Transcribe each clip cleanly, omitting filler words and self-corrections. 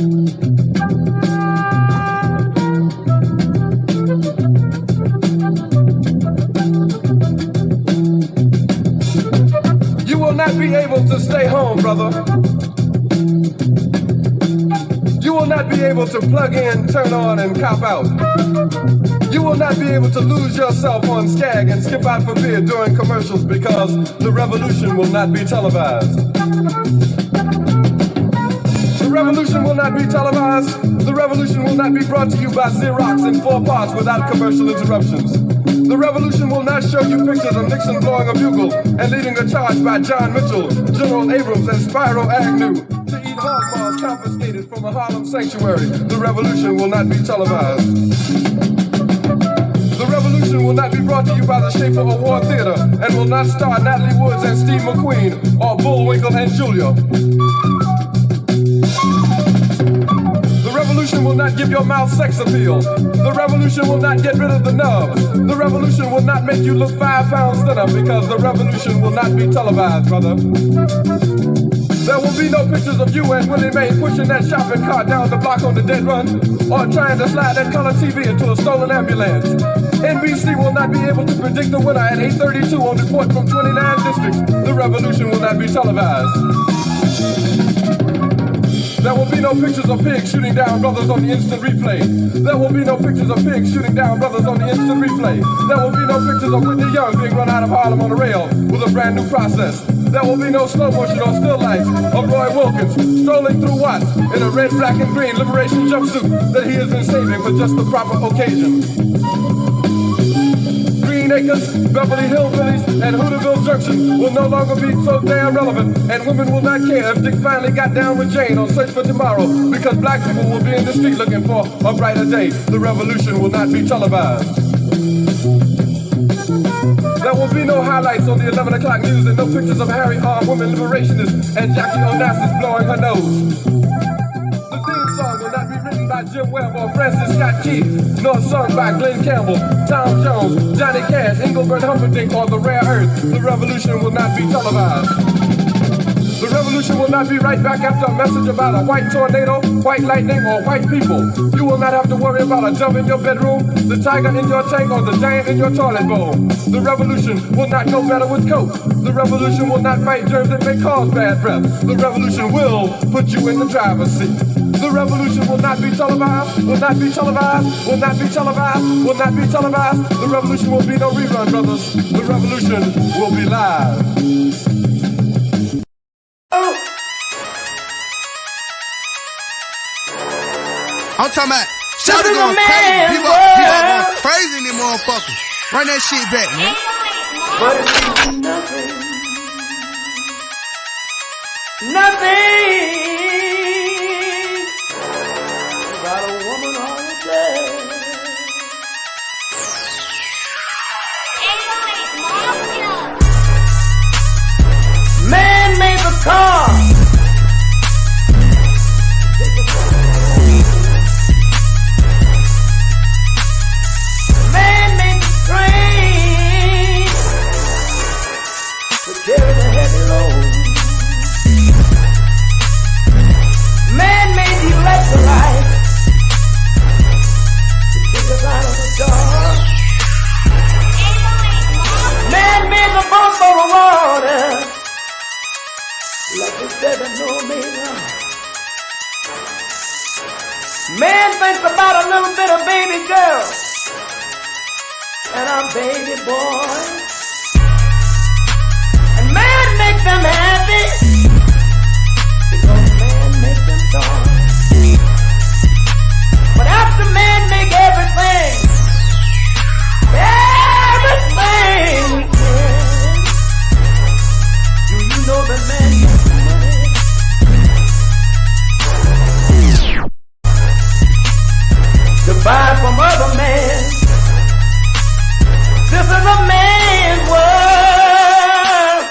You will not be able to stay home, brother. You will not be able to plug in, turn on, and cop out. You will not be able to lose yourself on Skag and skip out for beer during commercials because the revolution will not be televised. The revolution will not be televised. The revolution will not be brought to you by Xerox in 4 parts without commercial interruptions. The revolution will not show you pictures of Nixon blowing a bugle and leading a charge by John Mitchell, General Abrams, and Spyro Agnew to eat hog maws confiscated from a Harlem sanctuary. The revolution will not be televised. The revolution will not be brought to you by the Schaefer Award Theater and will not star Natalie Woods and Steve McQueen or Bullwinkle and Julia. The revolution will not give your mouth sex appeal. The revolution will not get rid of the nubs. The revolution will not make you look 5 pounds thinner because the revolution will not be televised, brother. There will be no pictures of you and Willie Mae pushing that shopping cart down the block on the dead run or trying to slide that color TV into a stolen ambulance. NBC will not be able to predict the winner at 8:32 on report from 29 districts. The revolution will not be televised. There will be no pictures of pigs shooting down brothers on the instant replay. There will be no pictures of pigs shooting down brothers on the instant replay. There will be no pictures of Whitney Young being run out of Harlem on a rail with a brand new process. There will be no slow motion or still life of Roy Wilkins strolling through Watts in a red, black, and green liberation jumpsuit that he has been saving for just the proper occasion. Green Acres, Beverly Hillbillies, and Hooterville Junction will no longer be so damn relevant, and women will not care if Dick finally got down with Jane on Search for Tomorrow, because black people will be in the street looking for a brighter day. The revolution will not be televised. There will be no highlights on the 11 o'clock news and no pictures of Harry armed women liberationists and Jackie Onassis blowing her nose. The theme song will not be written by Jim Webb or Francis Scott Key, nor sung by Glenn Campbell, Tom Jones, Johnny Cash, Engelbert Humperdinck, or The Rare Earth. The revolution will not be televised. The revolution will not be right back after a message about a white tornado, white lightning, or white people. You will not have to worry about a dove in your bedroom, the tiger in your tank, or the giant in your toilet bowl. The revolution will not go better with Coke. The revolution will not fight germs that may cause bad breath. The revolution will put you in the driver's seat. The revolution will not be televised, will not be televised, will not be televised, will not be televised. The revolution will be no rerun, brothers. The revolution will be live. I'm talking about Shabaka going crazy. People going crazy in them motherfuckers. Run that shit back, man. But it's nothing. Nothing. Got a woman on the bed. Man made the car. Man made the train to carry the heavy load. Man made the electric light to keep us out of the dark. Man made the boat for the water like the seven no man. Man thinks about a little bit of baby girl and a baby boy, and man makes them happy because man makes them joy. But after man make everything we can, do you know that man makes money? To buy from other men. This is a man's world.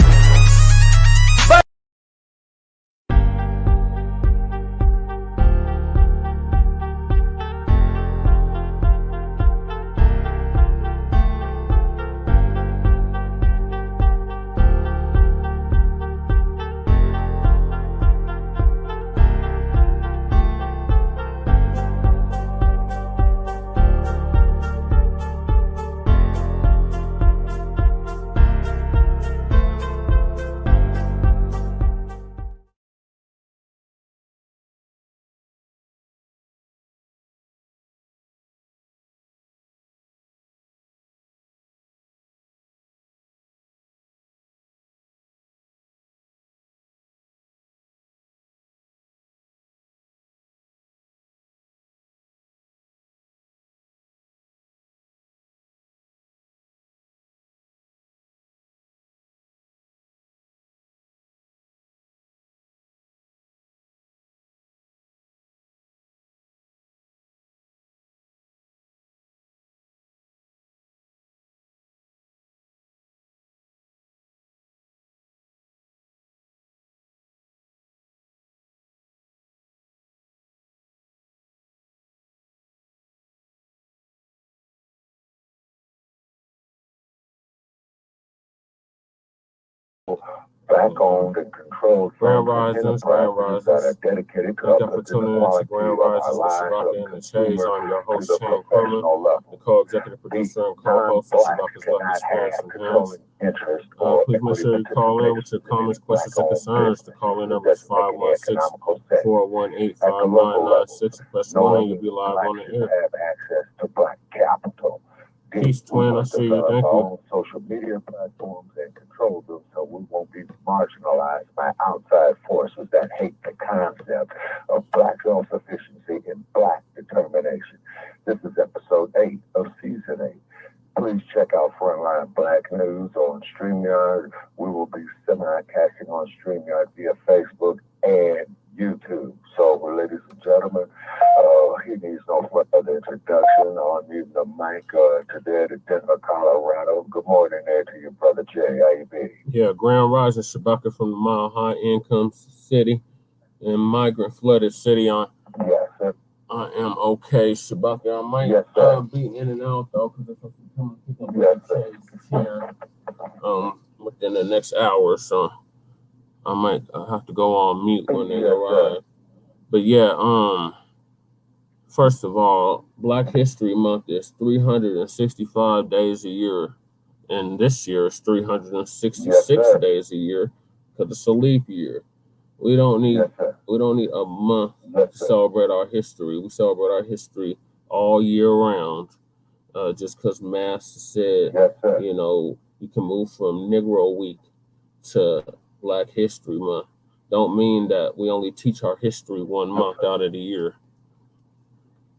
Black-owned and controlled Grand Risings, Grand Risings. that are dedicated to Thank you for tuning in to quality Grand of our Risings with lives Shabaka and the Chase. I'm your host, to the Shane Kramer, professional level. the co-executive producer and co-host of Non-Blaccs Shabaka's Black cannot Experience have and Hands. controlling interest or Please make sure you call in with your comments, questions, and concerns. The call-in number is 516-418-5996. Press 1 and you'll be live on the air. Have access to Blacc Capital. Peace, twin. I see you. Thank you. Social media platforms and control them so we won't be marginalized by outside forces that hate the concept of Black self-sufficiency and Black determination. This is episode 8 of season 8. Please check out Frontline Black News on StreamYard. We will be simulcasting on StreamYard via Facebook and YouTube. So, ladies and gentlemen, he needs no further introduction. On muting the mic today to Denver, Colorado. Good morning there to you, Brother Jay. How you be? Yeah, Grand Rising Shabaka from the Mile High Income City and Migrant Flooded City. Yes, sir. I am okay, Shabaka. I might be in and out though, because if I'm coming to pick up here within the next hour, so I might have to go on mute when they arrive. But yeah, first of all, Black History Month is 365 days a year, and this year is 366 days a year because it's a leap year. We don't need a month to celebrate our history. We celebrate our history all year round. Just because Master said, you know, you can move from Negro Week to Black History Month. Don't mean that we only teach our history 1 month out of the year.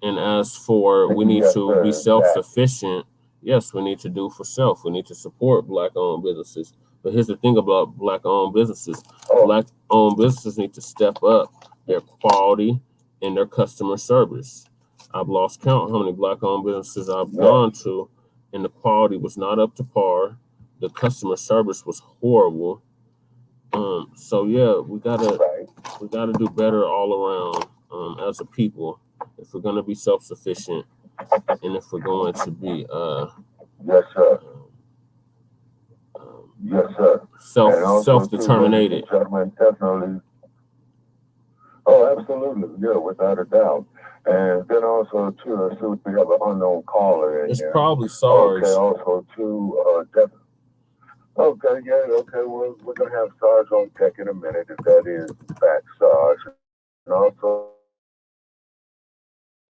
And as for we need to be self-sufficient, yes, we need to do for self. We need to support Black-owned businesses. But here's the thing about Black-owned businesses. Black-owned businesses need to step up their quality and their customer service. I've lost count how many Black-owned businesses I've gone to, and the quality was not up to par. The customer service was horrible. So yeah, we gotta do better all around as a people if we're gonna be self-sufficient and if we're going to be self-determinated. Definitely. Oh, absolutely, yeah, without a doubt. And then also too, I see we have an unknown caller in It's there. probably Sarge. Okay, also too, definitely. Okay, yeah, okay, well, we're going to have Sarge on deck in a minute, if that is, in fact, Sarge. And also,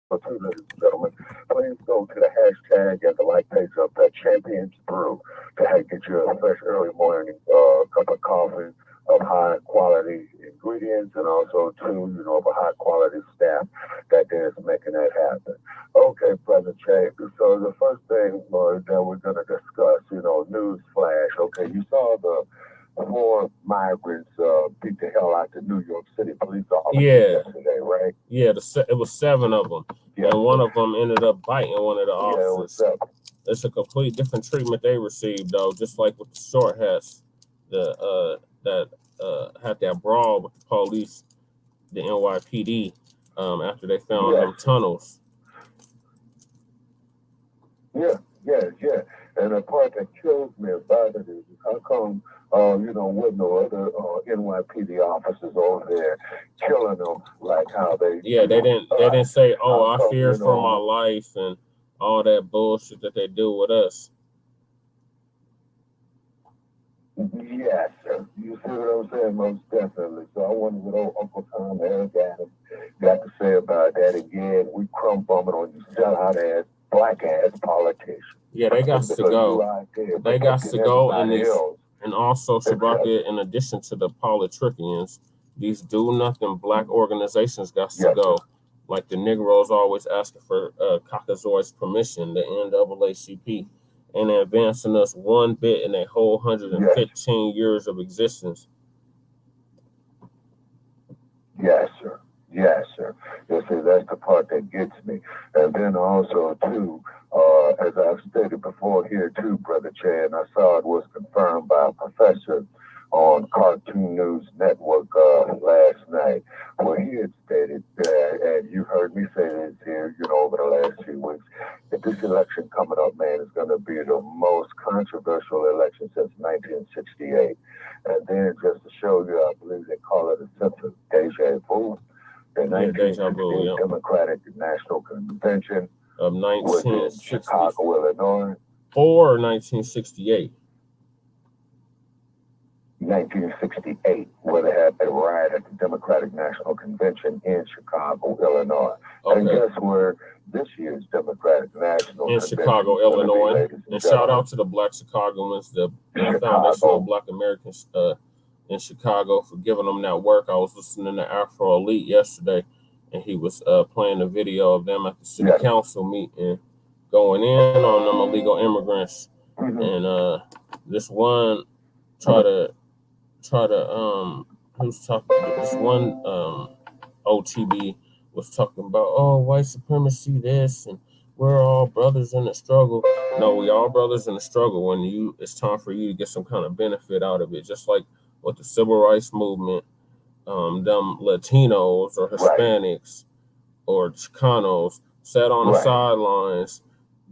ladies and gentlemen, please go to the hashtag and the like page of the Champions Brew to get you a fresh early morning cup of coffee of high quality ingredients and also, too, you know, of a high quality staff that is making that happen. Okay, Brother Jay. So the first thing that we're going to discuss, you know, news flash. Okay, you saw the 4 migrants beat the hell out the New York City police officers yesterday, right? Yeah, it was 7 of them, and one of them ended up biting one of the officers. It's a complete different treatment they received, though, just like with the short hats that had that brawl with the police, the NYPD, after they found them tunnels. Yeah. And the part that kills me about it is how come, you know, with no other NYPD officers over there killing them like how they. Yeah, they didn't say, "Oh, I fear for my life" and all that bullshit that they do with us. Yes, sir. You see what I'm saying? Most definitely. So I wonder what old Uncle Tom Eric Adams got to say about that again. We crumb bumming on you sellout ass, black ass politicians. Yeah, they got to go. They got to go, and also Shabaka, in addition to the politricians, these do-nothing Black organizations got to go. Like the Negroes always asking for Caucasoid's permission, the NAACP, and advancing us one bit in a whole 115 years of existence. Yes, sir. Yes, sir. You see, that's the part that gets me. And then also, too, as I've stated before here, too, Brother Chad, and I saw it was confirmed by a professor on Cartoon News Network last night, where he had stated, and you heard me say this here, over the last few weeks, that this election coming up, man, is going to be the most controversial election since 1968. And then just to show you, I believe they call it a sense of deja vu. The 1968 Democratic National Convention of was in Chicago, Illinois. Or 1968. 1968, where they had a riot at the Democratic National Convention in Chicago, Illinois. Okay. And guess where this year's Democratic National Convention Chicago, Illinois. And shout out to the Black Chicagoans, the Foundation of Black Americans in Chicago for giving them that work. I was listening to Afro Elite yesterday, and he was playing a video of them at the city council meeting, going in on them illegal immigrants. And this one he was talking, this one OTB was talking about, oh, white supremacy this, and we're all brothers in the struggle. No, we all brothers in the struggle when it's time for you to get some kind of benefit out of it. Just like with the civil rights movement, them Latinos or Hispanics or Chicanos sat on the sidelines,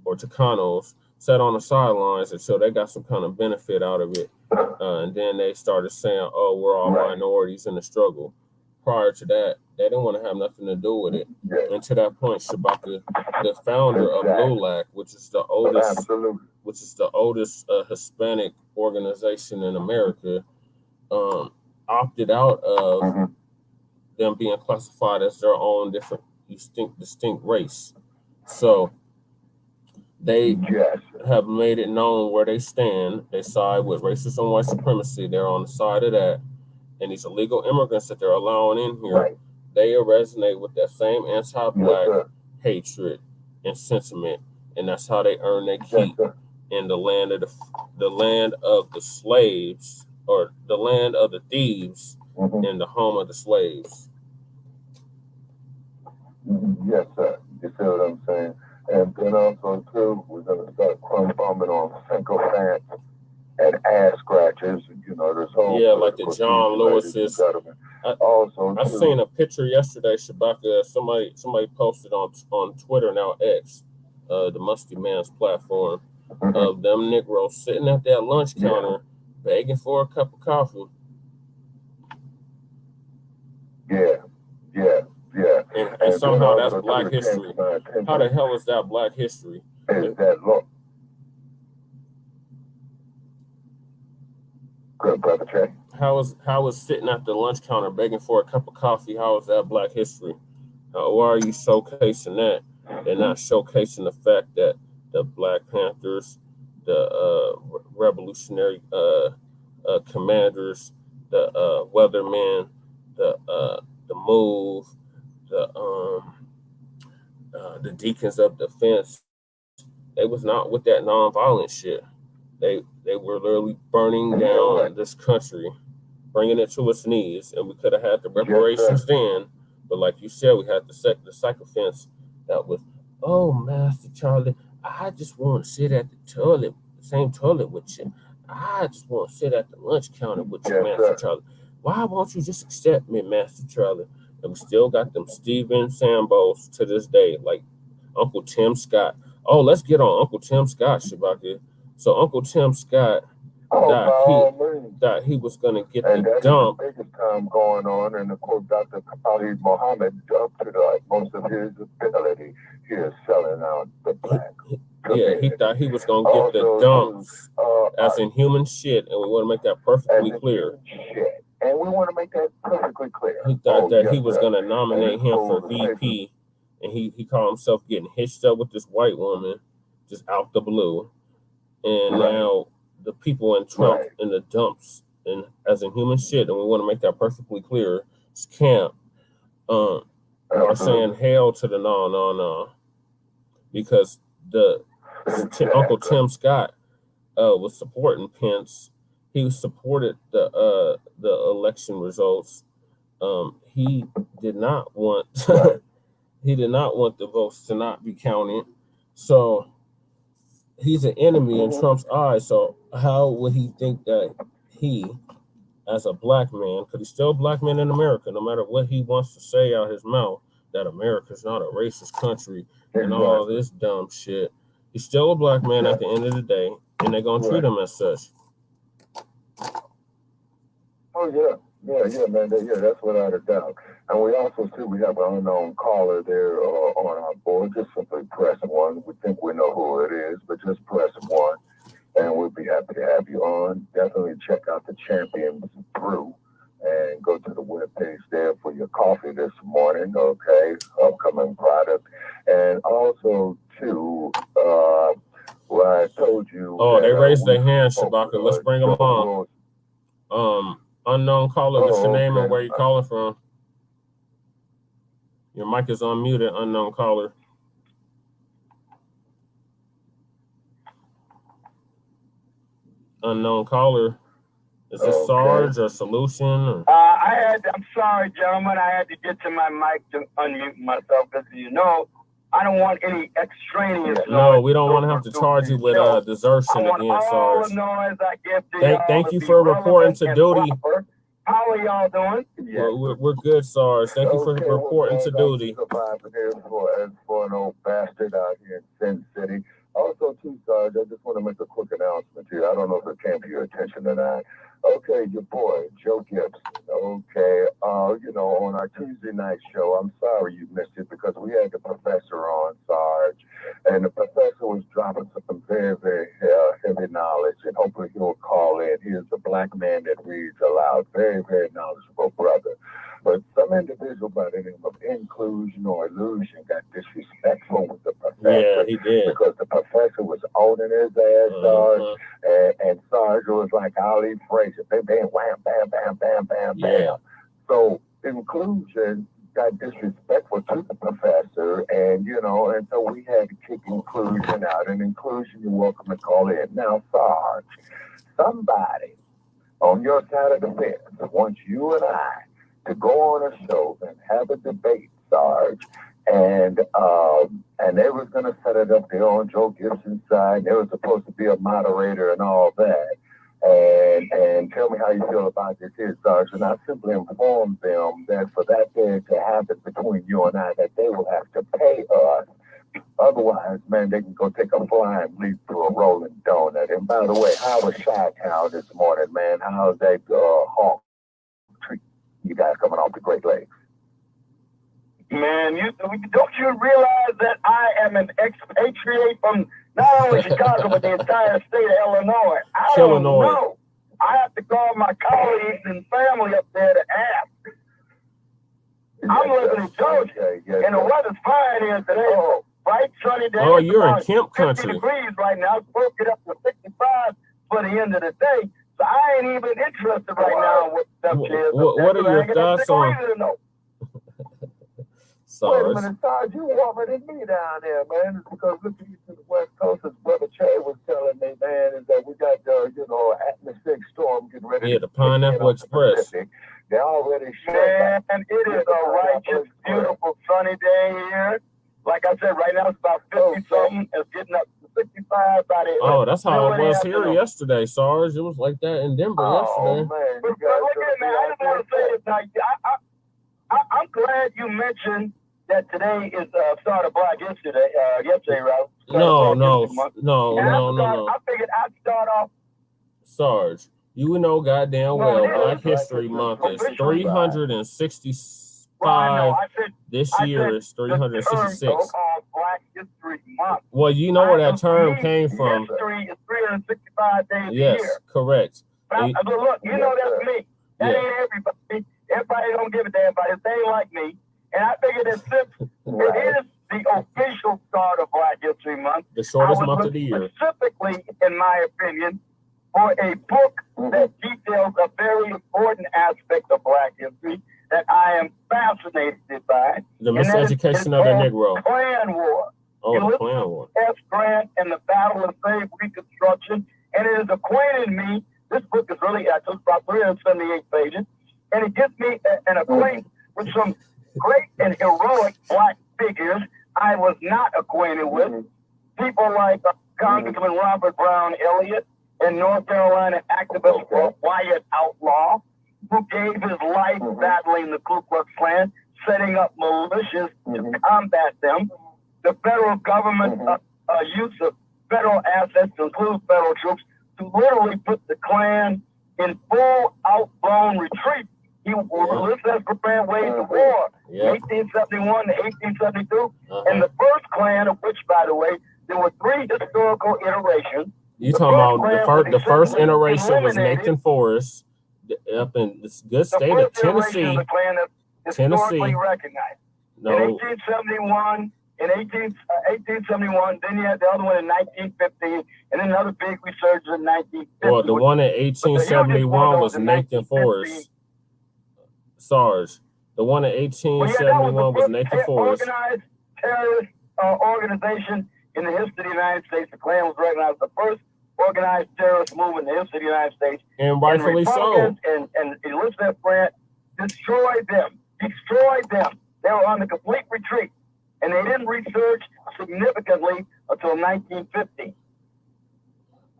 or Chicanos sat on the sidelines until they got some kind of benefit out of it. And then they started saying, oh, we're all minorities in the struggle. Prior to that, they didn't want to have nothing to do with it. And to that point, Shabaka, the founder of NON-Blacc, which is the oldest Hispanic organization in America, opted out of them being classified as their own different distinct race. So they have made it known where they stand. They side with racism and white supremacy. They're on the side of that. And these illegal immigrants that they're allowing in here, they resonate with that same anti-Black hatred and sentiment. And that's how they earn their keep in the land of the slaves, or the land of the thieves, and the home of the slaves. Yes, sir. You see what I'm saying? And then also, too, we're going to start crumb bombing on sycophants and ass scratchers. There's whole... Yeah, like the John Lewis's. I seen a picture yesterday, Shabaka. Somebody posted on Twitter, now X, the Musty Man's platform, of them Negroes sitting at that lunch counter begging for a cup of coffee. And somehow that's Black history. How the hell is that Black history? Is that law? Good, Brother Jay. How is sitting at the lunch counter begging for a cup of coffee? How is that Black history? Why are you showcasing that and not showcasing the fact that the Black Panthers, the revolutionary commanders, the weathermen, the Move, the Deacons of Defense, they was not with that nonviolent shit. They were literally burning down this country, bringing it to its knees, and we could have had the reparations then. But like you said, we had the sycophants that was, oh, Master Charlie, I just want to sit at the same toilet with you. I just want to sit at the lunch counter with you, Master Charlie. Why won't you just accept me, Master Charlie? And we still got them Stephen Sambos to this day, like Uncle Tim Scott. Oh, let's get on Uncle Tim Scott, Shabaka. So Uncle Tim Scott thought he was going to get the dump. The biggest time going on, and of course, Dr. Khalid Muhammad, up to the most of his ability, he is selling out the Black. He thought he was going to get the dumps as in human shit, and we want to make that perfectly clear. And we want to make that perfectly clear. He thought that he was going to nominate him for VP, and he called himself getting hitched up with this white woman just out the blue. And now the people in Trump in the dumps and as in human shit, and we want to make that perfectly clear, it's camp, are saying hell to the no, because Uncle Tim Scott was supporting Pence. He supported the election results. He did not want the votes to not be counted. So he's an enemy in Trump's eyes. So how would he think that he as a black man, because he's still a black man in America, no matter what he wants to say out his mouth, that America's not a racist country and all this dumb shit. He's still a black man at the end of the day, and they're going to treat him as such. Oh, yeah, man. That's without a doubt. And we also see we have an unknown caller there on our board. Just simply press 1. We think we know who it is, but just press 1. And we'll be happy to have you on. Definitely check out the Champions Brew and go to the webpage there for your coffee this morning, okay? Upcoming product. And also, too, what I told you. Oh, they raised their hand, Shabaka. Let's bring them on. Unknown caller, what's your name and where you calling from? Your mic is unmuted, unknown caller. Unknown caller. Is this Sarge or Solution? Or? I'm sorry, gentlemen. I had to get to my mic to unmute myself because, I don't want any extraneous noise. No, we don't want to have to charge you with desertion again, Sarge. Thank you for reporting to duty. How are y'all doing? We're good, Sarge. Thank you for reporting to duty. For an old bastard out here in Sin City. Also, too, Sarge, I just want to make a quick announcement here. I don't know if it came to your attention or not. Okay, your boy, Joe Gibson. Okay, on our Tuesday night show, I'm sorry you missed it because we had the professor on, Sarge, and the professor was dropping some very, very heavy knowledge, and hopefully he'll call in. He is a black man that reads aloud, very, very knowledgeable brother. But some individual by the name of Inclusion or Illusion got disrespectful with the professor. Yeah, he did. Because the professor was owning his ass, Sarge, and Sarge was like Ali Frazier. Bam, bam, wham, bam, bam, bam, bam, bam. Yeah. So Inclusion got disrespectful to the professor, and so we had to kick Inclusion out. And Inclusion, you're welcome to call in. Now, Sarge, somebody on your side of the fence wants you and I to go on a show and have a debate, Sarge, and they was gonna set it up there on Joe Gibson's side. There was supposed to be a moderator and all that. And tell me how you feel about this here, Sarge. And I simply informed them that for that day to happen between you and I, that they will have to pay us. Otherwise, man, they can go take a flying leap through a rolling donut. And by the way, how was Chi-Town this morning, man? How's that Hawk treat you guys coming off the Great Lakes? Man, don't you realize that I am an expatriate from not only Chicago, but the entire state of Illinois? I don't know. I have to call my colleagues and family up there to ask. I'm living in Georgia, and the weather's fine here today. Bright, sunny day. Oh, you're in Kemp country. 50 degrees right now. It's supposed to get up to 65 for the end of the day. So I ain't even interested right now with stuff is. What are your thoughts on? Wait a minute, Sarge, you warmer than me down there, man. It's because looking to the West Coast, as Brother Che was telling me, man, is that we got, atmospheric storm getting ready. Yeah, the Pineapple Express. They already shut down. And it is a righteous, beautiful, sunny day here. Like I said, right now it's about 50-something. It's getting up to 65 by the Oh, that's how it was here yesterday, Sarge. It was like that in Denver yesterday. Man, but look at me, I just want to say this now. I'm glad you mentioned that today is start of Black yesterday, right? No. I figured I'd start off. Sarge, you know goddamn well Black History Month is 365. This year is 366. Black History Month. Well, you know where that term came from. History is 365 days a year. Yes, correct. Look, you know that's me. That ain't everybody. Everybody don't give a damn about it. They ain't like me. And I figured that since it is the official start of Black History Month, the shortest month of the year, specifically, in my opinion, for a book that details a very important aspect of Black history that I am fascinated by. The miseducation of the Negro. Klan War. Oh, the Klan War. S. Grant and the Battle of Slave Reconstruction. And it has acquainted me. This book is really, I took about 378 pages. And it gives me an acquaintance with some great and heroic Black figures I was not acquainted with. People like Congressman Robert Brown Elliott and North Carolina activist Wyatt Outlaw who gave his life battling the Ku Klux Klan, setting up militias to combat them. The federal government use of federal assets to include federal troops to literally put the Klan in full outblown retreat. He listen, that's preparing ways to war. 1871 to 1872. And the first Klan, of which, by the way, there were 3 historical iterations. You talking about the first iteration was Nathan Forrest up in this good state of Tennessee. Historically recognized. In 1871, in 1871, then you had the other one in 1915, and then another big resurgence in 1950. Well, the one in 1871 was Nathan Forrest. SARS. The one in 1871 was Nathan Forrest. Organized terrorist organization in the history of the United States. The Klan was recognized as the first organized terrorist movement in the history of the United States. And rightfully so. And Elizabeth Grant destroyed them. They were on the complete retreat. And they didn't research significantly until 1950.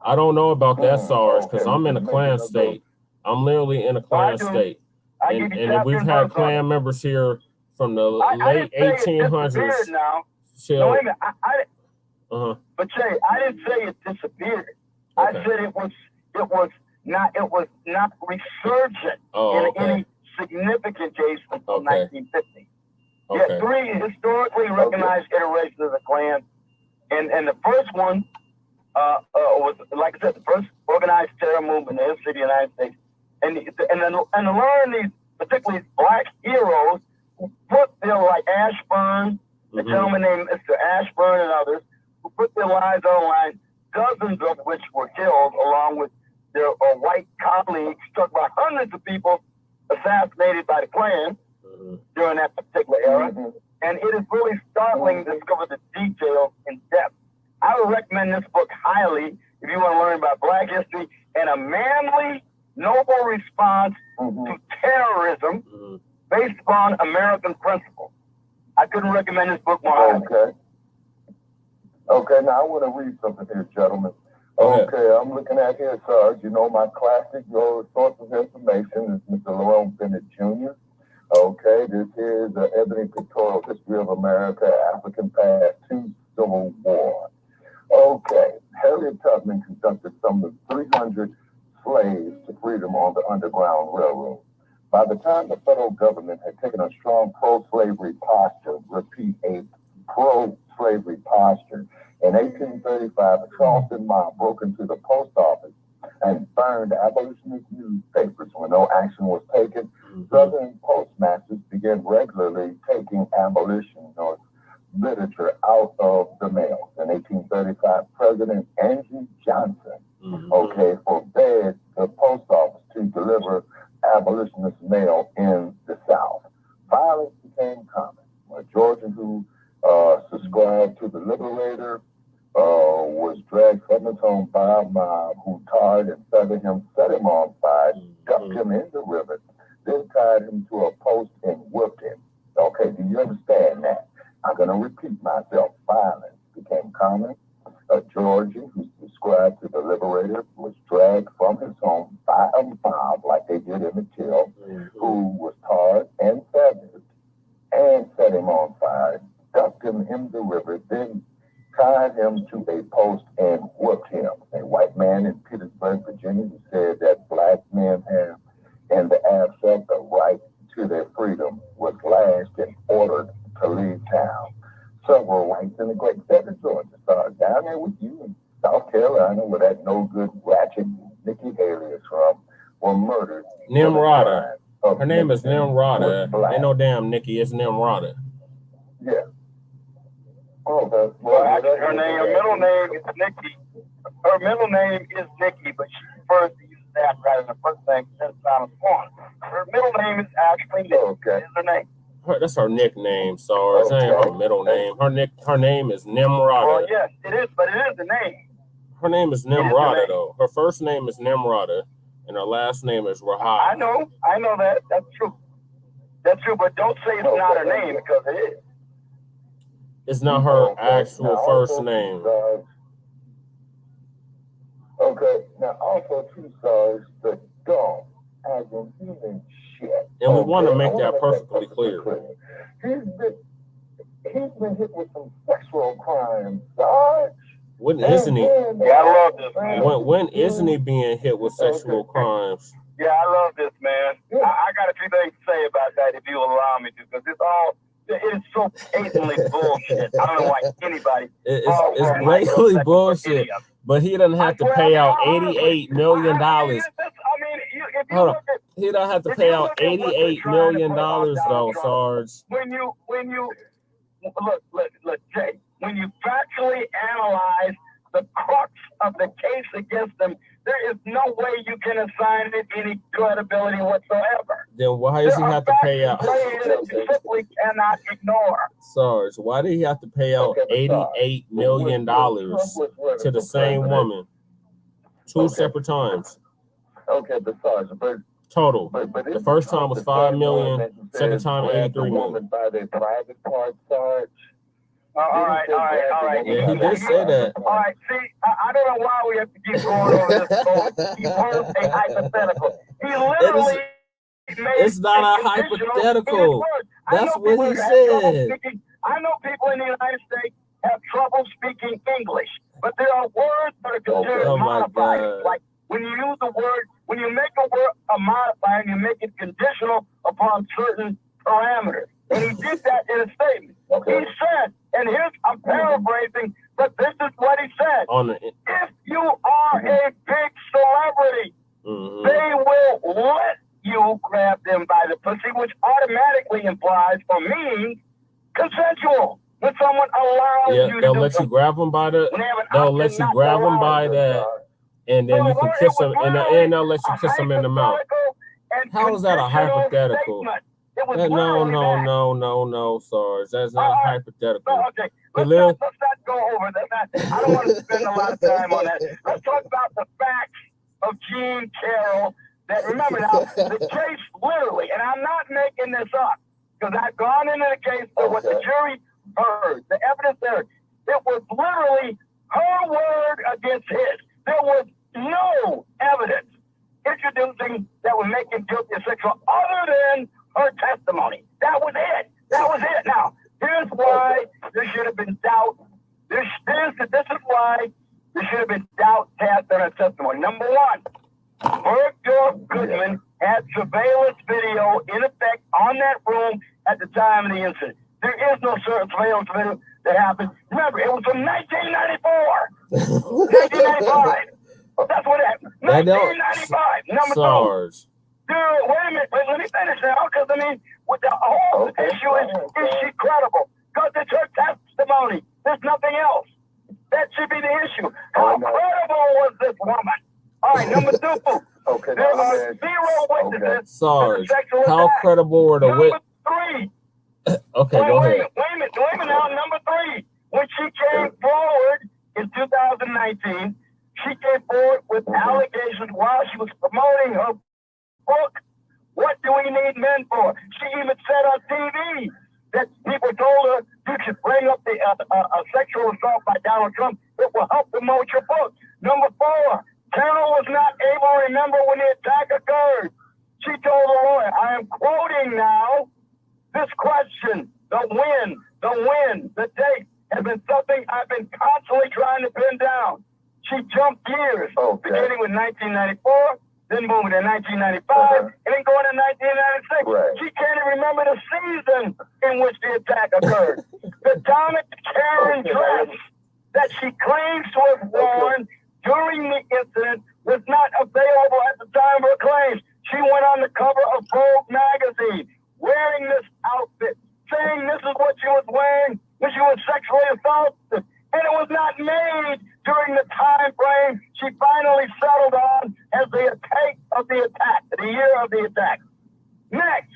I don't know about that, SARS, because I'm in a Klan state. I'm literally in a Klan state. And we've had Klan members here from the late 1800s. No, wait a minute. But Jay, I didn't say it disappeared. I said it was not resurgent in any significant case until 1950. Yeah, 3 historically recognized iterations of the Klan, and the first one was, like I said, the first organized terror movement in the history of the United States. And to learn these, particularly black heroes, who put their, like Ashburn, the gentleman named Mr. Ashburn and others, who put their lives on the line, dozens of which were killed, along with their white colleagues, struck by hundreds of people assassinated by the Klan during that particular era. And it is really startling to discover the details in depth. I would recommend this book highly if you want to learn about Black history and a manly, noble response to terrorism based upon American principles. I couldn't recommend this book more highly. Okay, now I want to read something here, gentlemen. Okay, I'm looking at here, Sarge. You know, my classic source of information is Mr. Laurel Bennett Jr. Okay, this is the Ebony Pictorial History of America, African Past to Civil War. Okay, Harriet Tubman conducted some of 300 slaves to freedom on the Underground Railroad. By the time the federal government had taken a strong pro-slavery posture, repeat, a pro-slavery posture, in 1835, a Charleston mob broke into the post office and burned abolitionist newspapers. When no action was taken, Southern postmasters began regularly taking abolition or literature out of the mail. In 1835, President Andrew Johnson, forbade the post office to deliver abolitionist mail in the South. Violence became common. A Georgian who subscribed to the Liberator was dragged from his home by a mob who tarred and feathered him, set him on fire, dumped him in the river, then tied him to a post and whipped him. Okay, do you understand that? I'm going to repeat myself. Violence became common. A Georgian who subscribed to the Liberator was dragged from his home by a mob, like they did in the Till, who was tarred and feathered and set him on fire, dumped him in the river, then tied him to a post and whipped him. A white man in Petersburg, Virginia, who said that black men have in the abstract the right to their freedom, was lashed and ordered to leave town. Several whites in the great state of Georgia, down there with you in South Carolina, where that no good ratchet Nikki Haley is from, were murdered. Nimrata. Her name is Nimrata. Ain't no damn Nikki, it's Nimrata. Yeah. Oh, well, actually, her middle name is Nikki. Her middle name is Nikki, but she prefers to use that rather than the first name since Simon Swan. Her middle name is actually Nikki. Okay. Is her name. That's her nickname, so it ain't her middle name. Her name is Nimrata. Well, yes, it is, but it is the name. Her name is Nimrata, though. Her first name is Nimrata, and her last name is Rahab. I know that. That's true. That's true, but don't say it's not her name, because it is. It's not her actual first name. Okay, now also two stars, the gum as in human shit. And we want to make that perfectly clear. He's been hit with some sexual crimes, Sarge. When isn't he? Yeah, I love this, man. When isn't he being hit with sexual crimes? Yeah, I love this, man. I got a few things to say about that, if you allow me to, because it is so patently bullshit. I don't know why anybody. It's blatantly bullshit. But he doesn't have to pay out $88 million. Hold on. He don't have to pay out $88 million though, Sarge. When you look, Jay, when you factually analyze the crux of the case against them, there is no way you can assign it any credibility whatsoever. Then why does he have to pay out? You simply cannot ignore. Sarge, why did he have to pay out $88 million to the same woman two separate times? Okay, but Sarge, total. The first time was $5 million. Second time, $83 million. By their private part, Sarge. All right. Yeah, he did say that. All right, see, I don't know why we have to keep going over this. He posed a hypothetical. He literally it's not a hypothetical. That's what he said. I know people in the United States have trouble speaking English, but there are words that are considered modifiers. Like when you use a word, when you make a word a modifier, you make it conditional upon certain parameters. And he did that in a statement. He said, and here's, I'm paraphrasing, but this is what he said. If you are a big celebrity, they will let you grab them by the pussy, which automatically implies or means consensual. When someone allows you to they'll let you grab them by the, they'll let you grab them by that, and then you can kiss them, and they'll let you kiss them in the mouth. How is that a hypothetical? No, Sarge. That's not hypothetical. Okay, let's not go over that. I don't want to spend a lot of time on that. Let's talk about the facts of Jean Carroll. That remember now, the case literally, and I'm not making this up, because I've gone into the case for what the jury heard, the evidence there. It was literally her word against his. There was no evidence introducing that would make him guilty of sexual other than her testimony. That was it. Now, here's why there should have been doubt. This is why there should have been doubt cast on her testimony. Number one, Bergdorf Goodman had surveillance video in effect on that room at the time of the incident. There is no surveillance video that happened. Remember, it was from 1994. 1995. That's what happened. 1995. Number two. Dude, wait a minute. Let me finish now, because, with the whole issue is she credible? Because it's her testimony. There's nothing else. That should be the issue. How credible was this woman? All right, number two. There are 0 witnesses. Sarge, how credible were the witnesses? Number 3. Okay, go ahead. Wait a minute now. Number 3. When she came forward in 2019, she came forward with allegations while she was promoting her book. What do we need men for? She even said on TV that people told her you should bring up the sexual assault by Donald Trump. It will help promote your book. Number 4, Carol was not able to remember when the attack occurred. She told the lawyer, I am quoting now, this question, the when, the date, has been something I've been constantly trying to pin down. She jumped gears, beginning with 1994, then moving to 1995, and then going to 1996. Right. She can't even remember the season in which the attack occurred. The Dominic Karen dress that she claims to have worn during the incident was not available at the time of her claims. She went on the cover of Vogue magazine wearing this outfit, saying this is what she was wearing when she was sexually assaulted. And it was not made during the time frame she finally settled on as the year of the attack. Next.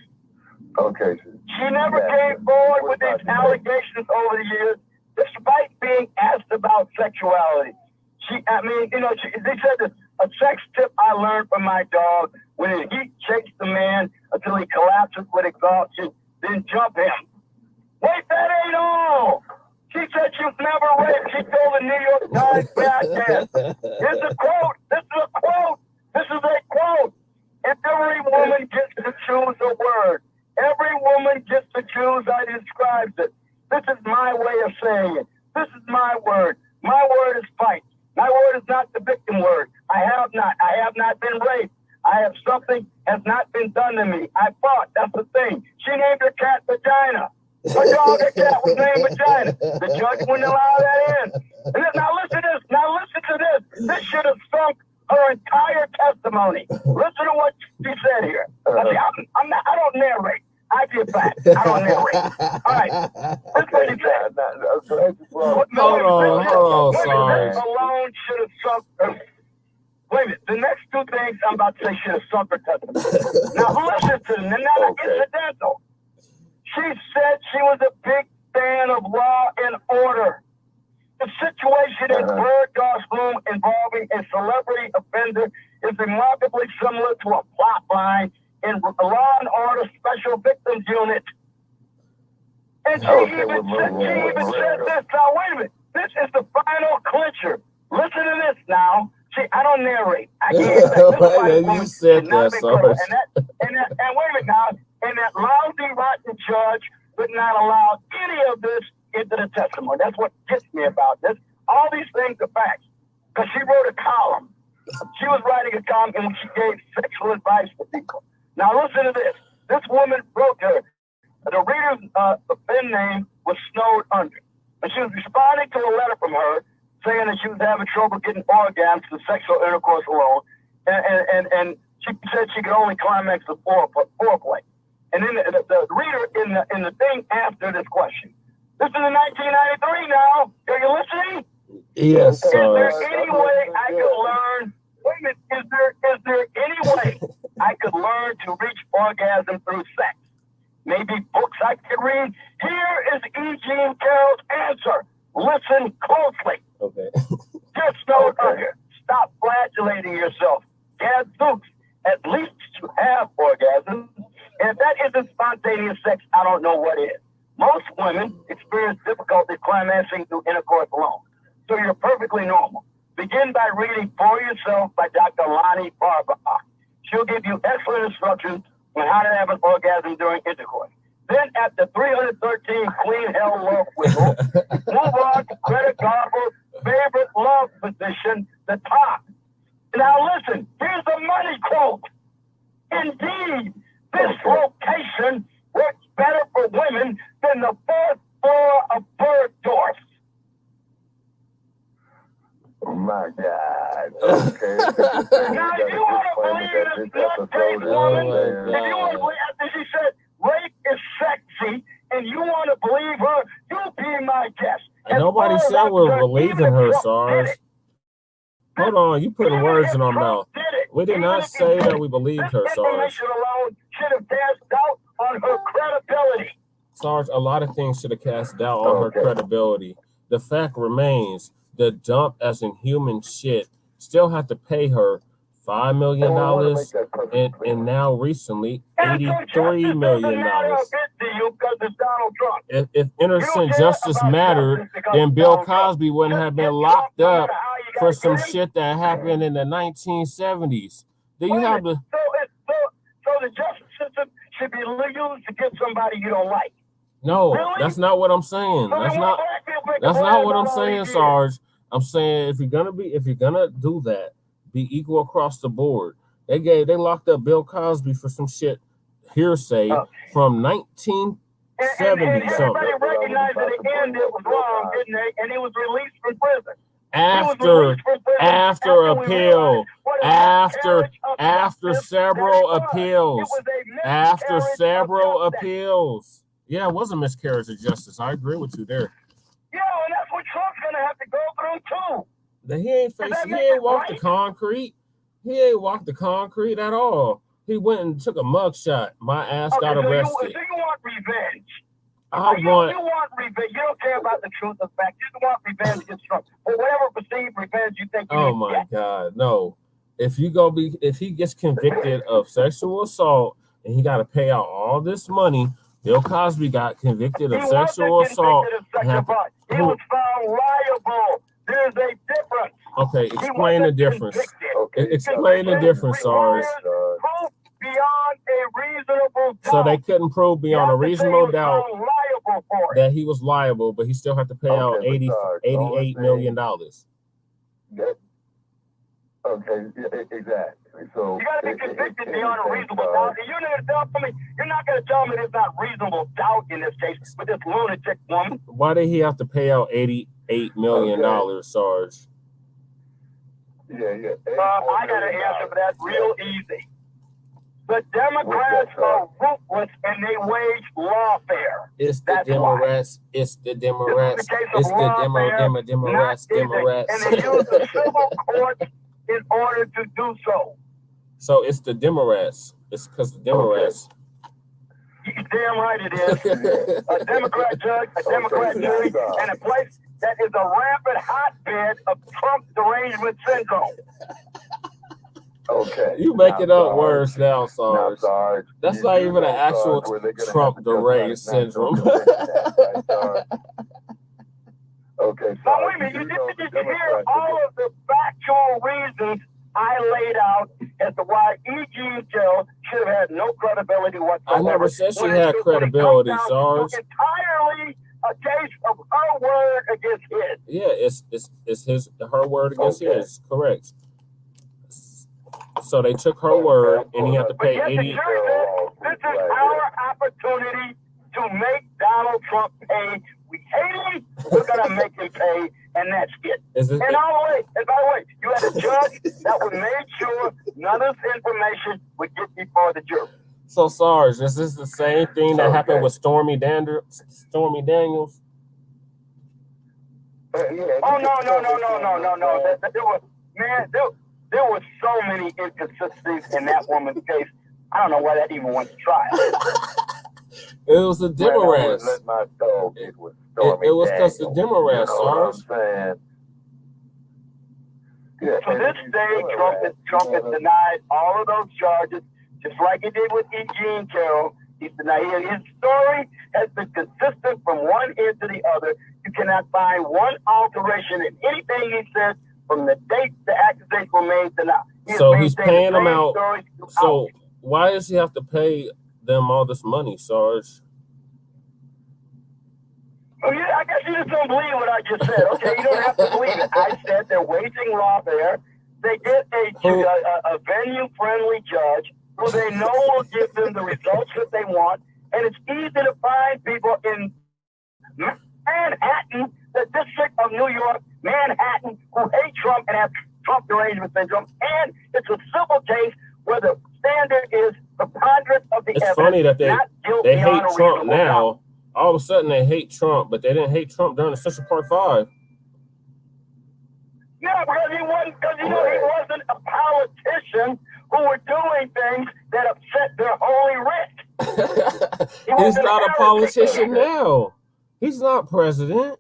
Okay. She never came forward with these allegations over the years, despite being asked about sexuality. They said that a sex tip I learned from my dog: when the heat shakes the man until he collapses with exhaustion, then jump him. Wait, that ain't all. She said she was never raped. She told the New York Times broadcast. Here's a quote. This is a quote. If Every woman gets to choose a word. Every woman gets to choose how to describe it. This is my way of saying it. This is my word. My word is fight. My word is not the victim word. I have not been raped. Something has not been done to me. I fought. That's the thing. She named her cat Vagina. Her dog, her cat was named Vagina. The judge wouldn't allow that in. And then, now listen to this. Now listen to this. This should have sunk her entire testimony. Listen to what she said here. I don't narrate. I get back. I don't narrate. All right. This is what he said. Hold on, sorry. This alone should have sunk her. Wait a minute. The next two things I'm about to say should have sunk her testimony. Now listen to them. They're not incidental. She said she was a big fan of law and order. The situation in Bergdorf's room involving a celebrity offender is remarkably similar to a plot line in Law and Order Special Victims Unit. And she even said this. Now, wait a minute. This is the final clincher. Listen to this now. See, I don't narrate. I can't. You said that, so. And wait a minute now. And that lousy, rotten judge would not allow any of this into the testimony. That's what gets me about this. All these things are facts. Because she wrote a column. She was writing a column in which she gave sexual advice to people. Now listen to this. This woman wrote her. The reader's pen name was Snowed Under. And she was responding to a letter from her saying that she was having trouble getting orgasms to sexual intercourse alone. And she said she could only climax the foreplay. And then the reader in the thing asked her this question. This is in 1993 now. Are you listening? Yes, sir. Is there any way I could learn? Wait a minute. Is there any way I could learn to reach orgasm through sex? Maybe books I could read? Here is E. Jean Carroll's answer. Listen closely. Okay. Just Snowed Under. Stop flagellating yourself. Gadzooks. At least you have orgasms. And if that isn't spontaneous sex, I don't know what is. Most women experience difficulty climaxing through intercourse alone. So you're perfectly normal. Begin by reading For Yourself by Dr. Lonnie Barber. She'll give you excellent instructions on how to have an orgasm during intercourse. Then at the 313 Clean Hell Love Wiggle, move on to Greta Garbo's favorite love position, the top. Now listen, here's the money quote. Indeed, this location works better for women than the fourth floor of Bergdorf. Oh my God. Okay. Now, if you want to believe this nut-faced woman, if you want to believe, after she said rape is sexy, and you want to believe her, you be my guest. And nobody said we're believing her, Sarge. Hold on, you putting words in our mouth. We did not say that we believed her, Sarge. Information alone should have cast doubt on her credibility. Sarge, a lot of things should have cast doubt on her credibility. The fact remains, the dump as in human shit still had to pay her $5 million and now recently $83 million. If innocent justice mattered, then Bill Cosby wouldn't have been locked up for some shit that happened in the 1970s. Do you have the so the justice system should be used to get somebody you don't like? No, really? That's not what I'm saying. That's not what I'm saying, Sarge. I'm saying if you're gonna do that, be equal across the board. They locked up Bill Cosby for some shit hearsay from 1970 and something. Everybody recognized that the end it was wrong, didn't they? And he was released from prison. After appeal, after several appeals. Yeah, it was a miscarriage of justice. I agree with you there. Yeah, and that's what Trump's gonna have to go through too. He ain't walked the concrete. He ain't walked the concrete at all. He went and took a mugshot. My ass got arrested. So you want revenge? You want revenge. You don't care about the truth of fact. You want revenge against Trump. Or whatever perceived revenge you think you Oh my God, no. If he gets convicted of sexual assault and he gotta pay out all this money, Bill Cosby got convicted of sexual assault. He was found liable. There's a difference. Okay, explain the difference. Explain the difference, Sarge. Proof So they couldn't prove beyond a reasonable doubt that he was liable, but he still had to pay out $88 million. Okay, exactly. So you got to be convicted beyond a reasonable doubt. You're not going to tell me there's not reasonable doubt in this case with this lunatic woman. Why did he have to pay out $88 million, Sarge? Yeah. I got an answer for that real easy. The Democrats are ruthless and they wage lawfare. It's the Democrats. It's the Democrats. It's the Democrats. And they use the civil courts in order to do so. So it's the Democrats. It's because the Democrats. You're damn right it is. A Democrat judge, a Democrat jury, and a place that is a rampant hotbed of Trump derangement syndrome. Okay. You make it up worse now, Sarge. That's not even an actual Trump deranged syndrome. Okay. Now, wait a minute. You didn't hear all of the factual reasons I laid out as to why E.G. Jill should have had no credibility whatsoever. I never said she had credibility, Sarge. Entirely a case of her word against his. Yeah, it's her word against his. Correct. So they took her word, and he had to pay 80. This is our opportunity to make Donald Trump pay. We hate him. We're gonna make him pay, and that's it. And by the way, you had a judge that would make sure none of this information would get before the jury. So Sarge, is this the same thing that happened with Stormy Daniels? Oh no. There were so many inconsistencies in that woman's case. I don't know why that even went to trial. It was the Democrats. Let my dog get with It was because the Democrats, Sarge. To this day, Trump has denied all of those charges, just like he did with Eugene Carroll. He's denied. His story has been consistent from one end to the other. You cannot find one alteration in anything he said from the date the accusations were made to now. So he's paying them out. So why does he have to pay them all this money, Sarge? Oh, yeah, I guess you just don't believe what I just said. Okay, you don't have to believe it. I said they're waging lawfare. They get a venue-friendly judge who they know will give them the results that they want, and it's easy to find people in Manhattan, the District of New York, Manhattan, who hate Trump and have Trump derangement syndrome, and it's a civil case where the standard is preponderance of the evidence. It's funny that they hate Trump now. All of a sudden they hate Trump, but they didn't hate Trump during the Central Park 5. Yeah, because he wasn't a politician who were doing things that upset their holy writ. He's not a politician now. He's not president.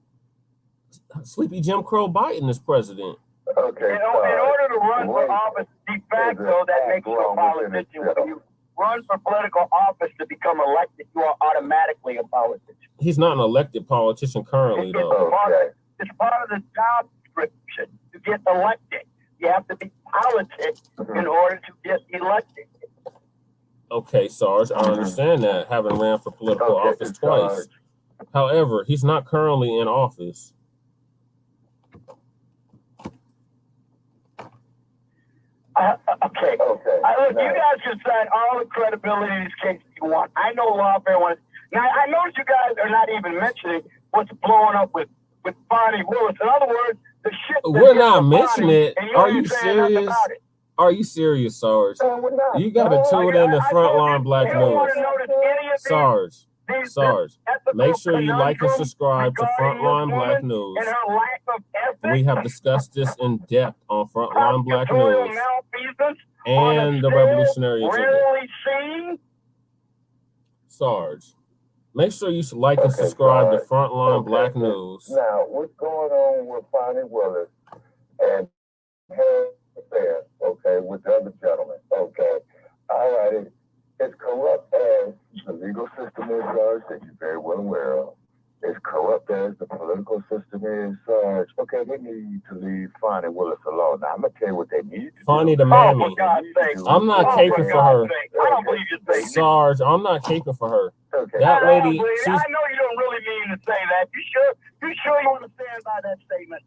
Sleepy Jim Crow Biden is president. Okay. In order to run for office de facto, that makes you a politician. When you run for political office to become elected, you are automatically a politician. He's not an elected politician currently, though. It's part of the job description to get elected. You have to be politics in order to get elected. Okay, Sarge, I understand that, having ran for political office twice. However, he's not currently in office. Okay. Look, you guys can sign all the credibility in these cases you want. I know lawfare wants. Now, I notice you guys are not even mentioning what's blowing up with Bonnie Willis. In other words, the shit. We're not mentioning it. Are you serious? Are you serious, Sarge? You got to tune in to Frontline Black News. Sarge, make sure you like and subscribe to Frontline Black News. We have discussed this in depth on Frontline Black News and the Revolutionary Agenda. Sarge, make sure you like and subscribe to Frontline Black News. Now, what's going on with Bonnie Willis and her affair, with the other gentleman, all right, as corrupt as the legal system is, Sarge, that you're very well aware of, as corrupt as the political system is, Sarge, okay, they need to leave Fonnie Willis alone. Now, I'm going to tell you what they need to Fonnie do. the mammy. For God's sake. I'm not caping for her. I don't believe you say that. Sarge, I'm not caping for her. Okay. That lady, I she's know you don't really mean to say that. You sure you understand by that statement?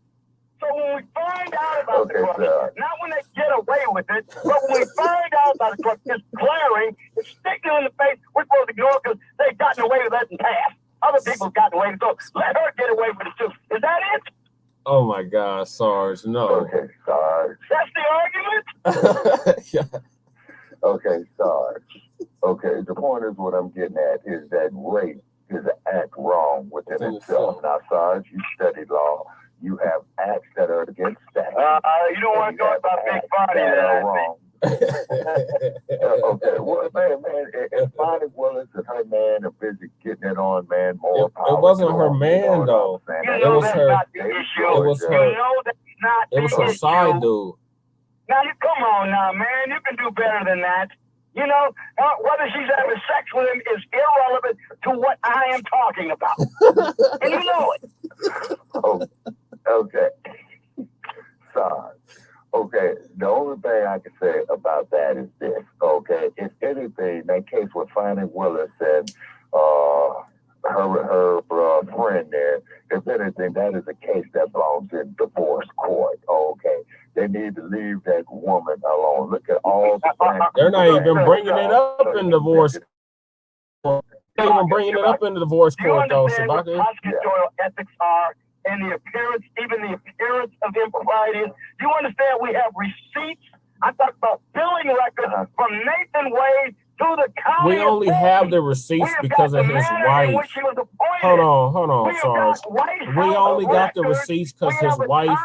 So when we find out about the corruption, not when they get away with it, but when we find out about the corruption, it's glaring, it's sticking in the face, we're supposed to ignore because they've gotten away with that in the past. Other people's gotten away with it, so let her get away with it too. Is that it? oh my God, Sarge, no. Okay, Sarge. That's the argument? Yeah. Okay, Sarge. Okay, the point is what I'm getting at is that rape is an act wrong within itself. Now, Sarge, you studied law. You have acts that are against statute. You don't want to talk about big body that are then. wrong. Okay, well, man, if Fonnie Willis and her man are busy getting it on, man, more power. It wasn't to her them, man, you know though. what I'm You saying? know was that's her- not the issue. It was You her. know that's not It was the her issue. side dude. Now, you come on now, man. You can do better than that. You know, whether she's having sex with him is irrelevant to what I am talking about. And you know it. Oh, okay. Sorry. Okay, the only thing I can say about that is this, okay? If anything, that case with Fonnie Willis and her friend there, if anything, that is a case that belongs in divorce court, okay? They need to leave that woman alone. Look at all the They're not even bringing it up in divorce. They're not even bringing it up in the divorce Do you court, though, understand what Shabaka. prosecutorial ethics are and the appearance, even the appearance of improprieties? Do you understand we have receipts? I talked about billing records from Nathan Wade to the county. We only have the receipts because of his wife. Hold on, Sarge. We only got the receipts because his wife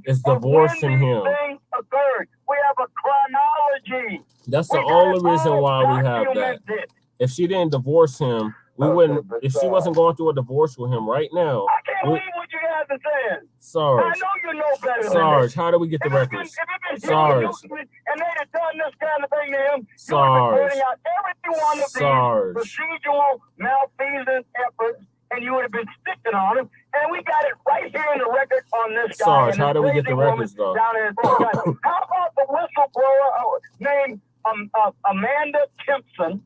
is divorcing him. We have a chronology. That's the only reason why we have that. If she didn't divorce him, we wouldn't. If she wasn't going through a divorce with him right now, I can't believe what you guys are saying. Sarge. I know you know better than Sarge, how do we get the records? Sarge. And they'd have done this kind of thing to him. Sarge. You would have been pointing out every one of Sarge. these procedural malfeasance efforts, and you would have been sticking on him. And we got it right here in the record on this guy. Sarge, how do we get the records, though? Down in how about the whistleblower named Amanda Timpson,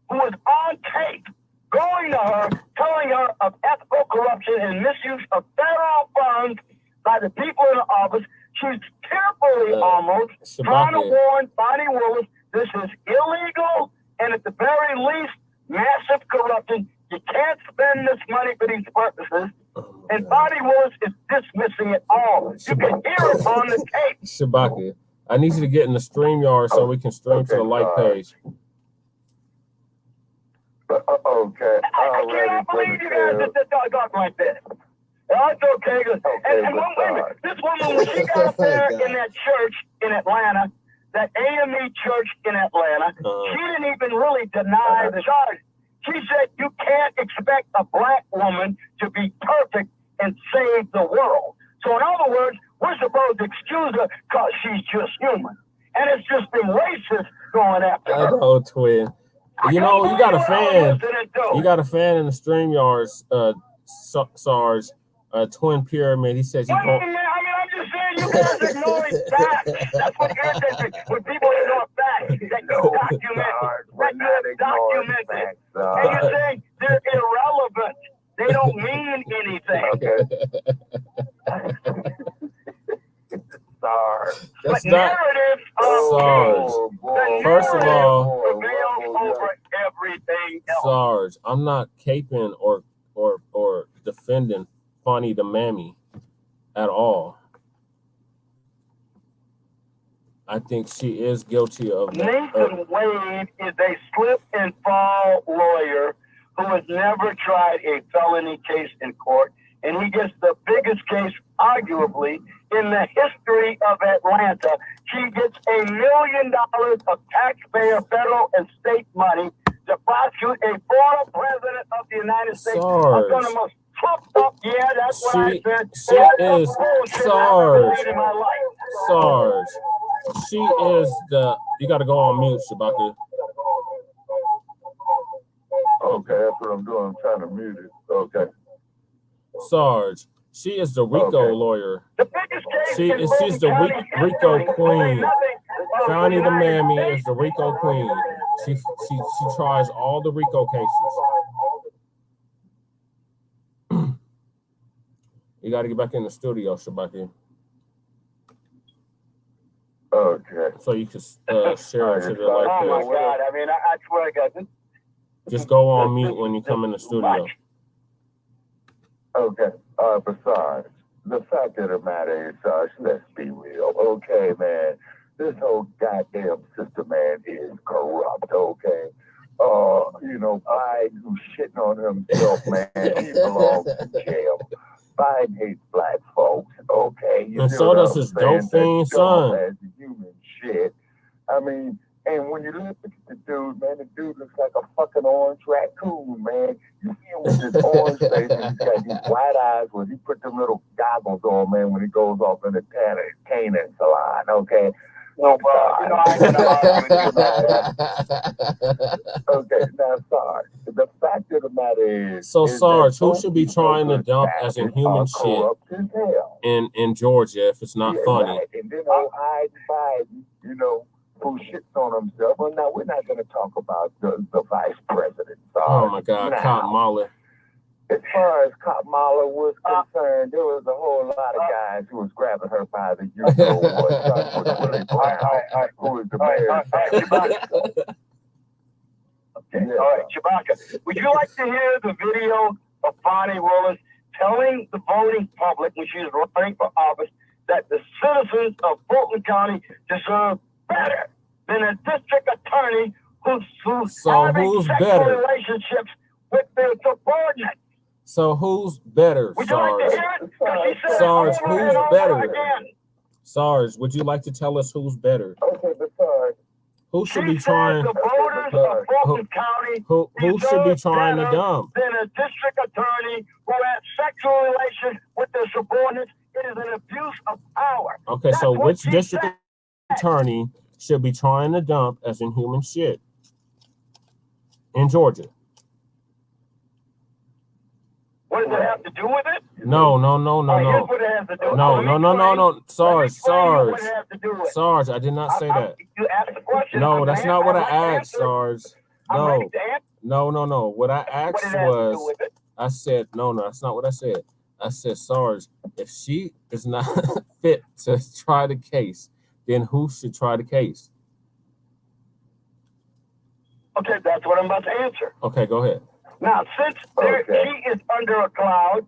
who was on tape, going to her, telling her of ethical corruption and misuse of federal funds by the people in the office. She's tearfully almost trying to warn Fonnie Willis this is illegal and at the very least massive corruption. You can't spend this money for these purposes. And Fonnie Willis is dismissing it all. You can hear it on the tape. Shabaka, I need you to get in the StreamYard so we can stream to the like page. Okay. I cannot believe you guys that talk like this. That's okay. And wait a minute. This woman, when she got up there in that church in Atlanta, that AME church in Atlanta, she didn't even really deny the charge. She said you can't expect a black woman to be perfect and save the world. So in other words, we're supposed to excuse her because she's just human. And it's just been racist going after her. I know, twin. You know, you got a fan. You got a fan in the StreamYards, Sarge, Twin Pyramid. He says he I'm just saying you guys ignoring facts. That's what irritates me. When people ignore facts that you documented. And you're saying they're irrelevant. They don't mean anything. Sarge. That's but not narrative Sarge. First of all, prevails over everything else. Sarge, I'm not caping or defending Fonnie the Mammy at all. I think she is guilty of Nathan Wade is a slip and fall lawyer who has never tried a felony case in court, and he gets the biggest case, arguably, in the history of Atlanta. He gets $1 million of taxpayer, federal, and state money to prosecute a former president of the United States. Sarge. I'm the most fucked up. Yeah, that's what I said. She is Sarge. Sarge. She is the. You got to go on mute, Shabaka. Okay, that's what I'm doing. I'm trying to mute it. Okay. Sarge. She is the RICO lawyer. The biggest case She's the RICO queen. Fannie the Mammy is the RICO queen. She tries all the RICO cases. You got to get back in the studio, Shabaka. Okay. So you can share it to the like. Oh my God! I mean, I swear to God, this. Just go on mute when you come in the studio. Okay. Besides, the fact of the matter is, let's be real. Okay, man. This whole goddamn system, man, is corrupt. Okay. You know, Biden who's shitting on himself, man, he belongs in jail. Biden hates black folks. Okay. And so does his Dolphin son. As a human shit. I mean. And when you look at the dude, man, the dude looks like a fucking orange raccoon, man. You see him with his orange face, and he's got these white eyes where he put them little goggles on, man, when he goes off in the tanning salon, okay? No, you know, I ain't gonna Okay, now, Sarge, the fact of the matter is... So, Sarge, who should be trying to dump as in human shit in Georgia if it's not funny? Right. And then Biden, you know, who shits on himself. Well, now we're not going to talk about the vice president. Oh my God, Kamala. As far as Kamala was concerned, there was a whole lot of guys who was grabbing her by the who is the mayor. Okay. All right, Shabaka, would you like to hear the video of Bonnie Willis telling the voting public when she was running for office that the citizens of Fulton County deserve better than a district attorney who's having sexual relationships with their subordinates? So who's better, would you Sarge? like to hear it? Sarge, who's better? Sarge, would you like to tell us who's better? Okay, but Sarge, who should be trying? The voters of Fulton County who should be trying to dump? Than a district attorney who has sexual relations with their subordinates. It is an abuse of power. Okay, so which district attorney should be trying to dump as in human shit in Georgia? What does it have to do with it? No. Here's what it has to do with it. No. Sarge, I did not say that. You asked the question. No, that's not what I asked, Sarge. No. What I asked was, I said, no, that's not what I said. I said, Sarge, if she is not fit to try the case, then who should try the case? Okay, that's what I'm about to answer. Okay, go ahead. Now, since she is under a cloud,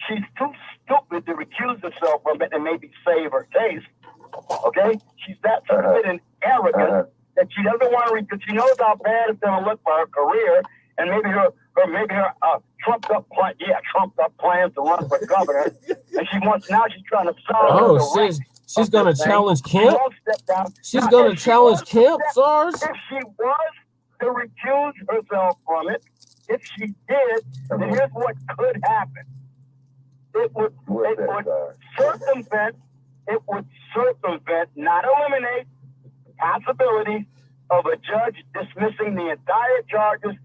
she's too stupid to recuse herself from it and maybe save her case. Okay? She's that stupid and arrogant that she doesn't want to because she knows how bad it's going to look for her career and maybe her trumped up plans to run for governor. And she's trying to solve she's going to challenge Kemp? She's going to challenge Kemp, Sarge? If she was to recuse herself from it, if she did, then here's what could happen. It would circumvent, not eliminate, possibility of a judge dismissing the entire charges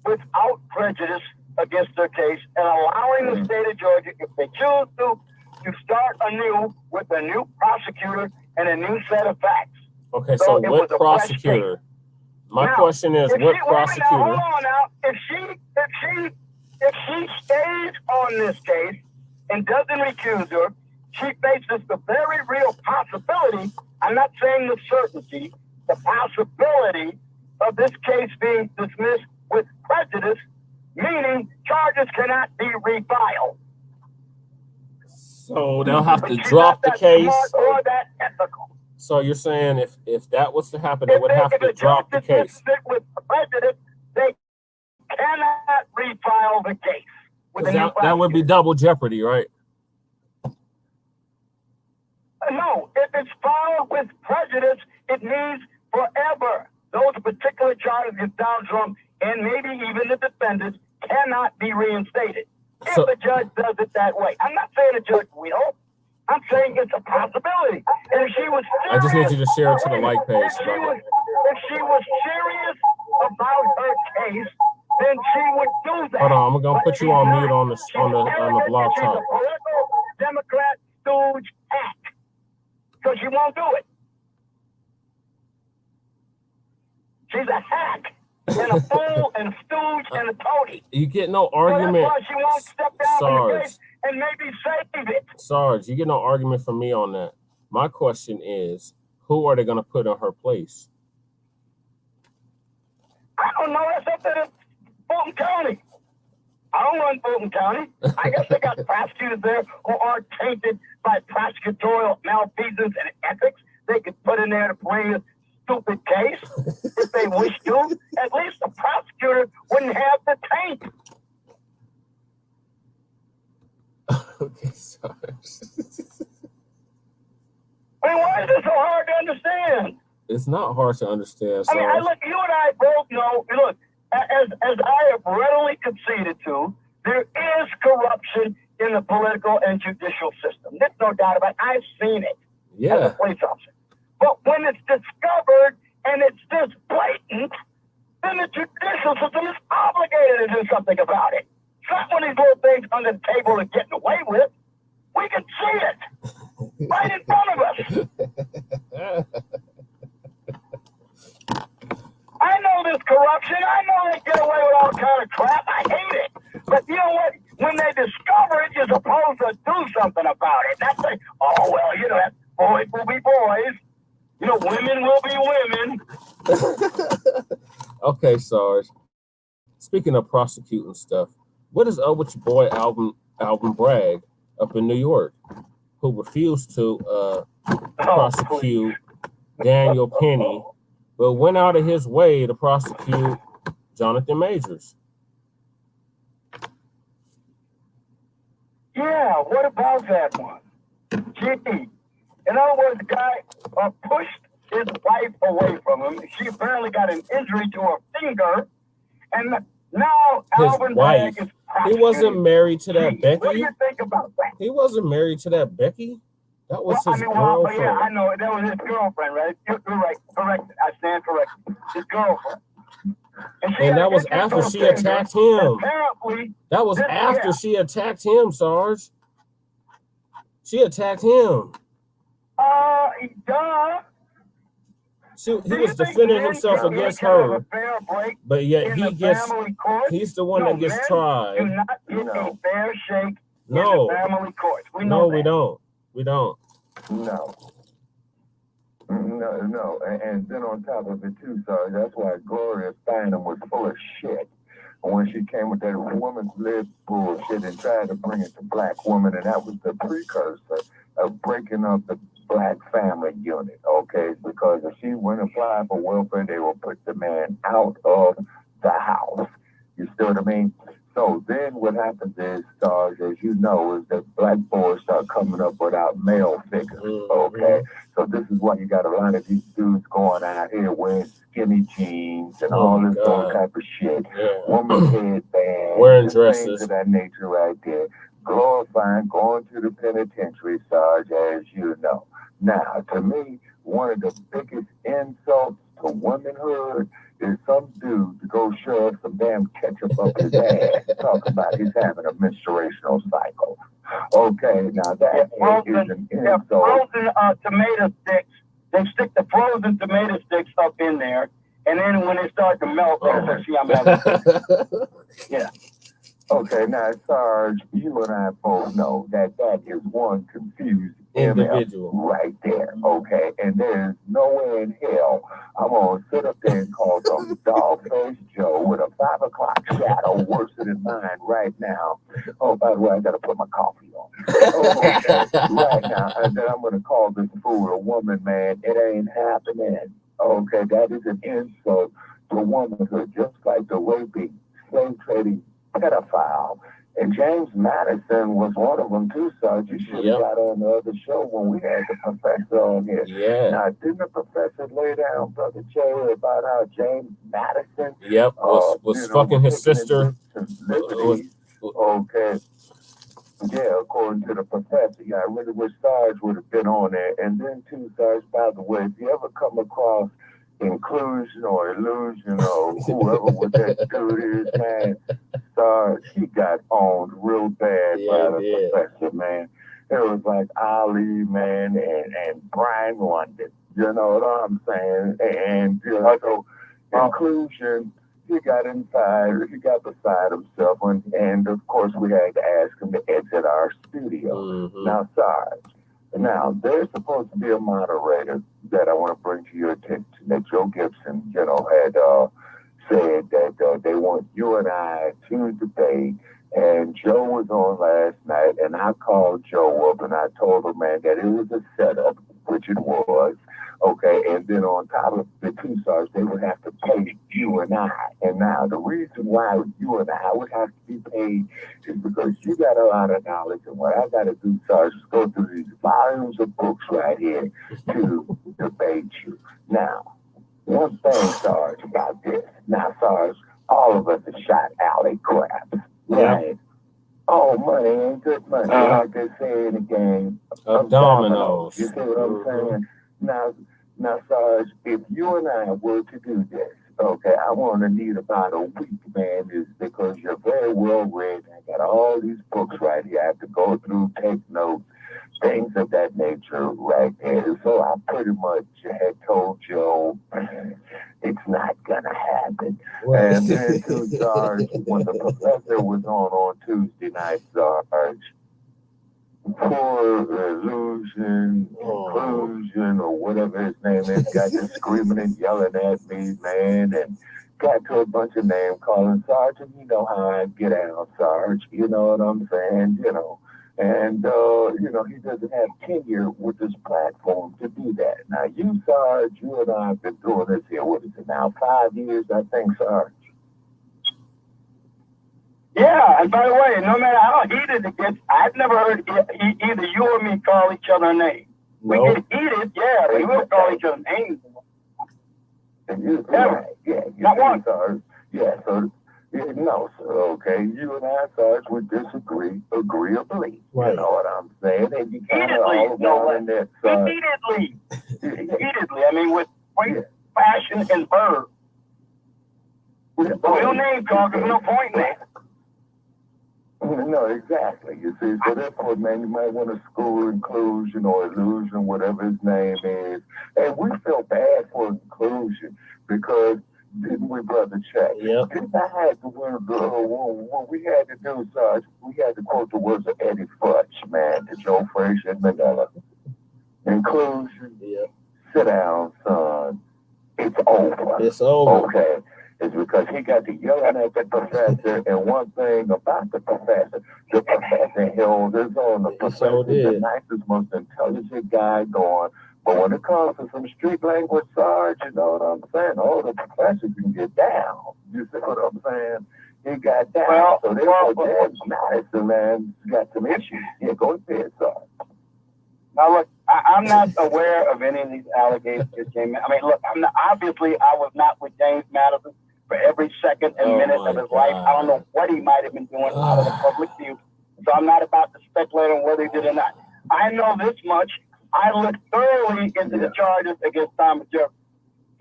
without prejudice against their case and allowing the state of Georgia, if they choose to start anew with a new prosecutor and a new set of facts. Okay, so what prosecutor? My question is, what prosecutor? Hold on now. If she stays on this case and doesn't recuse her, she faces the very real possibility, I'm not saying the certainty, the possibility of this case being dismissed with prejudice, meaning charges cannot be refiled. So they'll have to drop the case? Or that ethical. So you're saying if that was to happen, they would have to drop the case? With prejudice, they cannot refile the case. That would be double jeopardy, right? No, if it's filed with prejudice, it means forever. Those particular charges against Donald Trump and maybe even the defendants cannot be reinstated. If the judge does it that way. I'm not saying the judge will. I'm saying it's a possibility. And if she was serious, I just need you to share it to the like page. If she was serious about her case, then she would do that. Hold on, I'm gonna put you on mute on the blog She's talk. a political Democrat stooge hack. So she won't do it. She's a hack and a fool and a stooge and a toady. You get no argument. So that's why she won't step down from the Sarge. case and maybe save it. Sarge, you get no argument from me on that. My question is, who are they gonna put in her place? I don't know. That's up to Fulton County. I don't run Fulton County. I guess they got prosecutors there who aren't tainted by prosecutorial malfeasance and ethics. They could put in there to play a stupid case if they wish to. At least the prosecutor wouldn't have the taint. Okay, sorry. I mean, why is this so hard to understand? It's not hard to understand. I mean, look, you and I both know. Look, as I have readily conceded to, there is corruption in the political and judicial system. There's no doubt about it. I've seen it as a police officer. But when it's discovered and it's this blatant, then the judicial system is obligated to do something about it. It's not one of these little things under the table and getting away with. We can see it right in front of us. I know there's corruption. I know they get away with all kind of crap. I hate it. But you know what? When they discover it, you're supposed to do something about it. Not say, oh, well, you know, boys will be boys. You know, women will be women. Okay, Sarge. Speaking of prosecuting stuff, what is up with your boy Alvin Bragg up in New York, who refused to prosecute Daniel Penny, but went out of his way to prosecute Jonathan Majors? Yeah, what about that one? Gee. In other words, the guy pushed his wife away from him. She apparently got an injury to her finger, and now Alvin Bragg is prosecuting. He wasn't married to that Becky. What do you think about that? He wasn't married to that Becky. That was his girlfriend. Yeah, I know. That was his girlfriend, right? You're right. Correct. I stand corrected. His girlfriend. And that was after she attacked him. Apparently, that was after she attacked him, Sarge. She attacked him. Duh. He was defending himself against her, but yet he's the one that gets tried. Do not get a fair shake in the family courts. We don't. No. And then on top of it too, sorry, that's why Gloria Steinem was full of shit. When she came with that woman's lib bullshit and tried to bring it to black women, and that was the precursor of breaking up the black family unit, okay? Because if she went and applied for welfare, they will put the man out of the house. You see what I mean? So then what happens is, Sarge, as you know, is that black boys start coming up without male figures, okay? So this is why you got a lot of these dudes going out here wearing skinny jeans and all this other type of shit, woman headbands, wearing dresses, things of that nature right there, glorifying going to the penitentiary, Sarge, as you know. Now, to me, one of the biggest insults to womanhood is some dude to go shove some damn ketchup up his ass, talk about he's having a menstruational cycle. Okay, now that is an insult. Frozen tomato sticks, they stick the frozen tomato sticks up in there, and then when they start to melt, I'm having. Yeah. Okay, now, Sarge, you and I both know that is one confused individual right there, okay? And there's no way in hell I'm going to sit up there and call some dog-faced Joe with a 5 o'clock shadow worse than mine right now. Oh, by the way, I got to put my coffee on. Okay, right now, and then I'm going to call this fool a woman, man. It ain't happening. Okay, that is an insult to womanhood, just like the raping, slave trading, pedophile. And James Madison was one of them too, so you should have got on the other show when we had the professor on here. Yeah. Now, didn't the professor lay down, Brother Jerry, about how James Madison was fucking his sister? Okay. Yeah, according to the professor. Yeah, I really wish Sarge would have been on there. And then too, Sarge, by the way, if you ever come across Inclusion or illusion or whoever was that dude is, man. He got owned real bad by the professor, man. It was like Ali, man, and Brian London. You know what I'm saying? And so inclusion, he got inside, he got beside himself, and of course we had to ask him to exit our studio. Now, Sarge, now there's supposed to be a moderator that I want to bring to your attention that Joe Gibson, had said that they want you and I to debate. And Joe was on last night, and I called Joe up and I told him, man, that it was a setup, which it was. Okay, and then on top of the two stars, they would have to pay you and I. And now the reason why you and I would have to be paid is because you got a lot of knowledge, and what I got to do, Sarge, is go through these volumes of books right here to debate you. Now, one thing, Sarge, about this. Now, Sarge, all of us have shot alley craps, right? Oh, money ain't good money, like they say in the game of dominoes. You see what I'm saying? Now, Sarge, if you and I were to do this, okay, I want to need about a week, man, is because you're very well read. I got all these books right here. I have to go through, take notes, things of that nature right there. So I pretty much had told Joe it's not going to happen. And then, too, Sarge, when the professor was on Tuesday night, Sarge, poor illusion, inclusion, or whatever his name is, got to screaming and yelling at me, man, and got to a bunch of name calling. Sarge, and you know how I get out, Sarge, you know what I'm saying, and, he doesn't have tenure with this platform to do that. Now, you, Sarge, you and I have been doing this here, what is it now, 5 years, I think, Sarge? Yeah, and by the way, no matter how heated it gets, I've never heard either you or me call each other names. We get heated, we will call each other names. Not one. Sarge. Yeah, so, no, sir, okay, you and I, Sarge, we disagree agreeably. Right. You know what I'm saying? And you kind of all around in that, Sarge. Repeatedly, I mean, with great passion and verve. We'll name call, there's no point in that. No, exactly. You see, so therefore, man, you might want to school inclusion or illusion, whatever his name is. And we feel bad for inclusion because, didn't we, Brother Chuck? Yep. Didn't I have to what we had to do, Sarge, we had to quote the words of Eddie Futch, man, to Joe Frazier and Manila. Inclusion, sit down, son. It's over. It's over. Okay. It's because he got to yelling at the professor, and one thing about the professor held his own. The professor is the nicest, most intelligent guy going. But when it comes to some street language, Sarge, you know what I'm saying? Oh, the professor can get down. You see what I'm saying? He got down. Well, so therefore, Madison, man, got some issues. Yeah, go ahead, Sarge. Now, look, I'm not aware of any of these allegations. I mean, look, obviously, I was not with James Madison for every second and minute of his life. I don't know what he might have been doing out of the public view. So I'm not about to speculate on whether he did or not. I know this much. I looked thoroughly into the charges against Thomas Jefferson.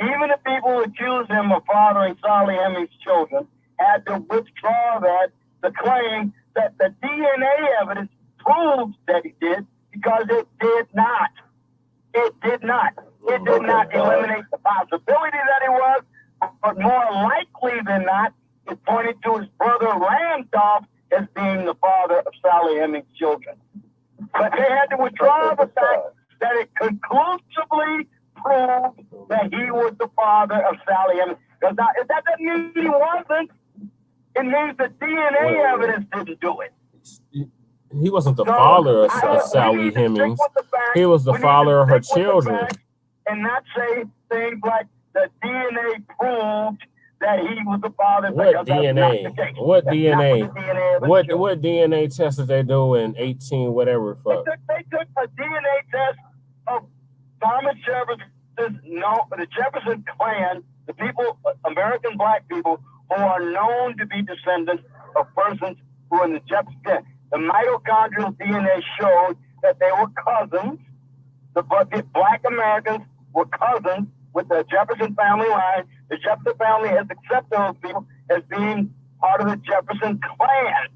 Even the people who accused him of fathering Sally Hemings' children had to withdraw that, the claim that the DNA evidence proves that he did, because it did not. It did not. It did not eliminate the possibility that he was, but more likely than not, it pointed to his brother Randolph as being the father of Sally Hemings' children. But they had to withdraw the fact that it conclusively proved that he was the father of Sally Hemings. Because that doesn't mean he wasn't. It means the DNA evidence didn't do it. He wasn't the father of Sally Hemings. He was the father of her children. And not say things like the DNA proved that he was the father. What DNA? What DNA? What DNA test did they do in 18 whatever? They took a DNA test of Thomas Jefferson, the Jefferson clan, the people, American black people who are known to be descendants of persons who are in the Jefferson clan. The mitochondrial DNA showed that they were cousins. The black Americans were cousins with the Jefferson family line. The Jefferson family has accepted those people as being part of the Jefferson clan.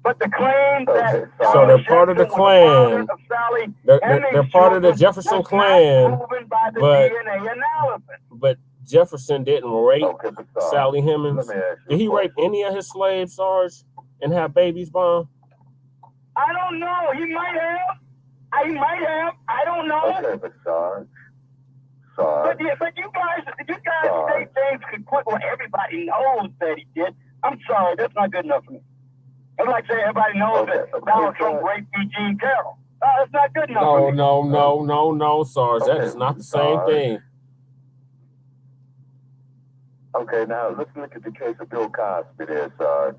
But the claim that so they're part of the clan. They're part of the Jefferson clan, but Jefferson didn't rape Sally Hemings. Did he rape any of his slaves, Sarge, and have babies by him? I don't know. He might have. I don't know. Okay, but Sarge. But you guys say things could quit when everybody knows that he did. I'm sorry, that's not good enough for me. It's like saying everybody knows that Donald Trump raped Eugene Carroll. That's not good enough for me. No, Sarge. That is not the same thing. Okay, now let's look at the case of Bill Cosby there, Sarge.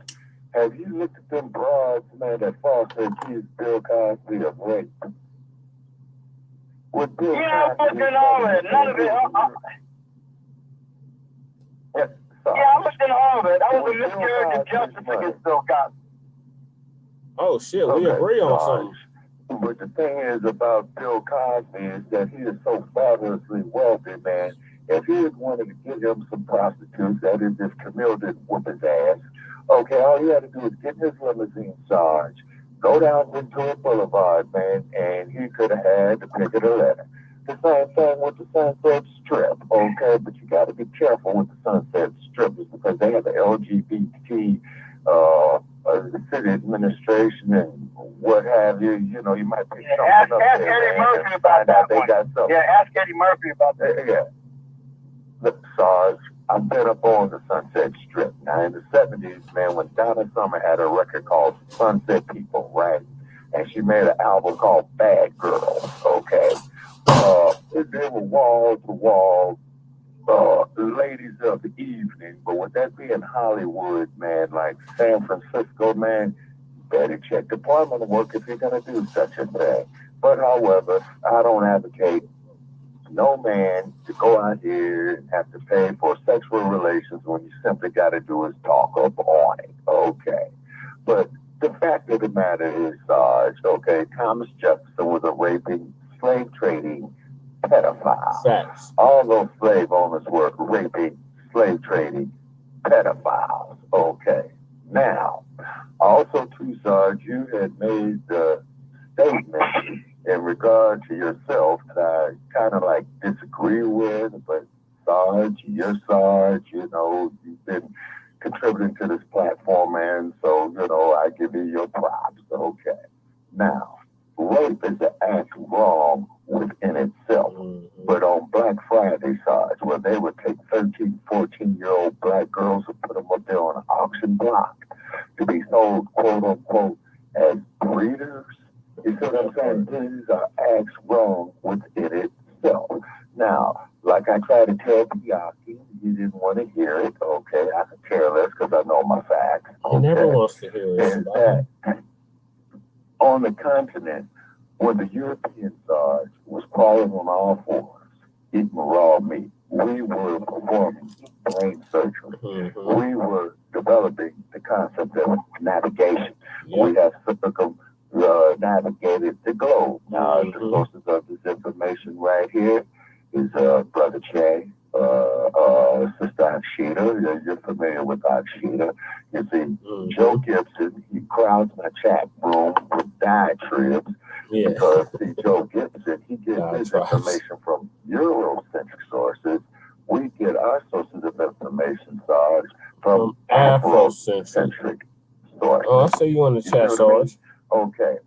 Have you looked at them broads, man, that falsely accused Bill Cosby of rape? I looked at all of it. None of it. I looked at all of it. I was a miscarriage of justice against Bill Cosby. Oh, shit, we agree on something. But the thing is about Bill Cosby is that he is so fabulously wealthy, man. If he had wanted to get him some prostitutes, that is, if Camille didn't whoop his ass, okay, all he had to do is get in his limousine, Sarge, go down Ventura Boulevard, man, and he could have had the pick of the litter. The same thing with the Sunset Strip, okay? But you got to be careful with the Sunset Strip because they have the LGBT city administration and what have you. You know, you might be ask Eddie Murphy about that one. Ask Eddie Murphy about that. Yeah. Look, Sarge, I've been up on the Sunset Strip. Now, in the 70s, man, when Donna Summer had a record called Sunset People, right? And she made an album called Bad Girls, okay? There were wall-to-wall ladies of the evening, but with that being Hollywood, man, like San Francisco, man, you better check the Department of Work if you're going to do such a thing. But, however, I don't advocate no man to go out here and have to pay for sexual relations when you simply got to do is talk up on it, okay? But the fact of the matter is, Sarge, okay, Thomas Jefferson was a raping, slave trading pedophile. Facts. All those slave owners were raping, slave trading pedophiles, okay? Now, also too, Sarge, you had made the statement in regard to yourself that I kind of like disagree with, but Sarge, you're Sarge, you know, you've been contributing to this platform, man, so, you know, I give you your props, okay? Now, rape is an act wrong within itself, but on Black Friday, Sarge, where they would take 13, 14-year-old black girls and put them up there on an auction block to be sold, quote unquote, as breeders. You see what I'm saying? These are acts wrong within itself. Now, like I tried to tell Piaki, you didn't want to hear it. Okay, I could care less because I know my facts. Okay? He never wants to hear it. And that on the continent, when the European Sarge was crawling on all fours, eating raw meat, we were performing brain surgery. We were developing the concept of navigation. We have navigated the globe. Now, the sources of this information right here is Brother Che, Sister Akshita. You're familiar with Akshita. You see, Joe Gibson, he crowds my chat room with diatribes because, see, Joe Gibson, he gets his information from Eurocentric sources. We get our sources of information, Sarge, from Afrocentric sources. Oh, I see you on the chat, Sarge. Okay.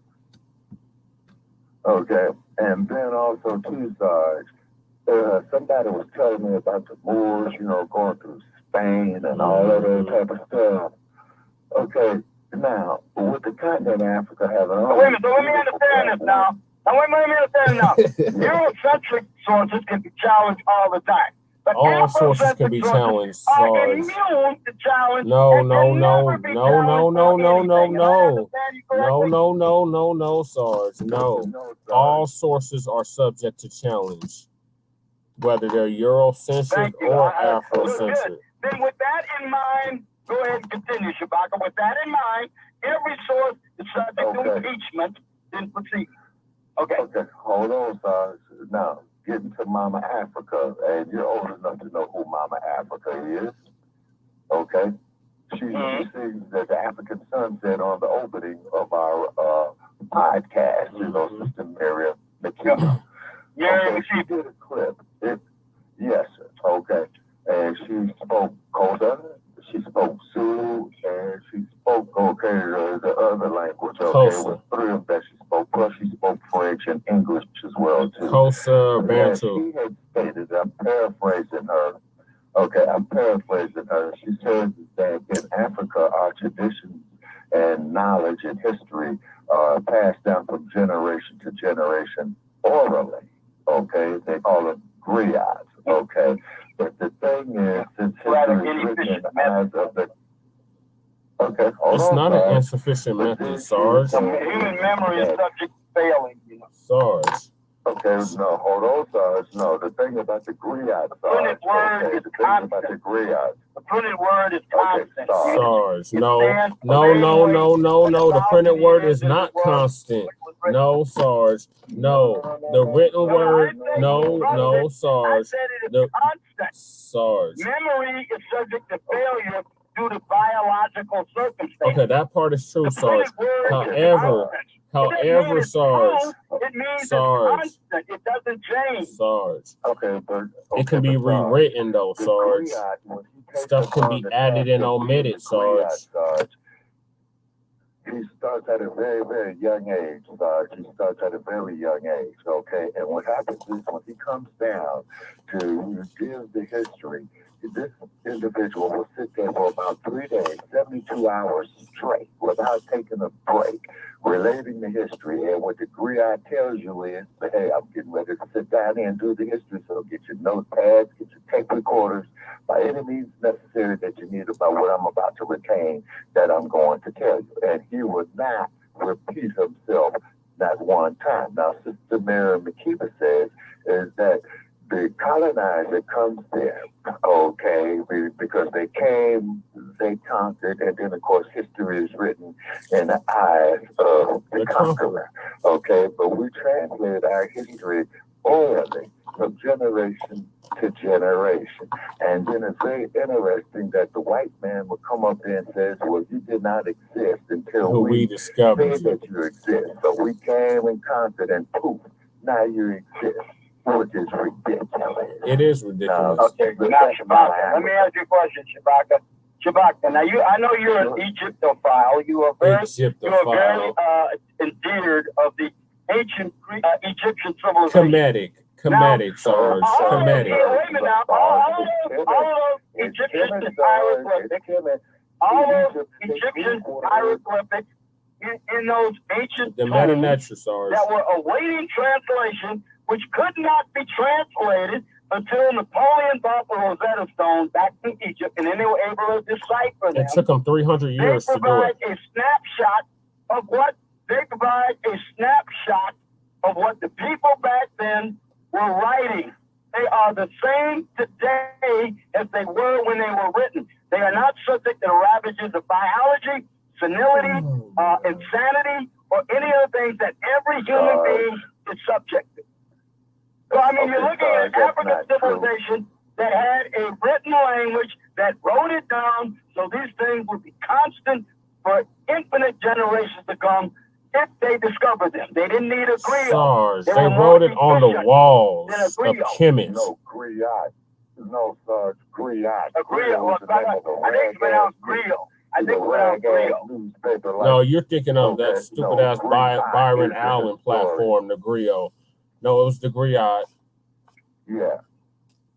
And then also, too, Sarge, somebody was telling me about the Moors, you know, going through Spain and all that other type of stuff. Okay, now, with the continent of Africa having all... Wait a minute, let me understand this now. Let me understand now. Eurocentric sources can be challenged all the time. But all sources can be challenged, Sarge. No, Sarge. No. All sources are subject to challenge, whether they're Eurocentric or Afrocentric. Then with that in mind, go ahead and continue, Shabaka. With that in mind, every source is subject to impeachment, then proceed. Okay, hold on, Sarge. Now, getting to Mama Africa, and you're old enough to know who Mama Africa is. Okay? She sings at the African Sunset on the opening of our podcast, you know, Sister Miriam McKee. Yeah, she did a clip. Yes, okay. And she spoke Kosa, she spoke Zulu, and she spoke, the other language, with 3 of that she spoke. Plus, she spoke French and English as well, too. Kosa, Bantu. She had stated, I'm paraphrasing her. Okay, I'm paraphrasing her. She says that in Africa, our traditions and knowledge and history are passed down from generation to generation orally. Okay, they call it griots. Okay, but the thing is, since history is written as of the it's not an insufficient method, Sarge. Human memory is subject to failing, you know. Sarge. Okay, no, hold on, Sarge. No, the thing about the griot, Sarge. The thing about the griot. The printed word is constant. Sarge, no. The printed word is not constant. No, Sarge. No. The written word, no, Sarge. Sarge. Memory is subject to failure due to biological circumstances. Okay, that part is true, Sarge. However, Sarge. It means it's constant. It doesn't change. Sarge. Okay, but it can be rewritten though, Sarge. Stuff can be added and omitted, Sarge. He starts at a very, very young age, Sarge. He starts at a very young age, okay? And what happens is when he comes down to give the history, this individual will sit there for about 3 days, 72 hours straight, without taking a break, relating the history. And what the griot tells you is, hey, I'm getting ready to sit down here and do the history, so get your notepads, get your tape recorders, by any means necessary that you need about what I'm about to retain that I'm going to tell you. And he would not repeat himself not one time. Now, Sister Miriam McKee says is that the colonizer comes there, okay, because they came, they conquered, and then, of course, history is written in the eyes of the conqueror, okay? But we translate our history orally from generation to generation. And then it's very interesting that the white man would come up there and says, well, you did not exist until we discovered that you exist. So we came and conquered, and poof, now you exist. Which is ridiculous. It is ridiculous. Okay, now Shabaka, let me ask you a question, Shabaka. Now I know you're an Egyptophile. You are very endeared of the ancient Egyptian civilization. Comedic, Sarge. Comedic. Wait a minute now. All those Egyptian hieroglyphics, in those ancient the Meta-Netra, Sarge, that were awaiting translation, which could not be translated until Napoleon bought the Rosetta Stone back in Egypt, and then they were able to decipher them. It took them 300 years to do it. They provide a snapshot of what the people back then were writing. They are the same today as they were when they were written. They are not subject to the ravages of biology, senility, insanity, or any other things that every human being is subject to. So, I mean, you're looking at an African civilization that had a written language that wrote it down, so these things would be constant for infinite generations to come if they discovered them. They didn't need a griot. Sarge, they wrote it on the walls of Kemet. No, griot. No, Sarge, griot. A griot. Well, I think it's pronounced griot. I think it's pronounced griot. No, you're thinking of that stupid-ass Byron Allen platform, the griot. No, it was the griot. Yeah.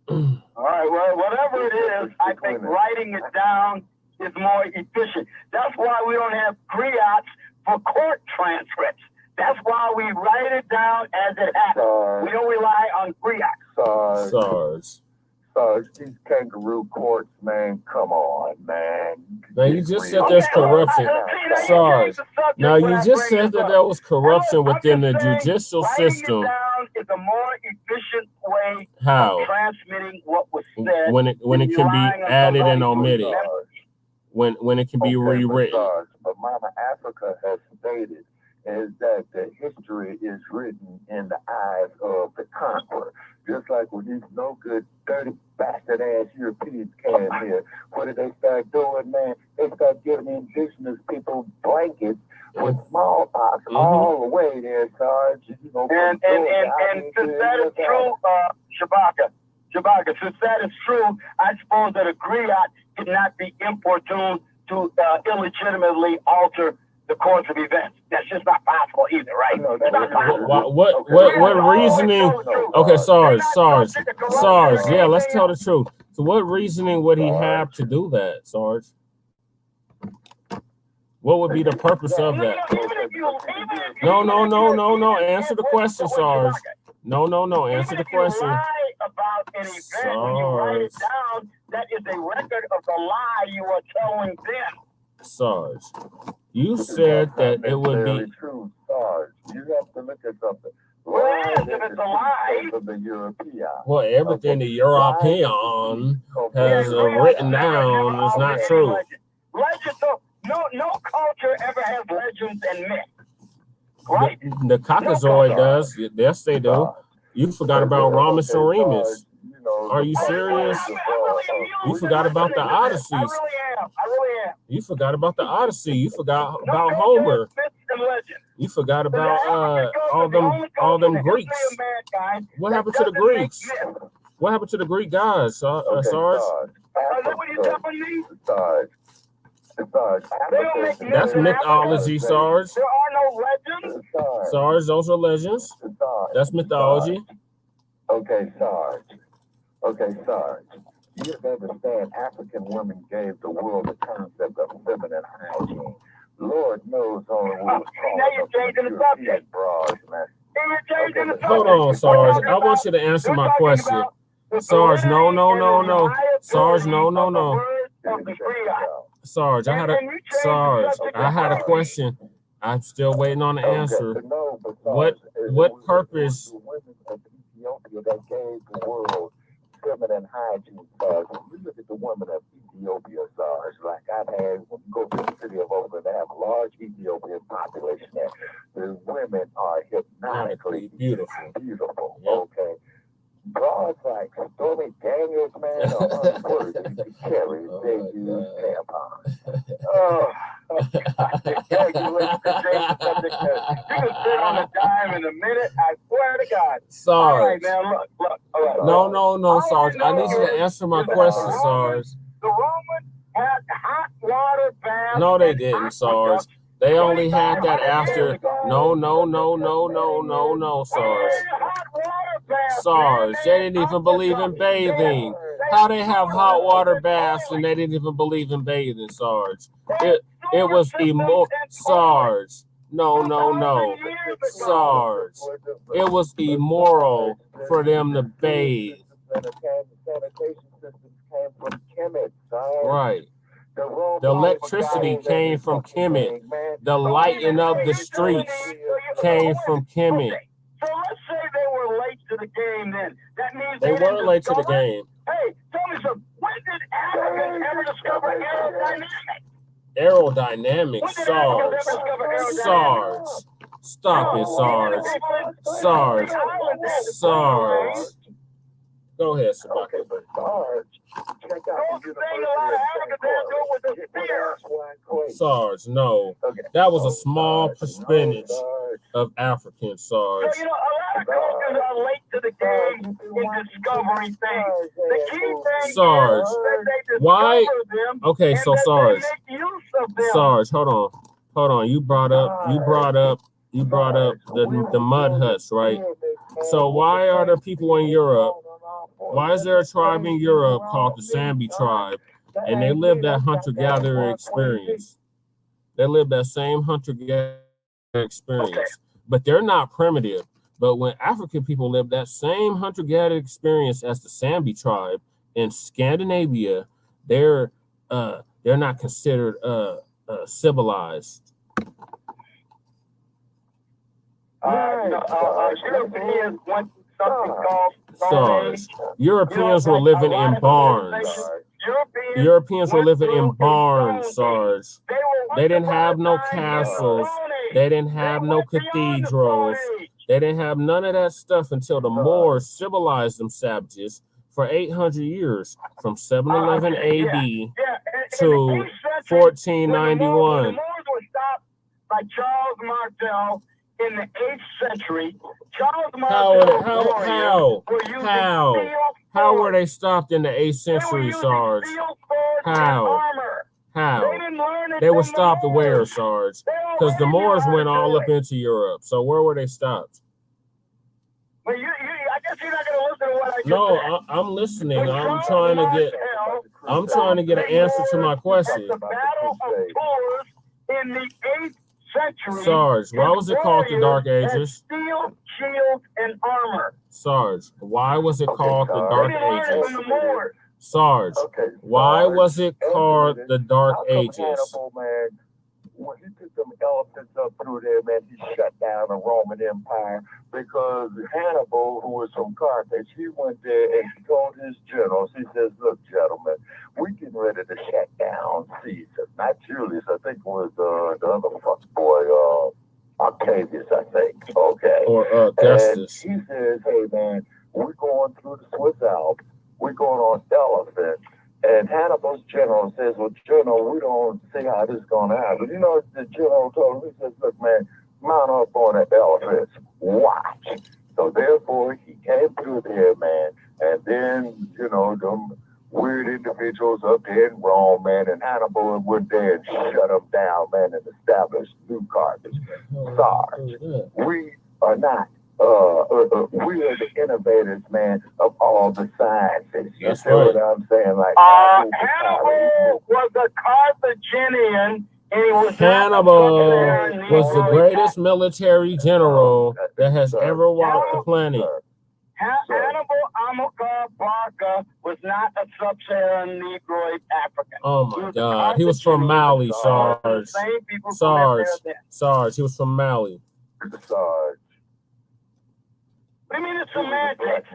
All right, well, whatever it is, I think writing it down is more efficient. That's why we don't have griots for court transcripts. That's why we write it down as it happens. We don't rely on griots. Sarge, these kangaroo courts, man, come on, man. Now, you just said there's corruption. Sarge, now you just said that there was corruption within the judicial system. Writing it down is a more efficient way of transmitting what was said. When it can be added and omitted. When it can be rewritten. But Mama Africa has stated is that the history is written in the eyes of the conqueror. Just like when these no good, dirty, bastard ass Europeans came here, what did they start doing, man? They start giving indigenous people blankets with smallpox all the way there, Sarge. You know, and since that is true, Shabaka, since that is true, I suppose that a griot cannot be importuned to illegitimately alter the course of events. That's just not possible either, right? No, that's not possible. What reasoning? Okay, Sarge. Yeah, let's tell the truth. So what reasoning would he have to do that, Sarge? What would be the purpose of that? No. Answer the question, Sarge. No. Answer the question. About an event, when you write it down, that is a record of the lie you are telling them. Sarge, you said that it would be true, Sarge. You have to look at something. Well, if it's a lie, well, everything the European has written down is not true. Legends, no culture ever has legends and myths, right? The Caucasoid does. Yes, they do. You forgot about Romulus and Remus. Are you serious? You forgot about the Odysseys. I really am. You forgot about the Odyssey. You forgot about Homer. You forgot about all them Greeks. What happened to the Greeks? What happened to the Greek gods, Sarge? Is that what you're telling me? That's mythology, Sarge. There are no legends. Sarge, those are legends. That's mythology. Okay, Sarge. You have to understand, African women gave the world the concept of feminine hygiene. Lord knows only what now you're changing the subject. Bras, man. Hold on, Sarge. I want you to answer my question. Sarge, no. Sarge, no. Sarge, I had a question. I'm still waiting on the answer. What purpose? Ethiopia that gave the world feminine hygiene, Sarge. When you look at the women of Ethiopia, Sarge, like I've had, when you go to the city of Oakland, they have a large Ethiopian population there. The women are hypnotically beautiful. Yep. Okay. Broads like Stormy Daniels, man, are unworthy to carry if they use tampons. Oh, God. You can sit on a dime in a minute, I swear to God. Sarge. All right, man, look. No, Sarge. I need you to answer my question, Sarge. The Romans had hot water baths. No, they didn't, Sarge. They only had that after. No, Sarge. Sarge, they didn't even believe in bathing. How they have hot water baths and they didn't even believe in bathing, Sarge? It was Sarge. No. Sarge. It was immoral for them to bathe. Sanitation systems came from Kemet, Right. The electricity came from Kemet. The lighting of the streets came from Kemet. So let's say they were late to the game then. That means they were late to the game. Hey, tell me something. When did Africans ever discover aerodynamics? Aerodynamics, Sarge. Stop it, Sarge. Go ahead, Shabaka. Okay, but Sarge, check out Sarge, no. Okay. That was a small percentage of Africans, Sarge. So, a lot of cultures are late to the game in discovering things. The key thing Sarge, is that they why? Them okay, so Sarge, Sarge, hold on. You brought up the mud huts, right? So why are there people in Europe? Why is there a tribe in Europe called the Sambi tribe? And they live that hunter-gatherer experience. They live that same hunter-gatherer experience. But they're not primitive. But when African people live that same hunter-gatherer experience as the Sambi tribe in Scandinavia, they're not considered civilized. Europeans want something called Sarge. Europeans were living in barns. Europeans were living in barns, Sarge. They didn't have no castles. They didn't have no cathedrals. They didn't have none of that stuff until the Moors civilized them savages for 800 years, from 711 AD to 1491. The Moors were stopped by Charles Martel in the 8th century. Charles Martel. How were they stopped in the 8th century, Sarge? How? They were stopped where, Sarge? Because the Moors went all up into Europe. So where were they stopped? But I guess you're not going to listen to what I just said. I'm listening. I'm trying to get an answer to my question. The Battle of Tours in the 8th century. Sarge, why was it called the Dark Ages? Steel, shield, and armor. Sarge, why was it called the Dark Ages? Sarge, why was it called the Dark Ages? Hannibal, man, when he took them elephants up through there, man, he shut down the Roman Empire because Hannibal, who was from Carthage, he went there and he told his generals, he says, look, gentlemen, we're getting ready to shut down Caesar. Not Julius, I think it was the other fuck boy, Octavius, I think. Okay. Or Augustus. And he says, hey, man, we're going through the Swiss Alps. We're going on elephants. And Hannibal's general says, well, General, we don't see how this is going to happen. You know, the general told him, he says, look, man, mount up on that elephant. Watch. So therefore, he came through there, man. And then, you know, them weird individuals up there in Rome, man, and Hannibal went there and shut them down, man, and established New Carthage. Sarge, we are not. We are the innovators, man, of all the sciences. You see what I'm saying? Like Hannibal was a Carthaginian. Hannibal was the greatest military general that has ever walked the planet. Hannibal Hamilcar Barca was not a sub-Saharan Negroid African. Oh my God, he was from Mali, Sarge. Sarge, he was from Mali. Sarge. What do you mean it's semantics?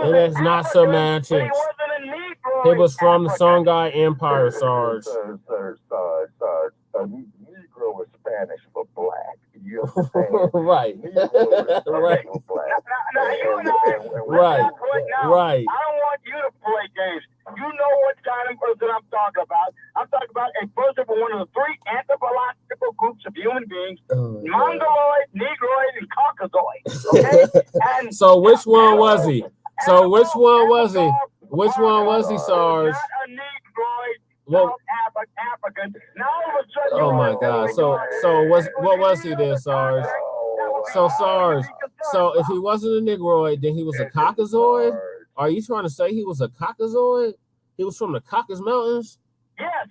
It is not semantics. He wasn't a Negro. It was from the Songhai Empire, Sarge. Sarge. Negro is Spanish for black. You understand? Right. Right. Right. I don't want you to play games. You know what kind of person I'm talking about. I'm talking about a person from one of the 3 anthropological groups of human beings: Mongoloid, Negroid, and Caucasoid. Okay? And so which one was he? Which one was he, Sarge? Not a Negroid, South African. Now all of a sudden, oh my God. What was he then, Sarge? So Sarge, so if he wasn't a Negroid, then he was a Caucasoid? Are you trying to say he was a Caucasoid? He was from the Caucasus Mountains? Yes.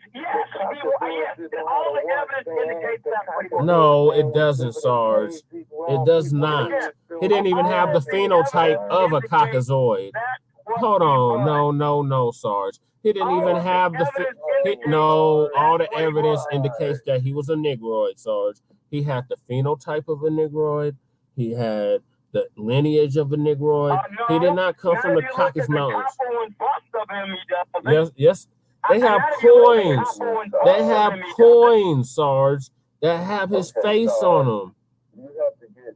All the evidence indicates that. No, it doesn't, Sarge. It does not. He didn't even have the phenotype of a Caucasoid. Hold on. No, Sarge. He didn't even have all the evidence indicates that he was a Negroid, Sarge. He had the phenotype of a Negroid. He had the lineage of a Negroid. He did not come from the Caucasus Mountains. Yes. They have coins. They have coins, Sarge, that have his face on them. You have to get.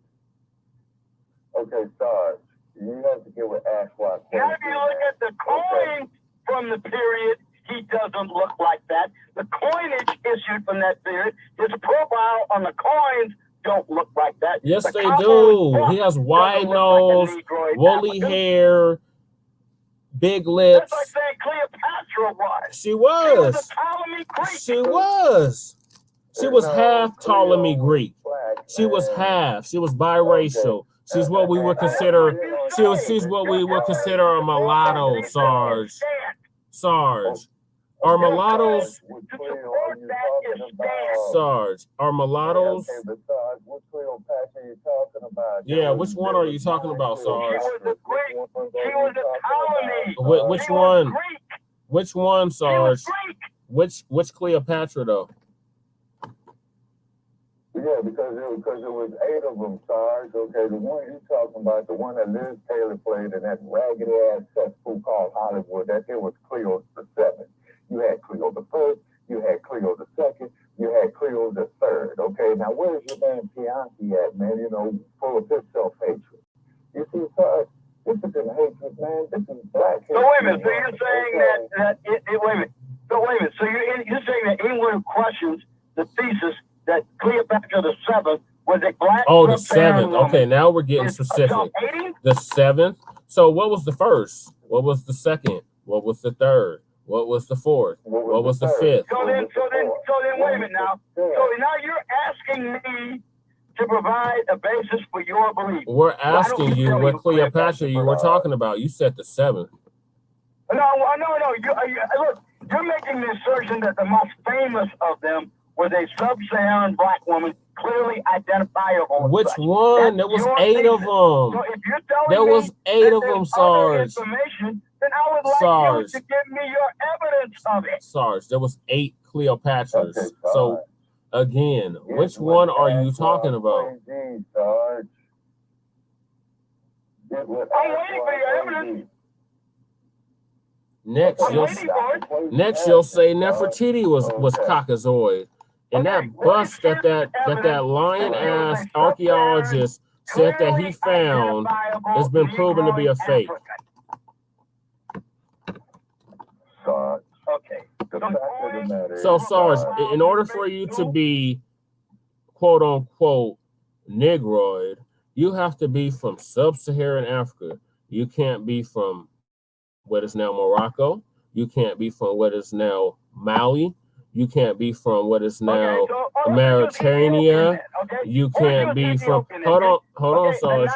Okay, Sarge. You have to get with Ashwat. Now, if you look at the coins from the period, he doesn't look like that. The coinage issued from that period, his profile on the coins don't look like that. Yes, they do. He has wide nose, woolly hair, big lips. That's like saying Cleopatra was. She was. She was. She was half Ptolemy Greek. She was half. She was biracial. She's what we would consider. She's what we would consider a mulatto, Sarge. Are mulattoes? Sarge, are mulattoes? Yeah, which one are you talking about, Sarge? She was a Ptolemy. Which one? Which one, Sarge? Which Cleopatra though? Yeah, because it was 8 of them, Sarge. Okay, the one you're talking about, the one that Liz Taylor played in that raggedy ass cesspool called Hollywood, that it was Cleo the 7th. You had Cleo the 1st, you had Cleo the 2nd, You had Cleo the third. Okay, now where's your man Bianchi at, man? You know, full of his self-hatred. You see, Sarge, this isn't hatred, man. This is black hatred. So wait a minute. So you're saying wait a minute. So wait a minute. So you're saying that anyone who questions the thesis that Cleopatra the Seventh was a black. Oh, the seventh. Okay, now we're getting specific. The seventh. So what was the first? What was the second? What was the third? What was the fourth? What was the fifth? So then, wait a minute now. So now you're asking me to provide a basis for your belief. We're asking you what Cleopatra you were talking about. You said the seventh. No. Look, you're making the assertion that the most famous of them was a sub-Saharan black woman, clearly identifiable. Which one? There was 8 of them. So if you're telling there was 8 of them, Sarge. Then I would like you to give me your evidence of it. Sarge, there was 8 Cleopatras. Okay, so again, which one are you talking about? I'm waiting for your evidence. Next, you'll say Nefertiti was Caucasoid. And that bust that lion-ass archaeologist said that he found has been proven to be a fake. So, Sarge, in order for you to be quote-unquote Negroid, you have to be from sub-Saharan Africa. You can't be from what is now Morocco. You can't be from what is now Mali. You can't be from what is now Mauritania. You can't be from. Hold on, Sarge. The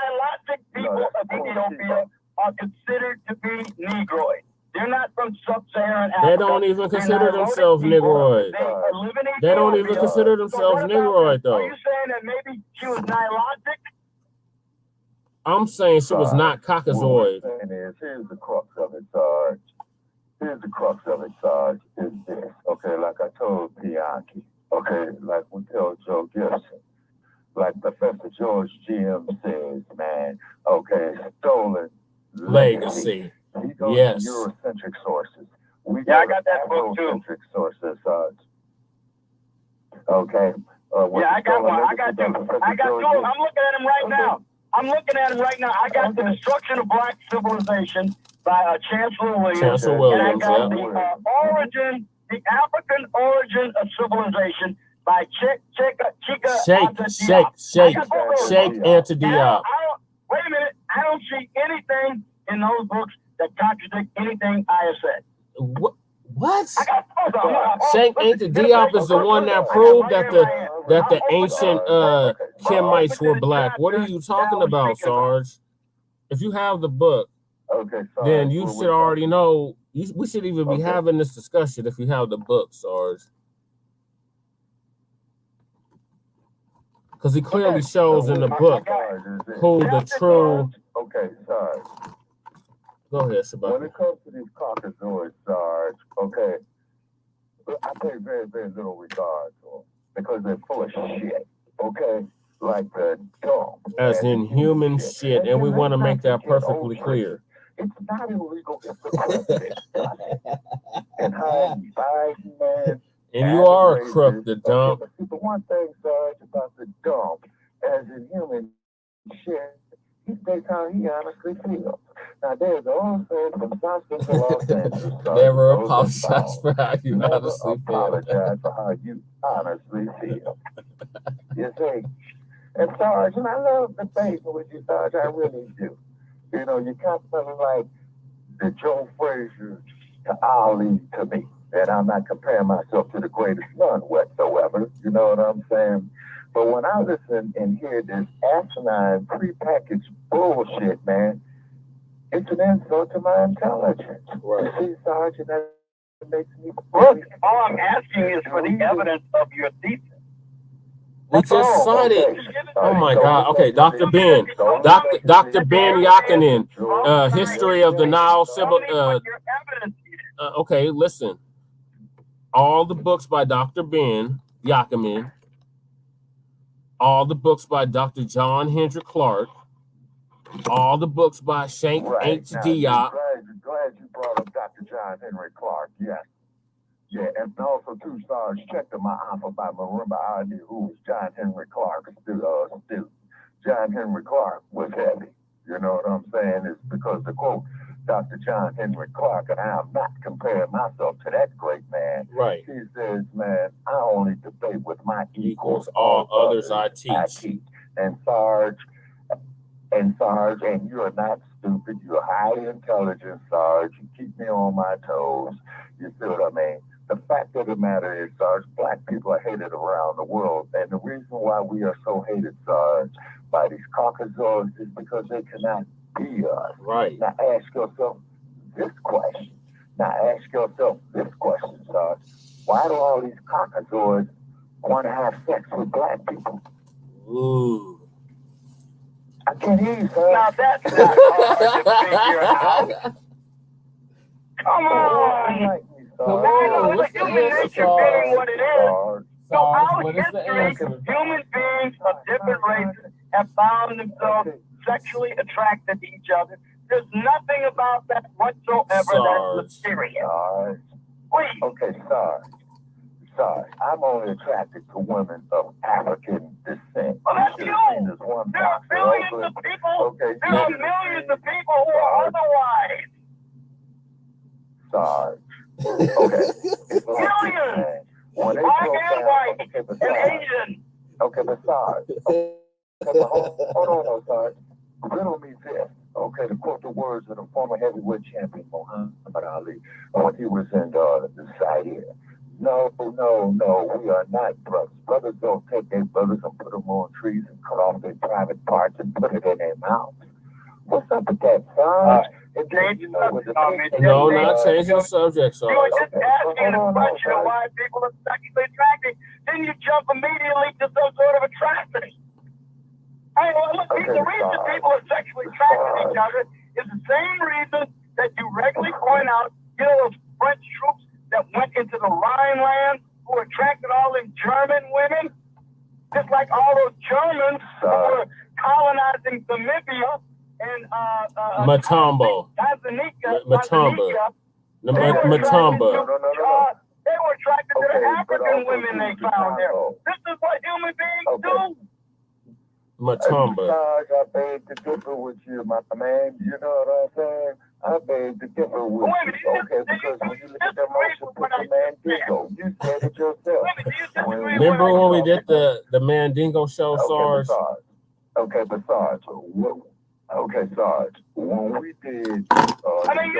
Nilotic people of Ethiopia are considered to be Negroid. They're not from sub-Saharan Africa. They don't even consider themselves Negroid. They don't even consider themselves Negroid, though. Are you saying that maybe she was Nilotic? I'm saying she was not Caucasoid. Here's the crux of it, Sarge. Here's the crux of it, Sarge, is this. Okay, like I told Bianchi. Okay, like we tell Joe Gibson. Like Professor George G.M. says, man. Okay, stolen legacy. Yes. Eurocentric sources. I got that book too. Eurocentric sources, Sarge. Okay. I got one. I got two. I'm looking at them right now. I got The Destruction of Black Civilization by Chancellor Williams. And I got the African Origin of Civilization by Sheikh Anta Diop. Wait a minute. I don't see anything in those books that contradict anything I have said. What? Sheikh Anta Diop is the one that proved that the ancient Kemites were black. What are you talking about, Sarge? If you have the book, then you should already know. We should even be having this discussion if you have the book, Sarge. Because he clearly shows in the book who the true. Okay, Sarge. Go ahead, Shabaka. When it comes to these Caucasoids, Sarge, okay, I pay very, very little regard to them because they're full of shit, okay? Like the dumb. As in human shit, and we want to make that perfectly clear. It's not illegal if the president does it. And how Biden, man. And you are a crook, the dump. The one thing, Sarge, about the dump, as in human shit, he states how he honestly feels. Now, there's an old saying from South Central Los Angeles. Never apologize for how you honestly feel. Apologize for how you honestly feel. You see? And Sarge, and I love debating with you, Sarge, I really do. You know, you got something like the Joe Frazier to Ali to me. And I'm not comparing myself to the greatest none whatsoever. You know what I'm saying? But when I listen and hear this asinine, prepackaged bullshit, man, it's an insult to my intelligence. Right. You see, Sarge, and that makes me... Look, all I'm asking is for the evidence of your thesis. We just cited. Oh my God. Okay, Dr. Ben. Dr. Ben Yakinen. History of the Nile Civil. Okay, listen. All the books by Dr. Ben Yakinen. All the books by Dr. John Hendrick Clark. All the books by Sheikh Anta Diop. Glad you brought up Dr. John Henry Clark. Yes. Yeah, and also too, Sarge, check the my alpha by Marimba ID, who was John Henry Clark, student. John Henry Clark was heavy. You know what I'm saying? It's because the quote, Dr. John Henry Clark, and I am not comparing myself to that great man. Right. He says, man, I only debate with my equals. All others I teach. And Sarge, and you are not stupid. You're highly intelligent, Sarge. You keep me on my toes. You see what I mean? The fact of the matter is, Sarge, black people are hated around the world. And the reason why we are so hated, Sarge, by these Caucasoids is because they cannot be us. Right. Now ask yourself this question. Sarge. Why do all these Caucasoids want to have sex with black people? Ooh. I can't hear you, Sarge. Now that's not hard to figure out. Come on. Look, human nature being what it is. So our history, human beings of different races have found themselves sexually attracted to each other. There's nothing about that whatsoever that's mysterious. Please. Okay, Sarge. I'm only attracted to women of African descent. Well, that's you. There are billions of people. Okay. There are millions of people who are otherwise. Sarge. Okay. Millions. Black and white and Asian. Okay, but Sarge. Hold on, Sarge. Riddle me this. Okay, to quote the words of the former heavyweight champion Muhammad Ali when he was in the Zaire. No, we are not brothers. Brothers don't take their brothers and put them on trees and cut off their private parts and put it in their mouths. What's up with that, Sarge? No, not changing the subject, Sarge. You were just asking a question of why people are sexually attracted. Then you jump immediately to some sort of atrocity. The reason people are sexually attracted to each other is the same reason that you regularly point out, those French troops that went into the Rhineland who attracted all them German women, just like all those Germans who were colonizing Namibia and Matumbo. Tanzania. They were attracted to the African women they found there. This is what human beings do. Matumba. Sarge, I beg to differ with you, my man. You know what I'm saying? I beg to differ with you. Okay, because when you look at that motion, put the Mandingo. You said it yourself. Remember when we did the Mandingo show, Sarge? Okay, but Sarge, Sarge, when we did you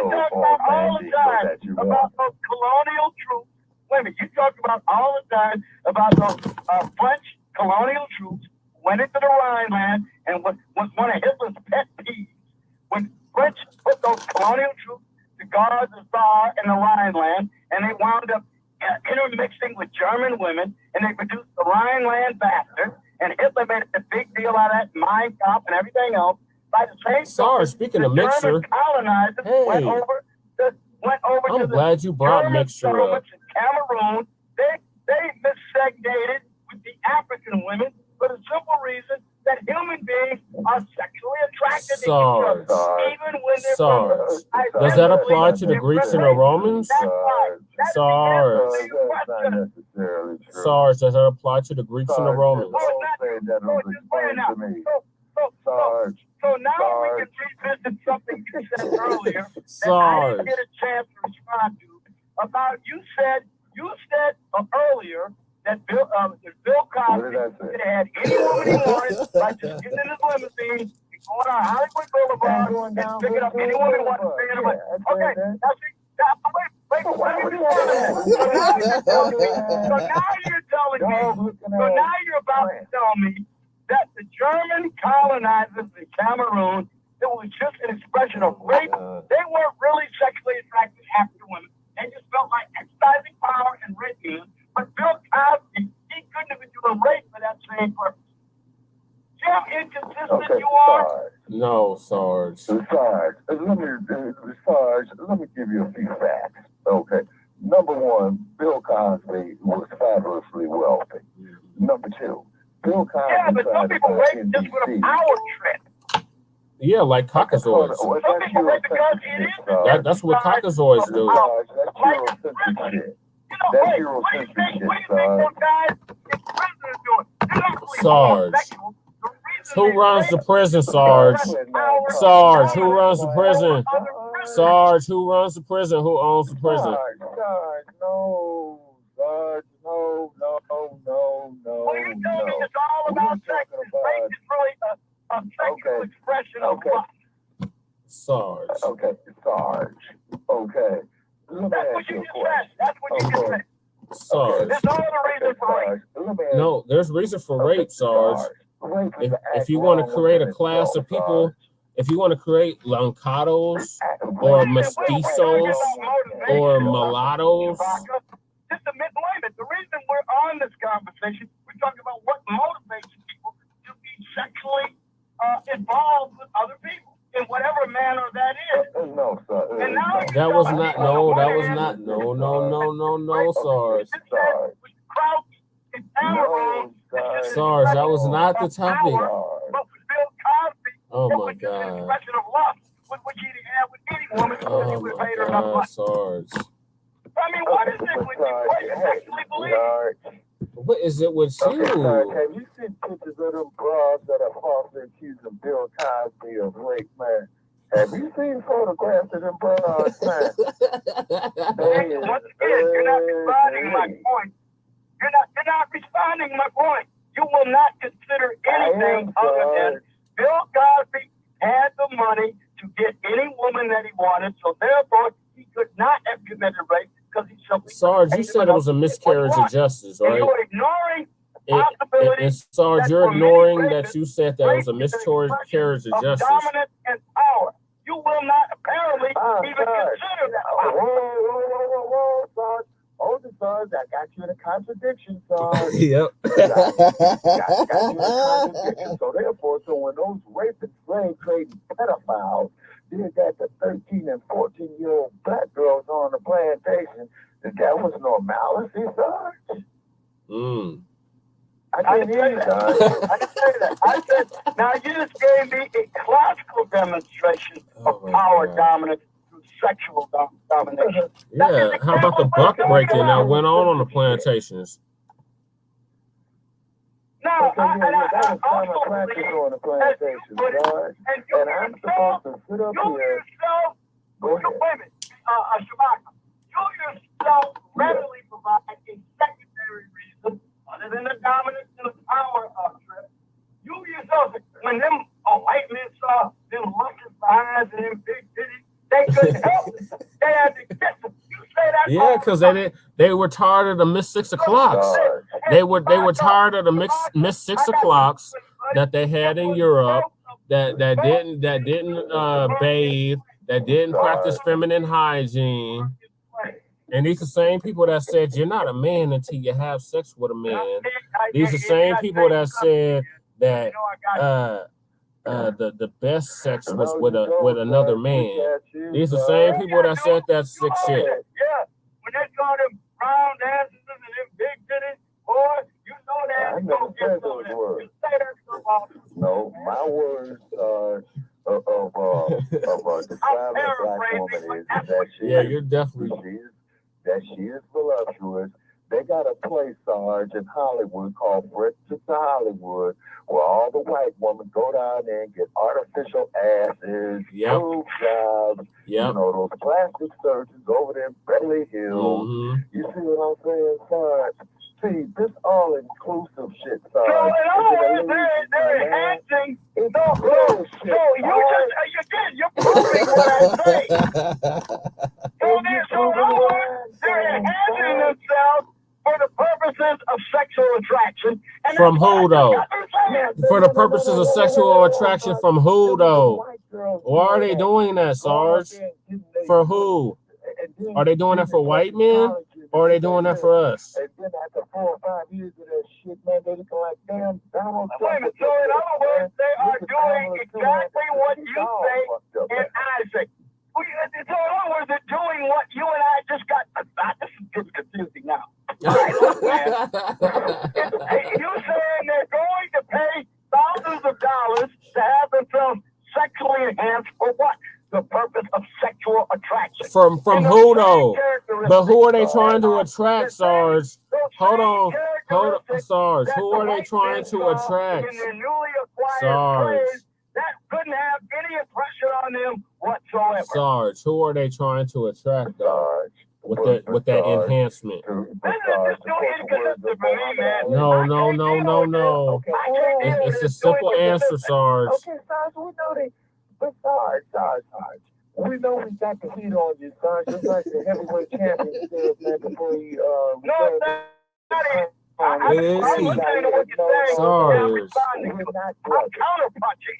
talk about all the time about those colonial troops. Wait a minute, you talk about all the time about those French colonial troops went into the Rhineland and was one of Hitler's pet peeves. When French put those colonial troops to guard the Tsar in the Rhineland, and they wound up intermixing with German women, and they produced the Rhineland bastards, and Hitler made a big deal out of that, Mein Kampf and everything else. By the same Sorry, speaking of mixer, colonizers went over I'm to glad the you brought German mixer up. settlements in Cameroon. They missegnated with the African women for the simple reason that human beings are sexually attracted to each other, even when they're from. Does that apply to the Greeks and the Romans? Sarge, does that apply to the Greeks and the Romans? So now we can revisit something you said earlier that I didn't get a chance to respond to. About you said earlier that Bill Cosby could have had any woman he wanted by just getting in his limousine, going on Hollywood Boulevard, and picking up any woman he wanted to stay in the limousine. Okay, wait, so now you're about to tell me that the German colonizers in Cameroon, it was just an expression of rape. They weren't really sexually attracted after women. They just felt like exercising power and raping them. But Bill Cosby, he couldn't have been doing rape for that same purpose. See how inconsistent you are? No, Sarge. Sarge, let me give you a few facts. Okay. Number one, Bill Cosby was fabulously wealthy. Number two, Bill Cosby. Yeah, but some people rape just with a power trip. Yeah, like Caucasoids. Some people rape because it is. That's what Caucasoids do. Like, That's Eurocentric shit, Sarge. Sarge. Who runs the prison, Sarge? Sarge, who runs the prison? Sarge, who runs the prison? Who owns the prison? Sarge, no. Sarge, no. Well, you tell me it's all about sex. Rape is really a sexual expression of lust. Sarge. Okay, Sarge. Okay. That's what you just said. That's what you just said. Sarge. There's no other reason for rape. No, there's reason for rape, Sarge. If you want to create a class of people, if you want to create lancados or mestizos or mulattoes. Just a minute, wait a minute. The reason we're on this conversation, we're talking about what motivates people to be sexually involved with other people in whatever manner that is. No, sir. And now That was not, no, Sarge. Sarge, that was not the topic. Oh my God. Oh my God, Sarge. I mean, what is it with you? What do you actually believe? What is it with Okay, you? Sarge, have you seen pictures of them bras that are falsely accusing Bill Cosby of rape, man? Have you seen photographs of them bras, man? Once again, you're not responding my point. You're not responding my point. You will not consider anything other than Bill Cosby had the money to get any woman that he wanted, so therefore he could not have committed rape because he simply. Sarge, you said it was a miscarriage of justice, right? And you're ignoring possibility. And Sarge, you're ignoring that you said that it was a miscarriage of justice. Dominance and power. You will not apparently even consider that. Whoa, Sarge. Hold it, Sarge. I got you in a contradiction, Sarge. Yep. got you in a contradiction. So when those raping, slave trading pedophiles did that to 13 and 14-year-old black girls on the plantation, that was normalcy, Sarge? I didn't hear you, Sarge. I didn't say that. I said, now you just gave me a classical demonstration of power dominance through sexual domination. Yeah, how about the buck breaking that went on the plantations? No, that was common practice on the plantation, Sarge. And I'm supposed to sit up here. Go ahead. Wait a minute, Shabaka. You yourself readily provide a secondary reason other than the dominance and the power trip. You yourself, when them white men saw them luscious behinds and them big titties, they couldn't help it. They had to kiss them. You say that? Yeah, because they were tired of the missed 6 o'clocks. They were tired of the missed 6 o'clocks that they had in Europe that didn't bathe, that didn't practice feminine hygiene. And these are the same people that said you're not a man until you have sex with a man. These are the same people that said that the best sex was with another man. These are the same people that said that sick shit. Yeah, when they saw them brown dancers and them big titties, boy, you know that. I never said those words. No, my words of describing a black woman is that she is voluptuous. They got a place, Sarge, in Hollywood called Breakfast to Hollywood, where all the white women go down there and get artificial asses, boob jobs, you know, those plastic surgeons over there in Beverly Hills. You see what I'm saying, Sarge? See, this all-inclusive shit, Sarge. So, in other words, they're enhancing. You're proving what I say. So, in other words, they're enhancing themselves for the purposes of sexual attraction. And from who, though? For the purposes of sexual attraction from who, though? Why are they doing that, Sarge? For who? Are they doing that for white men? Or are they doing that for us? And then after 4 or 5 years of that shit, man, they looking like damn Donald Trump. Wait a minute, so in other words, they are doing exactly what you say and I say. So in other words, they're doing what you and I just got. This is confusing now. You saying they're going to pay thousands of dollars to have themselves sexually enhanced for what? The purpose of sexual sexual attraction. From who though? But who are they trying to attract, Sarge? Hold on, Sarge. Who are they trying to attract? In their newly acquired Sarge. praise, that couldn't have any impression on them whatsoever. Sarge, who are they trying to attract though? With that enhancement. No. It's a simple answer, Sarge. Okay, Sarge, we know they. But Sarge. We know we got the heat on you, Sarge. Just like the heavyweight champion said, man, before he No, it's not it. It is heat. Sarge. I'm counterpunching.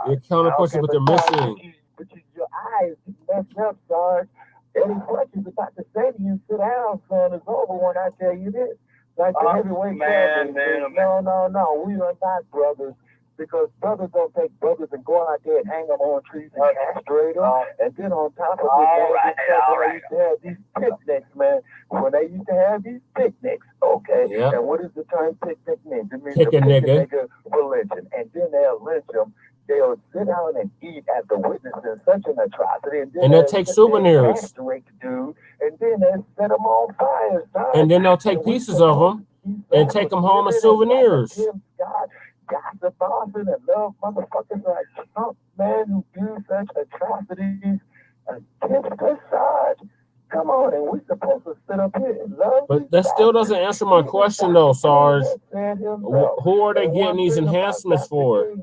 You're counterpunching with the mission. But your eyes messed up, Sarge. Eddie Fletcher's about to say to you, sit down, son, it's over when I tell you this. Like the heavyweight champion. No, we are not brothers. Because brothers don't take brothers and go out there and hang them on trees and castrate them. And then on top of it, they used to have these picnics, man. When they used to have these picnics, okay? Yep. And what does the term picnic mean? It means pick a nigga religion. And then they'll lynch them. They'll sit down and eat after witnessing such an atrocity. And they'll take souvenirs. Castrate the dude, and then they'll set them on fire. And then they'll take pieces of them and take them home as souvenirs. Gossip Boston and love motherfuckers like Trump, man, who do such atrocities against the side. Come on, and we're supposed to sit up here and love. But that still doesn't answer my question, though, Sarge. Who are they getting these enhancements for?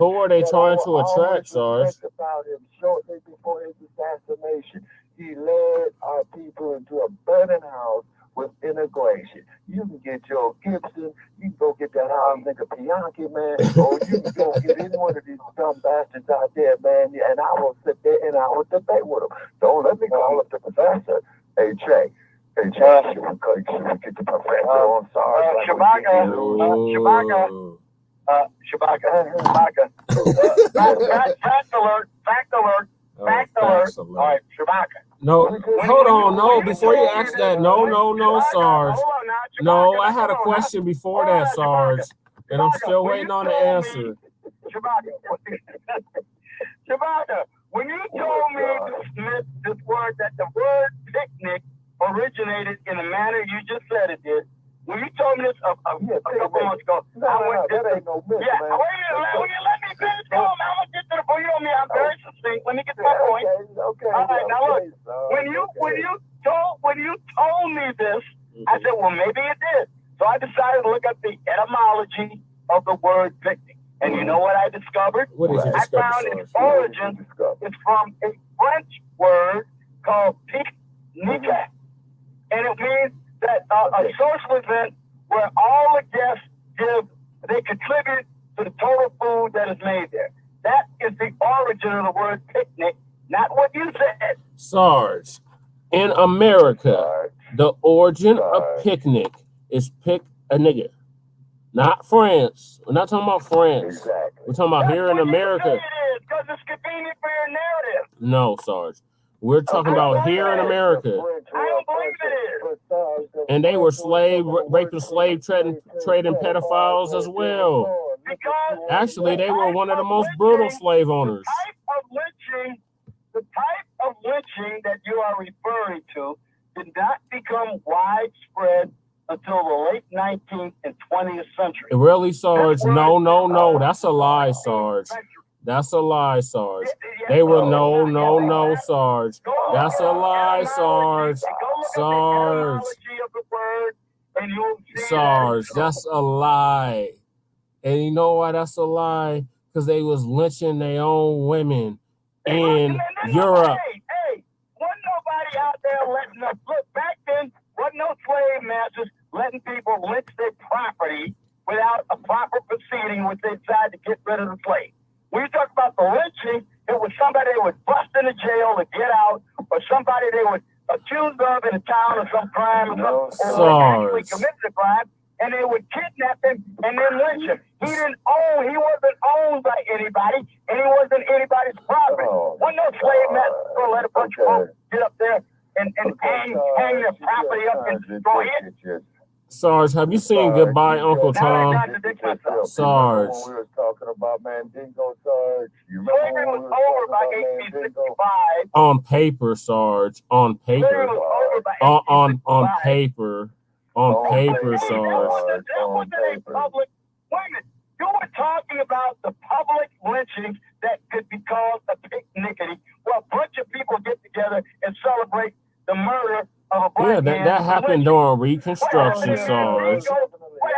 Who are they trying to attract, Sarge? About him shortly before his assassination, he led our people into a burning house with integration. You can get Joe Gibson, you can go get that house nigga Bianchi, man, or you can go get any one of these dumb bastards out there, man, and I will sit there and I will debate with them. Don't let me call up the professor. Hey, Jay, should we get the professor on Sarge? Shabaka. Fact alert. All right, Shabaka. No, hold on. No, before you ask that, no, Sarge. No, I had a question before that, Sarge, and I'm still waiting on the answer. Shabaka, when you told me this word, that the word picnic originated in the manner you just said it did, when you told me this a couple months ago, I went that ain't no myth, man. Wait, let me finish going. I'm gonna get to the point. You know me, I'm very succinct. Let me get to my point. Okay. All right, now look. When you told me this, I said, well, maybe it did. So I decided to look up the etymology of the word picnic. And you know what I discovered? What did you discover? I found its origin is from a French word called pique-nique. And it means that a social event where all the guests contribute to the total food that is made there. That is the origin of the word picnic, not what you said. Sarge, in America, the origin of picnic is pick a nigga. Not France. We're not talking about France. Exactly. We're talking about here in America. It is, because it's convenient for your narrative. No, Sarge. We're talking about here in America. I don't believe it is. And they were raping, slave trading pedophiles as well. Actually, they were one of the most brutal slave owners. The type of lynching that you are referring to did not become widespread until the late 19th and 20th century. Really, Sarge? No. That's a lie, Sarge. That's a lie, Sarge. They were no, Sarge. That's a lie, Sarge. Sarge, that's a lie. And you know why that's a lie? Because they was lynching their own women in Europe. Hey, wasn't nobody out there letting us look back then? Wasn't no slave masters letting people lynch their property without a proper proceeding which they decided to get rid of the slave. When you talk about the lynching, it was somebody they would bust into jail to get out, or somebody they would accuse of in a town of some crime, or actually committed a crime, and they would kidnap him and then lynch him. He wasn't owned by anybody, and he wasn't anybody's property. Wasn't no slave master going to let a bunch of folks get up there and hang their property up and destroy it. Sarge, have you seen Goodbye, Uncle Tom? Sarge. When we was talking about Mandingo, Sarge. You Slavery remember was over by Mandingo? 1865. On paper, Sarge. On paper. Slavery was over by On 1865. paper. On paper, Sarge. That wasn't a public. Wait a minute. You were talking about the public lynching that could be called a picnickety, where a bunch of people get together and celebrate the murder of a black man. That happened during Reconstruction, Sarge.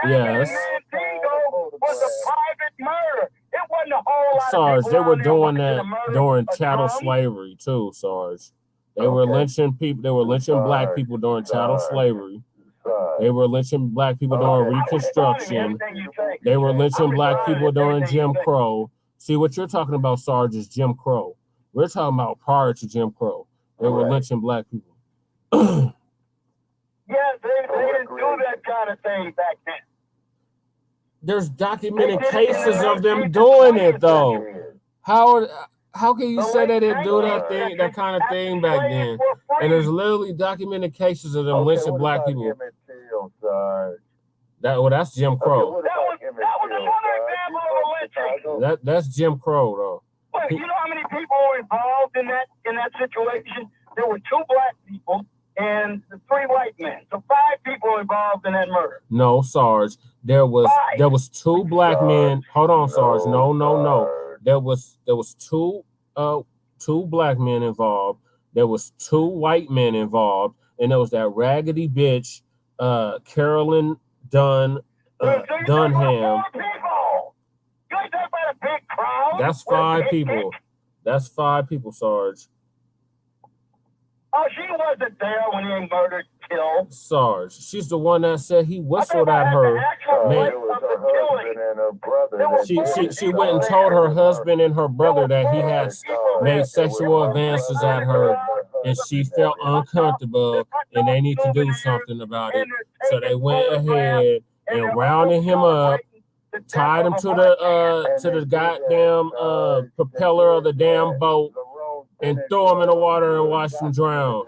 Yes. Mandingo was a private murder. It wasn't a whole lot Sarge, of they people were around there doing looking that to murder during a chattel drum. slavery too, Sarge. They were lynching people. They were lynching black people during chattel slavery. They were lynching black people during Reconstruction. They were lynching black people during Jim Crow. See, what you're talking about, Sarge, is Jim Crow. We're talking about prior to Jim Crow. They were lynching black people. Yeah, they didn't do that kind of thing back then. There's documented cases of them doing it, though. How can you say they didn't do that kind of thing back then? And there's literally documented cases of them lynching black people. That's Jim Crow. That was another example of a lynching. That's Jim Crow, though. But you know how many people were involved in that situation? There were 2 black people and 3 white men. So 5 people involved in that murder. No, Sarge. There was 2 black men. Hold on, Sarge. No. There was 2 black men involved. There was 2 white men involved, and there was that raggedy bitch, Carolyn Dunham. That's 5 people. That's 5 people, Sarge. Oh, she wasn't there when he murdered, killed. Sarge, she's the one that said he whistled at her. She went and told her husband and her brother that he had made sexual advances at her, and she felt uncomfortable, and they need to do something about it. So they went ahead and rounded him up, tied him to the goddamn propeller of the damn boat, and throw him in the water and watch him drown.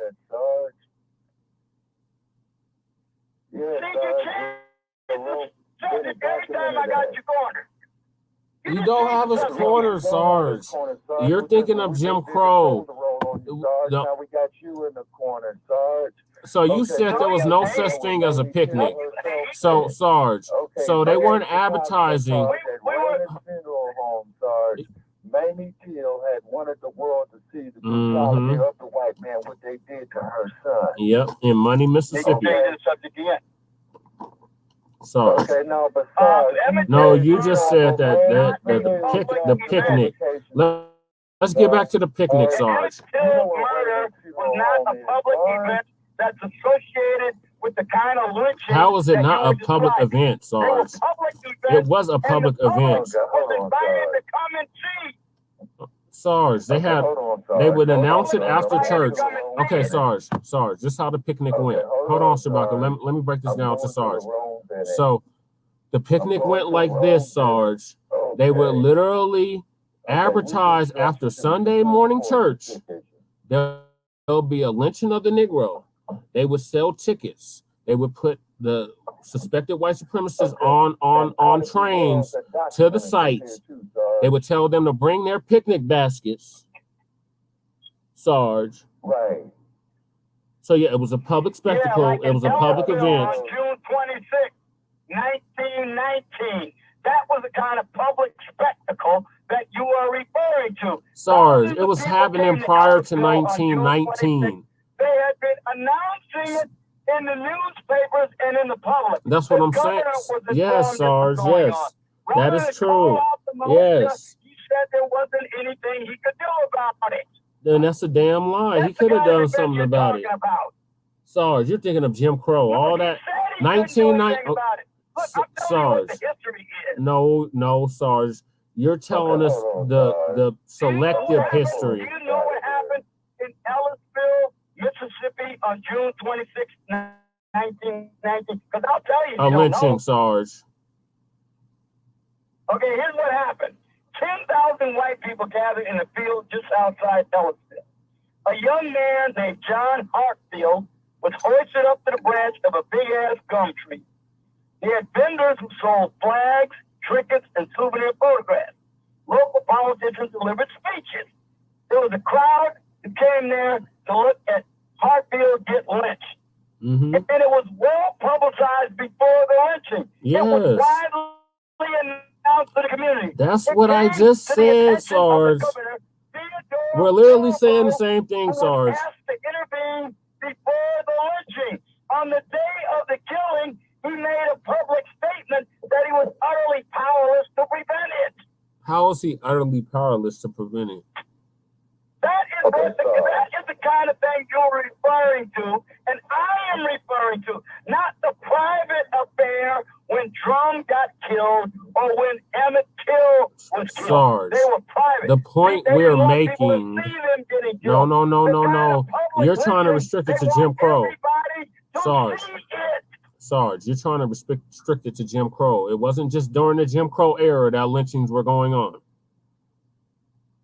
You don't have his corner, Sarge. You're thinking of Jim Crow. Now we got you in the corner, Sarge. So you said there was no such thing as a picnic. So, Sarge, so they weren't advertising. Mamie Till had wanted the world to see the brutality of the white man, what they did to her son. Yep, in Money, Mississippi. Sarge. Okay, no, but Sarge, no, you just said that the picnic. Let's get back to the picnic, Sarge. Murder was not a public event that's associated with the kind of lynching. How is it not a public event, Sarge? It was a public event. Sarge, they would announce it after church. Okay, Sarge, this is how the picnic went. Hold on, Shabaka. Let me break this down to Sarge. So the picnic went like this, Sarge. They would literally advertise after Sunday morning church. There'll be a lynching of the Negro. They would sell tickets. They would put the suspected white supremacists on trains to the site. They would tell them to bring their picnic baskets, Sarge. Right. So yeah, it was a public spectacle. It was a public event. On June 26, 1919. That was the kind of public spectacle that you are referring to. Sarge, it was happening prior to 1919. They had been announcing it in the newspapers and in the public. That's what I'm saying. Yes, Sarge, yes. That is true. Yes. He said there wasn't anything he could do about it. Then that's a damn lie. He could have done something about it. Sarge, you're thinking of Jim Crow. All that 1990. Sarge. No, Sarge. You're telling us the selective history. Do you know what happened in Ellisville, Mississippi on June 26, 1919? Because I'll tell you. A lynching, Sarge. Okay, here's what happened. 10,000 white people gathered in a field just outside Ellisville. A young man named John Hartfield was hoisted up to the branch of a big-ass gum tree. He had vendors who sold flags, trinkets, and souvenir photographs. Local politicians delivered speeches. There was a crowd who came there to look at Hartfield get lynched. Mm-hmm. And it was well publicized before the lynching. Yes. It was widely announced to the community. That's what I just said, Sarge. We're literally saying the same thing, Sarge. Asked to intervene before the lynching. On the day of the killing, he made a public statement that he was utterly powerless to prevent it. How is he utterly powerless to prevent it? That is the kind of thing you're referring to, and I am referring to, not the private affair when Drum got killed or when Emmett Till was killed. Sarge, they were private. the point they we're didn't want making. people to see them getting No, killed. no, no, The no, kind no. of public You're trying to lynching, restrict it they to Jim want Crow. everybody to Sarge. see it. Sarge, you're trying to restrict it to Jim Crow. It wasn't just during the Jim Crow era that lynchings were going on.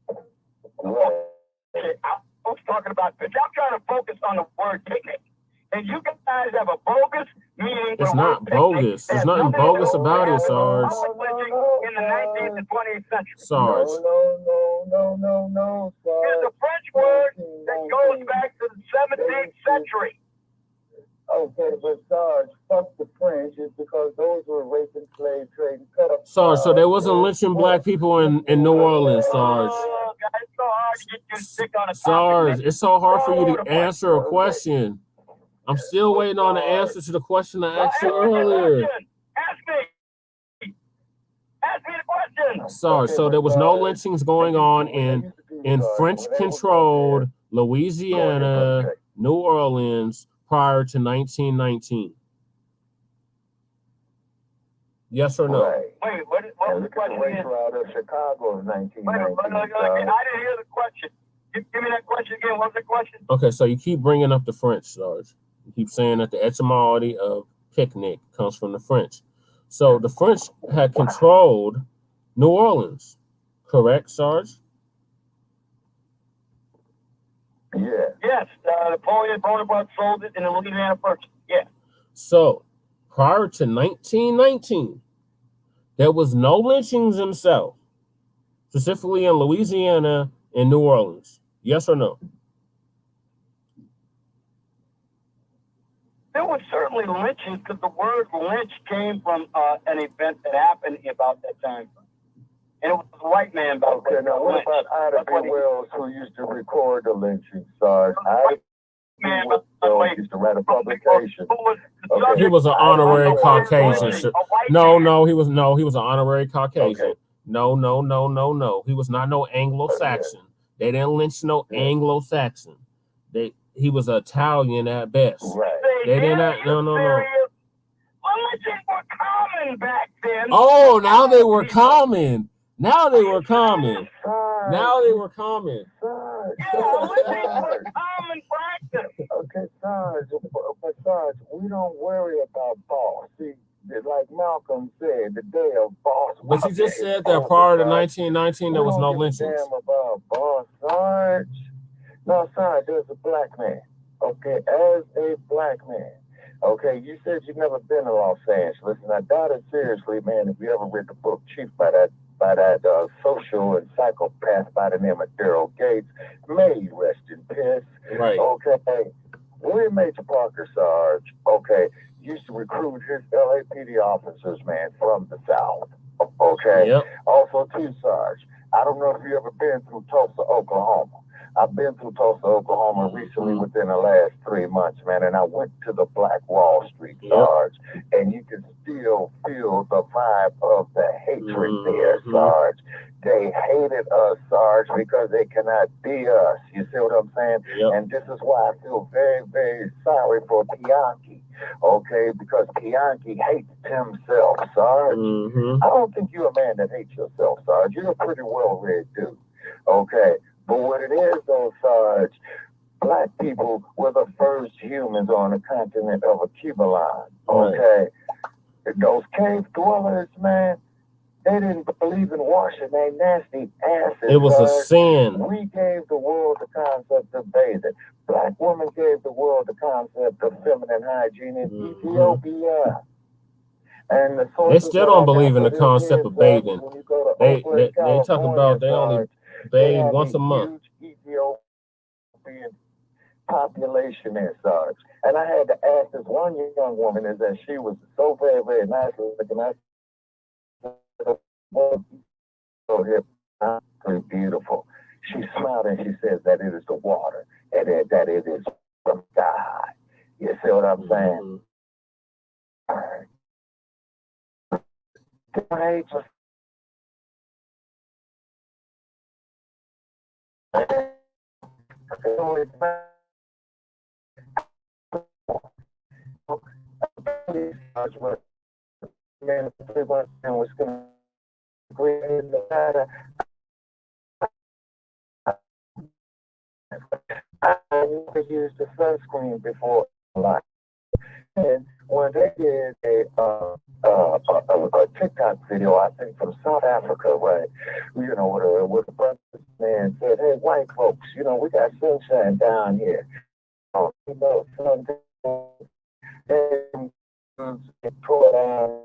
Okay, I was talking about this. I'm trying to focus on the word picnic. And you guys have a bogus meaning. It's not bogus. There's nothing bogus about it, Sarge. In the 19th and 20th century. Sarge. No. It's a French word that goes back to the 17th century. Okay, but Sarge, fuck the French, is because those were raping, slave trading, cut up. Sarge, so there wasn't lynching black people in New Orleans, Sarge. Oh, God, it's so hard to get you sick on a topic. Sarge, it's so hard for you to answer a question. I'm still waiting on the answer to the question I asked you earlier. Ask me the question. Sarge, so there was no lynchings going on in French-controlled Louisiana, New Orleans prior to 1919. Yes or no? Right. Wait, what was the question again? Out of Chicago in 1919. I didn't hear the question. Give me that question again. What's the question? Okay, so you keep bringing up the French, Sarge. You keep saying that the etymology of picnic comes from the French. So the French had controlled New Orleans, correct, Sarge? Yeah. Yes, Napoleon Bonaparte sold it in the Louisiana Purchase. Yeah. So prior to 1919, there was no lynchings in the South, specifically in Louisiana and New Orleans. Yes or no? There was certainly lynchings because the word lynch came from an event that happened about that time. And it was a white man. Okay, now what about Ida B. Wells, who used to record the lynching, Sarge? Ida B. Wells used to write a publication. He was an honorary Caucasian. No, he was an honorary Caucasian. Okay. No. He was not no Anglo-Saxon. They didn't lynch no Anglo-Saxon. He was Italian at best. Right. They did not. No. Lynchings were common back then. Oh, now they were common. Now they were common. Sarge. Yeah, lynchings were common practice. Okay, Sarge, we don't worry about boss. See, like Malcolm said, the day of boss. But you just said that prior to 1919, there was no lynchings. Damn about boss, Sarge. No, Sarge, there's a black man. Okay, as a black man. Okay, you said you've never been to Los Angeles, and I doubt it seriously, man, if you ever read the book Chief by that social and psychopath by the name of Daryl Gates. May he rest in peace. Right. Okay. William Major Parker, Sarge, okay, used to recruit his LAPD officers, man, from the South. Okay. Yep. Also, too, Sarge, I don't know if you ever been through Tulsa, Oklahoma. I've been through Tulsa, Oklahoma recently within the last 3 months, man, and I went to the Black Wall Street, Sarge, and you can still feel the vibe of the hatred there, Sarge. They hated us, Sarge, because they cannot be us. You see what I'm saying? Yep. And this is why I feel very, very sorry for Bianchi, okay, because Bianchi hates himself, Sarge. I don't think you're a man that hates yourself, Sarge. You're a pretty well-read dude, okay? But what it is, though, Sarge, black people were the first humans on the continent of Aquivalon, okay? Those cave dwellers, man, they didn't believe in washing their nasty asses. It was a sin. We gave the world the concept of bathing. Black women gave the world the concept of feminine hygiene in Ethiopia. And the They still don't believe in the concept of bathing. They talk about they only bathe once a month. Ethiopian population and such. And I had to ask this one young woman is that she was so very, very nice looking. I said, so here, pretty beautiful. She smiled and she says that it is the water and that it is from God. You see what I'm saying? I just was going to I never used the sunscreen before. And when they did a TikTok video, I think from South Africa, right? You know, with a bunch of man said, "Hey, white folks, you know, we got sunshine down here. You know, and pour down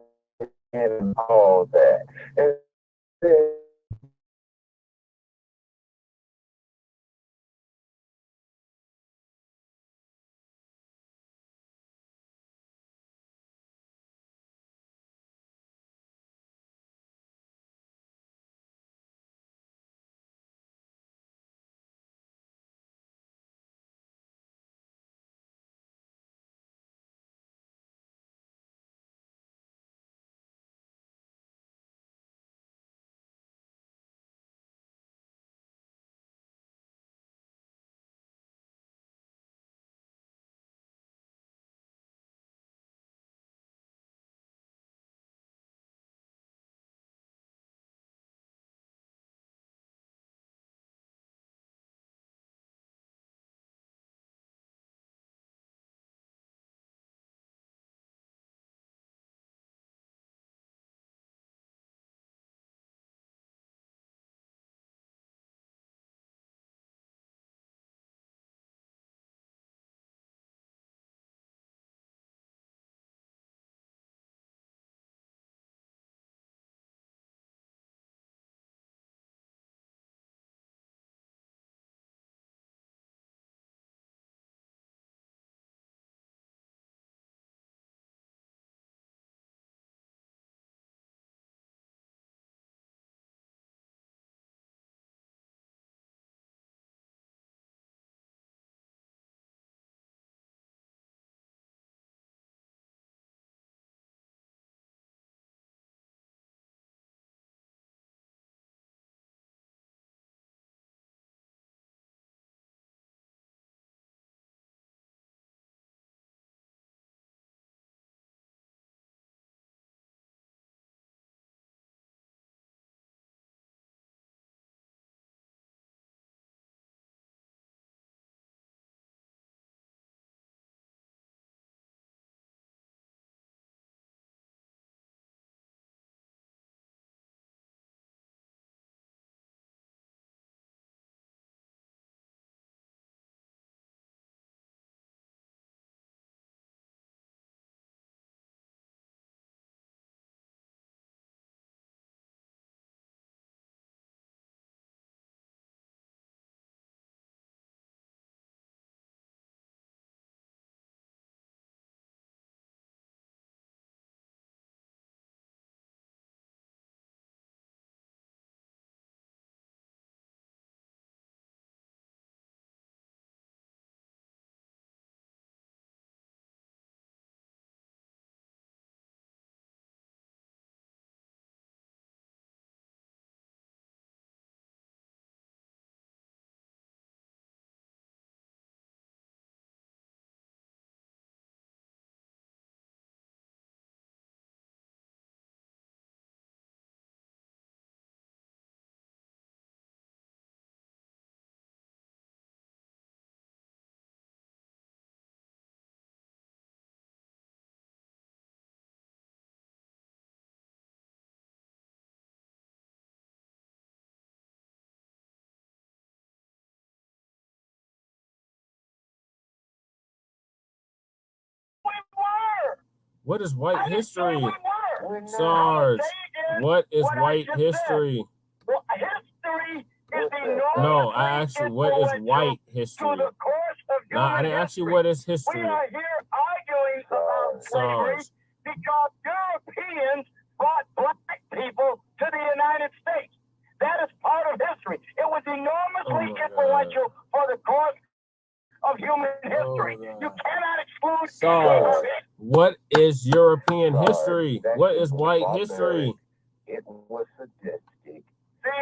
and all that." And then, What is white history? Sarge, what is white history? Well, history is enormous. No, I asked you, what is white history? To the course of No, I didn't ask you what is history. We are here arguing about slavery because Europeans brought black people to the United States. That is part of history. It was enormously influential for the course of human history. You cannot exclude Sarge, what is European history? What is white history? It was sadistic. See,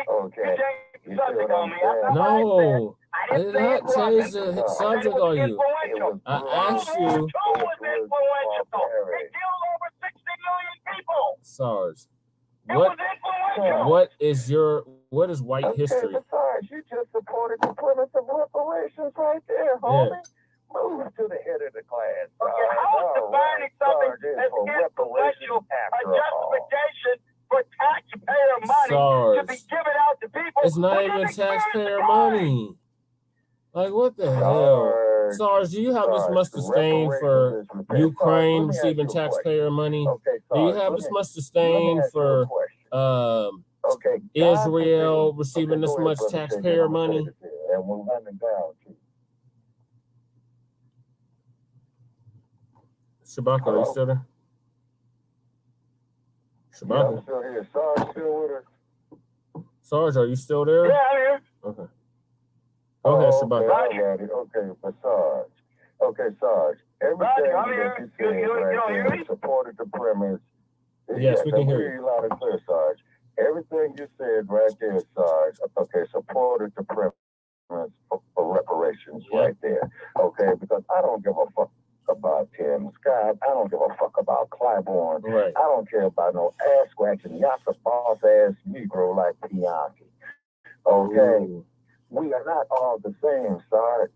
Okay. you changed the subject on me. No, I did not change the subject on you. I asked you. It was influential. It killed over 60 million people. Sarge, It was influential. what is white history? Besides, you just supported the premise of reparations right there, homie. Move to the head of the class. Okay, how is defining something as influential a justification for taxpayer money to be given out to people? It's not even taxpayer money. Like, what the hell? Sarge, do you have this much disdain for Ukraine receiving taxpayer money? Do you have this much disdain for Israel receiving this much taxpayer money? And we're running down. Shabaka, are you still there? Shabaka. I'm still here. Sarge still with us? Sarge, are you still there? Yeah, I'm here. Okay. Go ahead, Shabaka. Okay, but Sarge. Okay, Sarge. Everything that you said you supported the premise. Yes, we can hear you. Loud and clear, Sarge. Everything you said right there, Sarge, okay, supported the premise for reparations right there. Okay, because I don't give a fuck about Tim Scott. I don't give a fuck about Claiborne. Right. I don't care about no ass scratching yassa boss ass Negro like Bianchi. Okay. Ooh. We are not all the same, Sarge.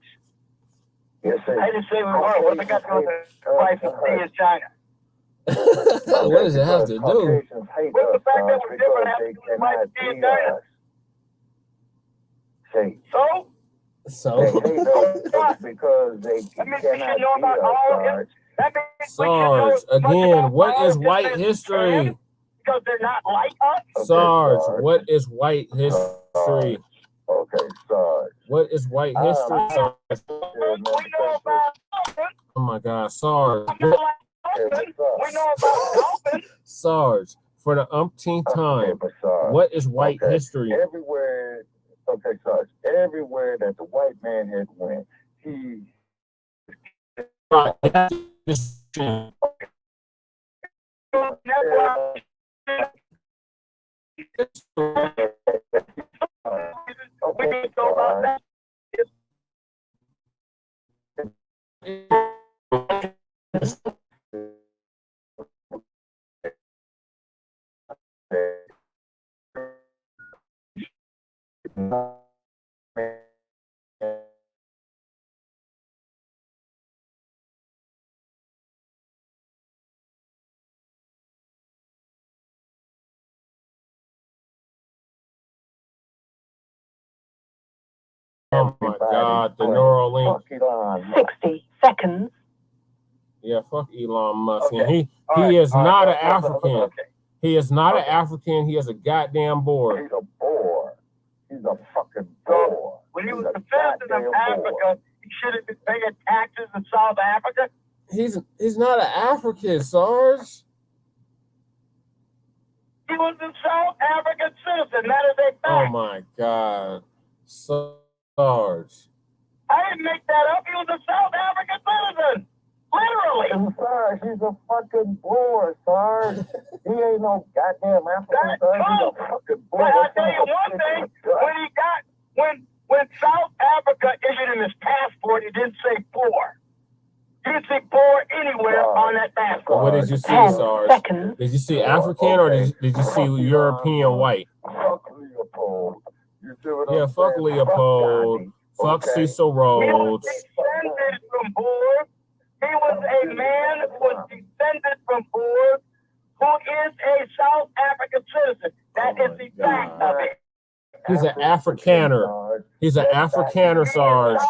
Yes, I didn't say we were. What they got to do with the price of tea in China? What does it have to do? What's the fact that we're different have to do with price of tea in China? Say. So? They hate us because they cannot be us, Sarge, again, what is white history? Because they're not like us? Sarge, what is white history? Okay, Sarge. What is white history, Sarge? We know about dolphins. Oh my God, Sarge. We know about dolphins. Sarge, for the umpteenth time, what is white history? Everywhere, okay, Sarge, everywhere that the white man had went, he... We need to go about that. Oh my God, the Neuralink. 60 seconds. Yeah, fuck Elon Musk. Okay. And he is not an African. Okay. He is not an African. He is a goddamn bore. He's a bore. He's a fucking bore. When he was the president of Africa, he should have been paying taxes in South Africa. He's not an African, Sarge. He was a South African citizen. That is a fact. Oh my God, Sarge. I didn't make that up. He was a South African citizen. Literally. Sarge, he's a fucking bore, Sarge. He ain't no goddamn African, Sarge. He's a fucking bore. But I'll tell you one thing. When South Africa issued him his passport, he didn't say poor. He didn't say poor anywhere on that passport. What did you see, Sarge? Did you see African or did you see European white? Fuck Leopold. You see what I'm fuck saying? Leopold. Fuck Cecil Rhodes. He was descended from Boers. He was a man who was descended from Boers who is a South African citizen. That is the fact of it. He's an Afrikaner. He's an Afrikaner, Sarge.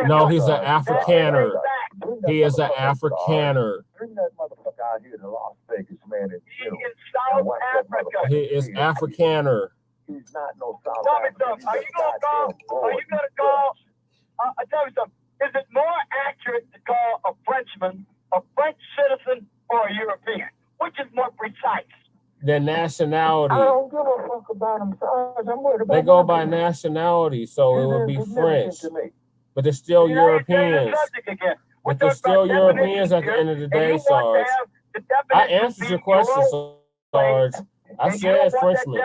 No, he's an Afrikaner. He is an Afrikaner. Bring that motherfucker out here to Las Vegas, man. He is It's Afrikaner. He's not no South Tell me African. something. Are you gonna call? Tell me something. Is it more accurate to call a Frenchman a French citizen or a European? Which is more precise? Their nationality. I don't give a fuck about them. I'm worried about They go by nationality, so it would be French. But they're still Europeans. But they're still Europeans at the end of the day, Sarge. I answered your question, Sarge. I said Frenchman.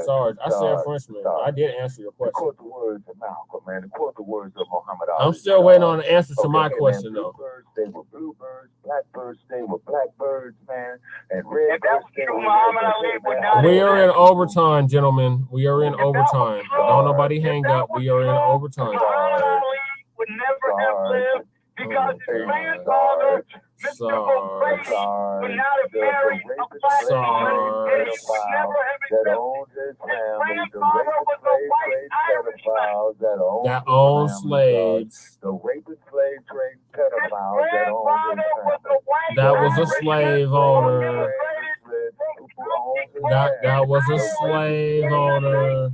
Sarge, I said Frenchman. I did answer your question. Quote the words of Malcolm, man. Quote the words of Muhammad Ali. I'm still waiting on the answer to my question, though. Bluebirds stay with bluebirds. Blackbirds stay with blackbirds, man. And red birds stay with Muhammad Ali would not. We are in overtime, gentlemen. We are in overtime. Don't nobody hang up. We are in overtime. Muhammad Ali would never have lived because his grandfather, Mr. O'Grady, would not have married a black woman, and he would never have existed. His grandfather was a white Irishman that owned slaves. The rapist slave trade pedophiles that owned his family. That was a slave owner. That was a slave owner.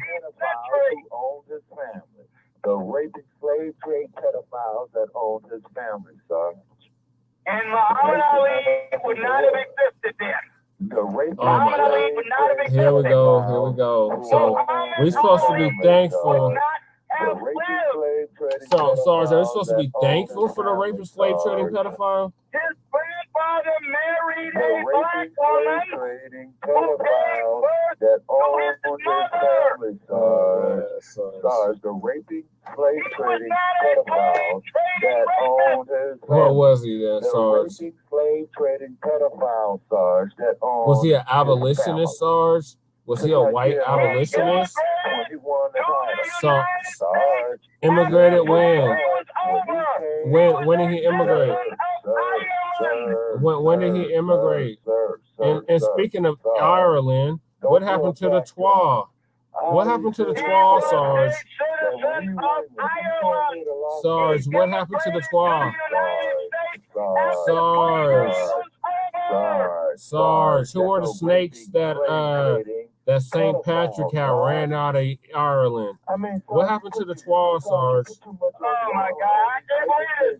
The raping slave trade pedophiles that owned his family, son. And Muhammad Ali would not have existed then. The raping Muhammad Ali would not have existed. Here we go. So we're supposed to be thankful. So, Sarge, are we supposed to be thankful for the rapist slave trading pedophile? His grandfather married a black woman who gave birth to his mother. Sarge, the raping slave trading pedophile that owned his family. What was he then, Sarge? The raping slave trading pedophile, Sarge, that owned. Was he an abolitionist, Sarge? Was he a white abolitionist? Sarge. Immigrated when? When did he immigrate? When did he immigrate? And speaking of Ireland, what happened to the Twa? What happened to the Twa, Sarge? Sarge, what happened to the Twa? Sarge, who are the snakes that St. Patrick had ran out of Ireland? What happened to the Twa, Sarge? Oh my God, I can't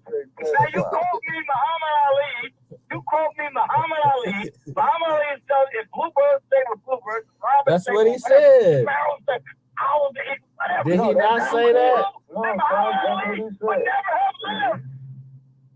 believe it. Now you quote me Muhammad Ali. You quote me Muhammad Ali. Muhammad Ali is telling if bluebirds stay with bluebirds, that's what he said. Owls, did he not say that? No, Sarge, would never have lived.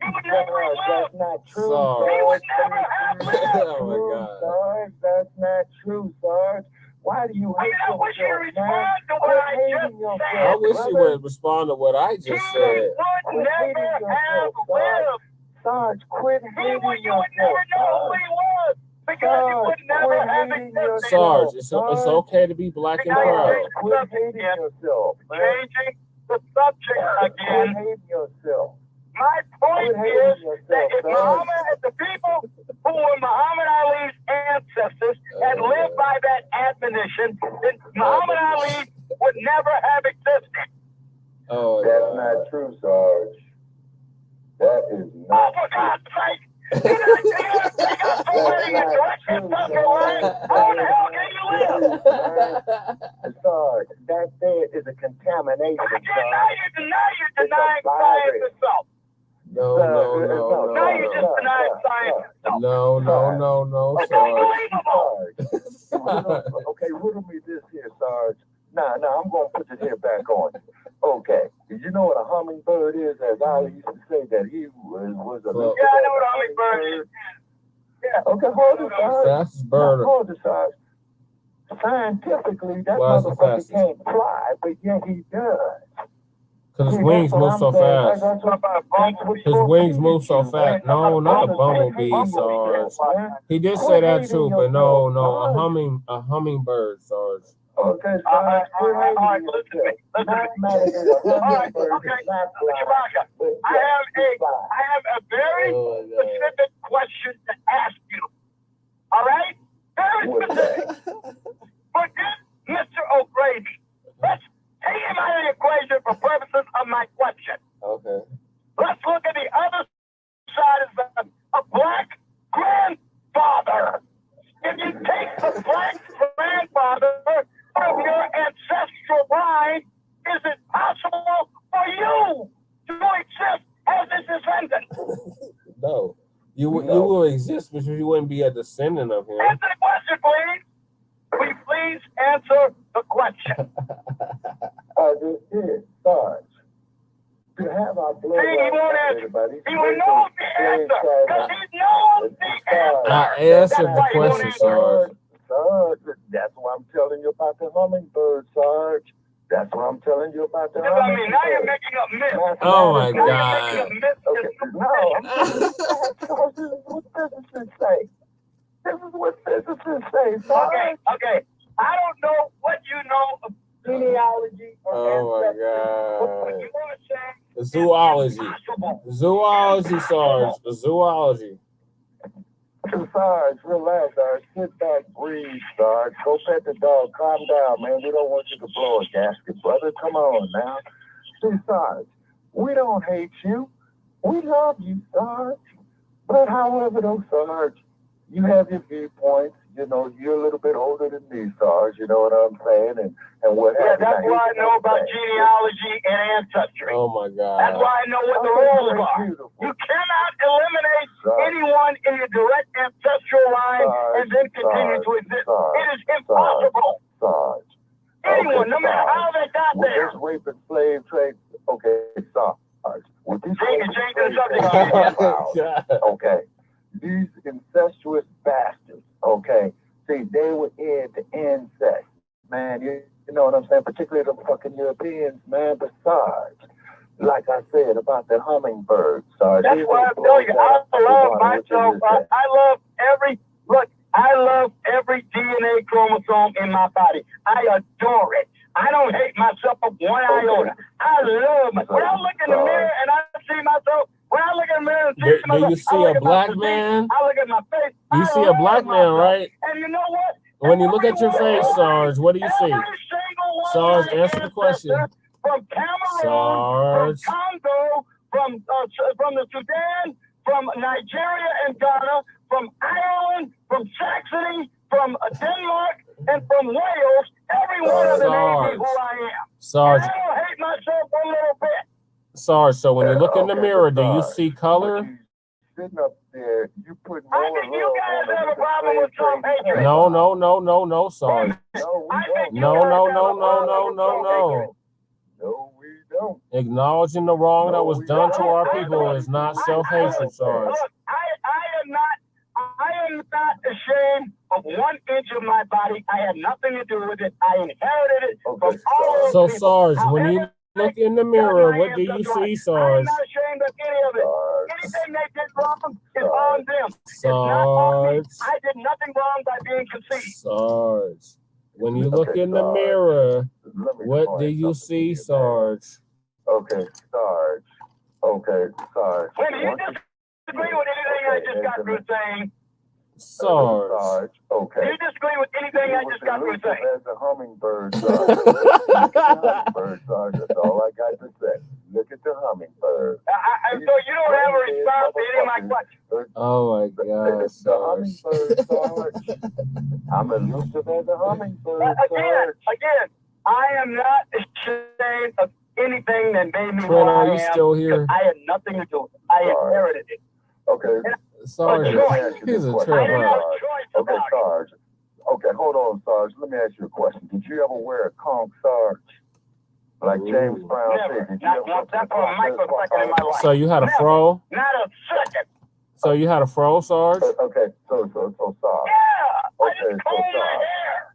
He would never have lived. That's not true. Sarge. He would never have lived. Oh my God. Sarge, that's not true, Sarge. Why do you hate I wish you yourself, respond man? to what I just said. I wish he would respond to what I just He said. would never have lived. Sarge, quit hating You would yourself. never know who he was because he would never have existed. Sarge, it's okay to be black and proud. Quit hating yourself, man. Changing the subject Quit again. hating yourself. My point is that if Muhammad, if the people who were Muhammad Ali's ancestors had lived by that admonition, then Muhammad Ali would never have existed. Oh, That's not true, Sarge. That is Oh, not for God's sake! You're not take us somewhere in your direction, fucking line. How the hell can you live? Sarge, that there is a contamination, Now Sarge. you're denying science itself. No, Now you're just denying science itself. no, It's Sarge. unbelievable. Okay, riddle me this here, Sarge. Nah, I'm gonna put this here back on you. Okay, you know what a hummingbird is? As I used to say that he was a little. Yeah, I know what a hummingbird is. Yeah. Okay, hold it, Sarge. Fastest bird. Hold it, Sarge. Scientifically, that Why is it motherfucker fastest? can't fly, but yet he does. Because his wings move so fast. His wings move so fast. No, not a bumblebee, Sarge. He did say that too, but no, a hummingbird, Sarge. Okay, All right, Sarge. listen to me. Mathematically, a hummingbird Okay, does not fly. Shabaka, I have a very specific question to ask you. All right? Very specific. Forget Mr. O'Grady. Let's take him out of the equation for purposes of my question. Okay. Let's look at the other side of a black grandfather. If you take the You will exist, but you wouldn't be a descendant of him. Answer the question, please. Will you please answer the question? I just did, Sarge. To have our blood. See, he won't answer. He will know the answer because he knows the answer. I answered the question, Sarge. Sarge, that's what I'm telling you about the hummingbird, Sarge. That's what I'm telling you about the hummingbird. I mean, now you're making up myths. Oh my Now God. you're making up myths. Okay, no, I'm telling you, Sarge, this is what businesses say. This is what businesses say, Sarge. Okay. I don't know what you know of genealogy or ancestry. Oh What my you want to say? God. Zoology. Impossible. Zoology, Sarge. The zoology. Sarge, relax, Sarge. Sit back, breathe, Sarge. Go pet the dog. Calm down, man. We don't want you to blow a gasket, brother. Come on now. See, Sarge, we don't hate you. We love you, Sarge. But however, though, Sarge, you have your viewpoints. You know, you're a little bit older than me, Sarge. You know what I'm saying? And what Yeah, happened. that's why I know about genealogy and ancestry. Oh my God. That's why I know what the rules are. You cannot eliminate anyone in your direct ancestral line and then continue to exist. It is impossible. Sarge. Anyone, no matter how they got there. This rape and slave trade, okay, Sarge. With this Changing the subject. Okay. These incestuous bastards, okay? See, they were in the incest, man. You know what I'm saying? Particularly the fucking Europeans, man. Besides, like I said about the hummingbird, Sarge. That's why I'm telling you, I love myself. I love every DNA chromosome in my body. I adore it. I don't hate myself of one iota. I love myself. When I look in the mirror and I see myself, when I look in the mirror and see myself, do you see a black man? I look at my face. You see a black man, right? And you know what? When you look at your face, Sarge, what do you see? Sarge, answer the question. From Cameroon, Sarge. from Congo, from the Sudan, from Nigeria and Ghana, from Ireland, from Saxony, from Denmark, and from Wales. Every one of them made me who I am. Sarge. And I don't hate myself one little bit. Sarge, so when you look in the mirror, do you see color? Sitting up there, you put more You guys have a problem with some hatred. No, Sarge. No. No, we don't. Acknowledging the wrong that was done to our people is not self-hatred, Sarge. Look, I am not ashamed of 1 inch of my body. I had nothing to do with it. I inherited it from all So, those people. Sarge, when you look in the mirror, what do you see, Sarge? I'm not ashamed of any of it. Anything they did wrong is on them. It's not on me. Sarge. I did nothing wrong by being conceived. Sarge, when you look in the mirror, what do you see, Sarge? Okay, Sarge. Wait, do you disagree with anything I just got through saying? Sarge. Okay. Do you disagree with anything I just got through saying? As a hummingbird, Sarge. Sarge. That's all I got to say. Look at the hummingbird. So you don't have a response to any of my questions. Oh my God, Sarge. Sarge. I'm elusive as a hummingbird. Again, I am not ashamed of anything that made me Trent, who are I you am. still here? I had nothing to do with it. I inherited it. Okay. Sarge, he's a I trip, didn't have huh? a choice Okay, about it. Sarge. Okay, hold on, Sarge. Let me ask you a question. Did you ever wear a conch, Sarge? Like James Brown Never. said. Did you Not ever once. Not for a microsecond in my life. So you had a fro? Not a second. So you had a fro, Sarge? Okay, so Sarge. Yeah. I just combed my hair.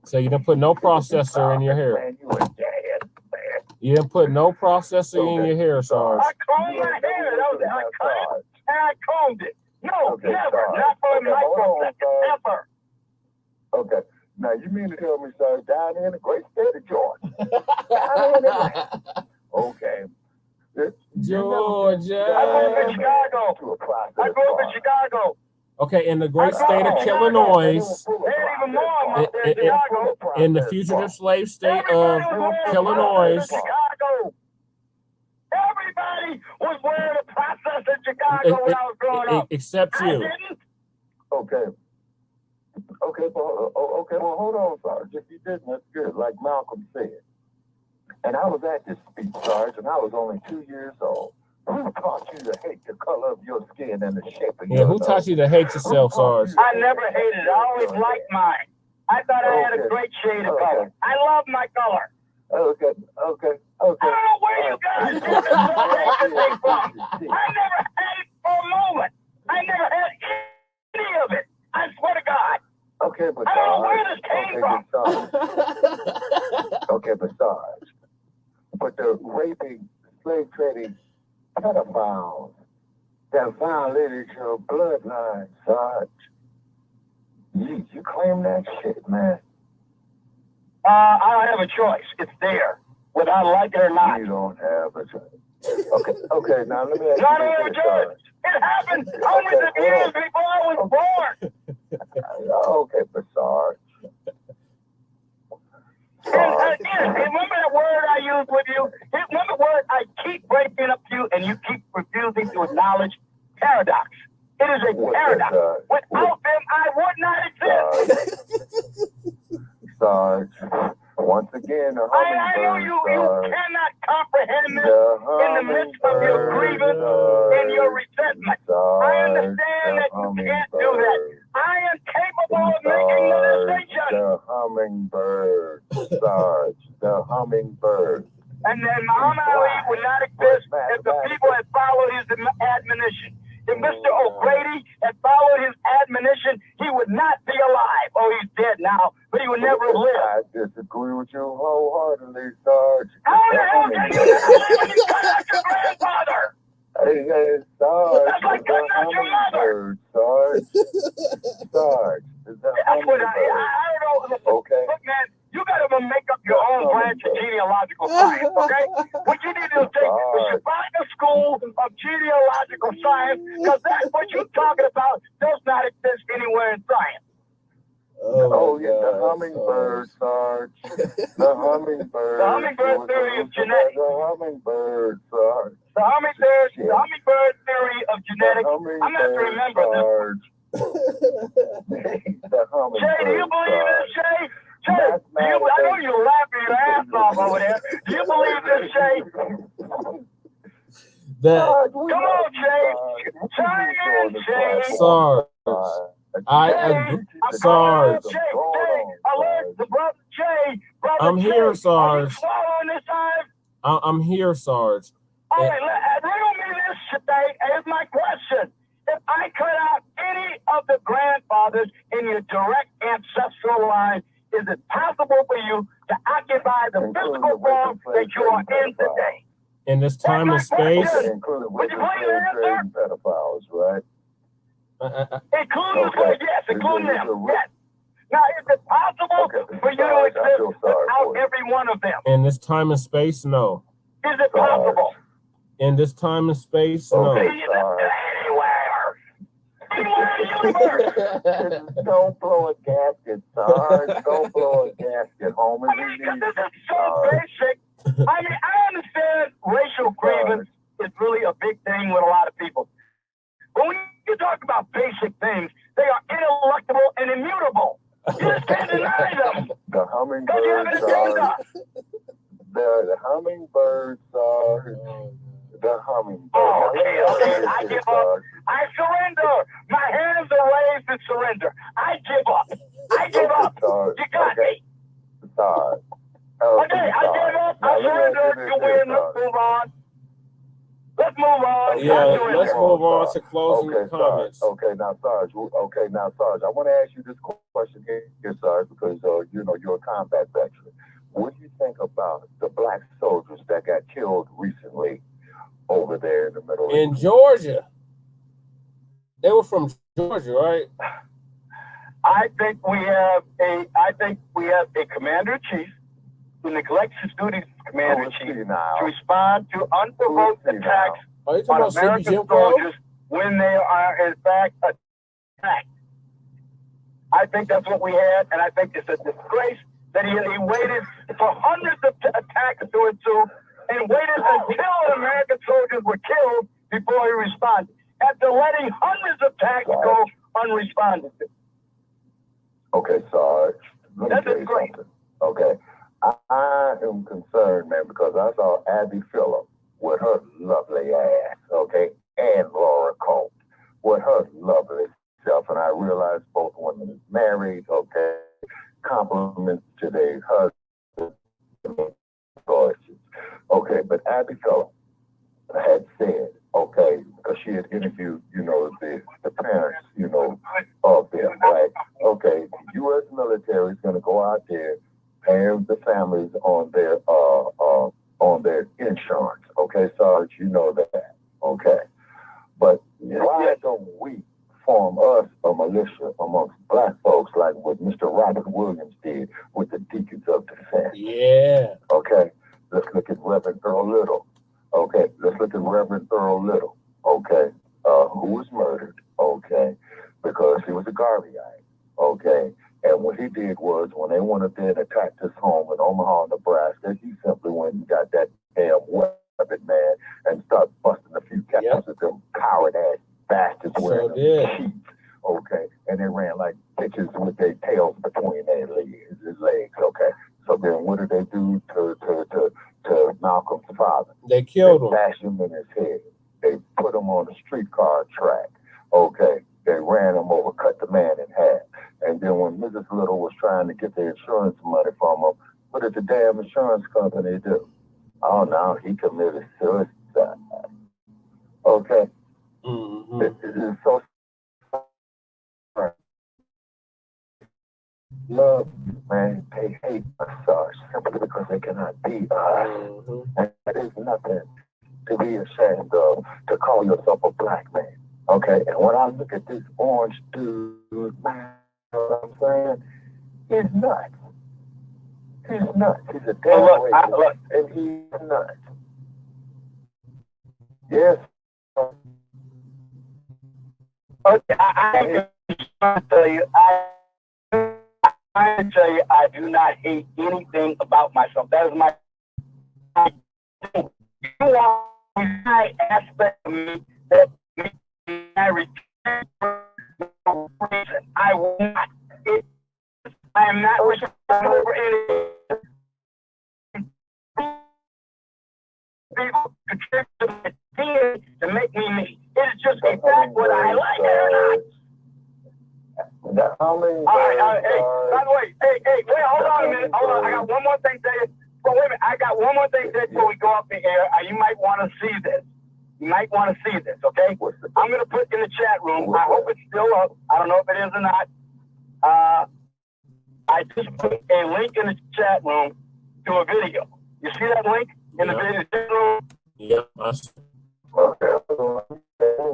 So you didn't put no processor in your hair? Man, you a dad, man. You didn't put no processor in your hair, Sarge? I combed my hair. That was it. I cut it and I combed it. No, Okay, never. Sarge. Not for a Okay, hold on, microsecond. Sarge. Ever. Okay. Now, you mean to tell me, Sarge, down here in the great state of Georgia? Down in Atlanta. Okay. Georgia. I grew up in Chicago. To a process. I grew up in Chicago. Okay, in the great state of Illinois, They had even more of them up there in Chicago. in the fugitive slave state of Everybody was wearing a Illinois. process in Chicago. Everybody was wearing a process in Chicago when I was growing up. Except I you. didn't. Okay. Well, hold on, Sarge. If you didn't, that's good, like Malcolm said. And I was at this speech, Sarge, and I was only 2 years old. Who taught you to hate the color of your skin and the shape of Yeah, your who nose? taught you to hate yourself, Sarge? I never hated it. I always liked mine. I thought I had a great shade of color. I love my color. Okay. I don't know where you guys get this hate thing from. I never had it for a moment. I never had any of it. I swear to God. Okay, but I don't know where this came from. Okay, but Sarge. But the raping, slave trading pedophiles that violated your bloodline, Sarge. You claim that shit, man. I don't have a choice. It's there, whether I like it or not. You don't have a choice. Okay, now let me ask No, I you don't have a this, choice. It happened hundreds of years before I was born. Okay, but Sarge. And again, remember that word I used with you? Remember the word I keep breaking up to you and you keep refusing to acknowledge? Paradox. It is a paradox. Without them, I would not exist. Sarge, once again, I know you cannot comprehend this in the midst of your grievance and your resentment. I understand that you can't do that. I am capable of making the distinction. The hummingbird, Sarge, the hummingbird. And then Muhammad Ali would not exist if the people had followed his admonition. If Mr. O'Grady had followed his admonition, he would not be alive. Oh, he's dead now, but he would never have lived. I disagree with you wholeheartedly, Sarge. How the hell can you disagree when you cut out your grandfather? Hey, Sarge. That's like cutting out your mother. Sarge. Sarge. That's what I don't know. Okay. Look, man, you got to make up your own branch of genealogical science, okay? What you need to take the Shabaka School of Genealogical Science, because that's what you're talking about does not exist anywhere in science. Oh, yeah, the hummingbird, Sarge. The hummingbird. The hummingbird theory of genetics. The hummingbird, Sarge. The hummingbird theory of genetics. I'm going to have to remember this. Jay, do you believe this, Jay? Jay, I know you're laughing your ass off over there. Do you believe this, Jay? Come on, Jay. Chime in, Jay. Sarge. I agree. Sarge. Jay, alert the brother Jay. Brother I'm here, Sarge. Swallowing this time? I'm here, Sarge. All right, riddle me this, Jay. Here's my question. If I cut out any of the grandfathers in your direct ancestral line, is it possible for you to occupy the physical form that you are in today? In this time and space? Would you please answer? Pedophiles, right? Including the slave, yes, including them, yes. Now, is it possible for you to exist without every one of them? In this time and space, no. Is it possible? In this time and space, no. Don't blow a gasket, Sarge. Don't blow a gasket, homie. I mean, because this is so basic. I mean, I understand racial grievance is really a big thing with a lot of people. But when you talk about basic things, they are ineluctable and immutable. You just can't deny them. The hummingbirds are. The hummingbirds are. The hummingbird. Oh, okay. I give up. I surrender. My hands are raised in surrender. I give up. You got me. Sorry. Okay, I give up. I surrender. You win. Let's move on. Yeah, let's move on to closing comments. Sarge. Okay, now, Sarge. I want to ask you this question here, Sarge, because you're a combat veteran. What do you think about the black soldiers that got killed recently over there in the Middle East? In Georgia. They were from Georgia, right? I think we have a commander-in-chief who neglects his duties as commander-in-chief to respond to unprovoked attacks on American soldiers when they are, in fact, attacked. I think that's what we had, and I think it's a disgrace that he waited for hundreds of attacks to ensue and waited until American soldiers were killed before he responded, after letting hundreds of attacks go unresponded to. Okay, Sarge. Let me That's tell you great. something. Okay. I am concerned, man, because I saw Abby Phillip with her lovely ass women to their husbands. Okay, but Abby Phillip had said, okay, because she had interviewed, you know, the parents, you know, of them, right? Okay, the U.S. military is going to go out there, pay the families on their insurance. Okay, Sarge, you know that. Okay, but why don't we form us a militia amongst black folks like what Mr. Robert Williams did with the Deacons of Defense? Yeah. Okay, let's look at Reverend Earl Little. Okay, let's look at Reverend Earl Little. Okay, who was murdered? Okay, because he was a Garveyite. Okay, and what he did was when they went up there and attacked his home in Omaha, Nebraska, he simply went and got that damn weapon, man, and started busting a few caps with them coward ass bastards wearing sheets. Okay, and they ran like bitches with their tails between their legs. Okay, so then what did they do to Malcolm's father? They killed him. Bashed him in his head. They put him on a streetcar track. Okay, they ran him over, cut the man in half. And then when Mrs. Little was trying to get the insurance money from him, what did the damn insurance company do? Oh, no, he committed suicide. Okay. Mm-hmm. It is so love, man, they hate us simply because they cannot be us. Mm-hmm. And it is nothing to be ashamed of to call yourself a black man. Okay, and when I look at this orange dude, man, you know what I'm saying? He's nuts. He's nuts. He's a damn racist, and he's nuts. Yes. Okay, I tell you, I do not hate anything about myself. That is my. You want my aspect of me that I return for reason. I will not. I am not responsible for anything. People contribute to the team to make me me. It is just a fact whether I like it or not. All right, hey, by the way, wait, hold on a minute. Hold on, I got one more thing to say. But wait a minute, I got one more thing to say before we go up the air. You might want to see this. You might want to see this, okay? I'm going to put in the chat room. I hope it's still up. I don't know if it is or not. I just put a link in the chat room to a video. You see that link in the video room? Yep, I see. Okay,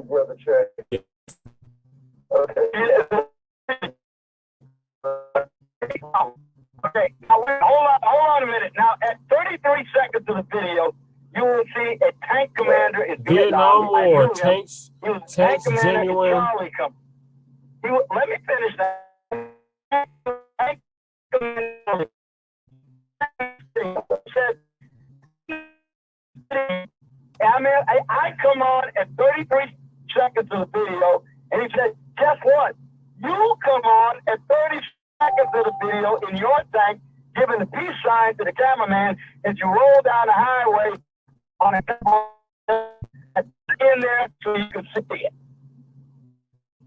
brother, check. Okay. Okay, now wait, hold on a minute. Now, at 33 seconds of the video, you will see a tank commander in Vietnam War, tanks, genuine. Let me finish that. Tank commander said, I come on at 33 seconds of the video, and he said, guess what? You come on at 30 seconds of the video in your tank, giving the peace sign to the cameraman as you roll down the highway on a camera in there so you can see it.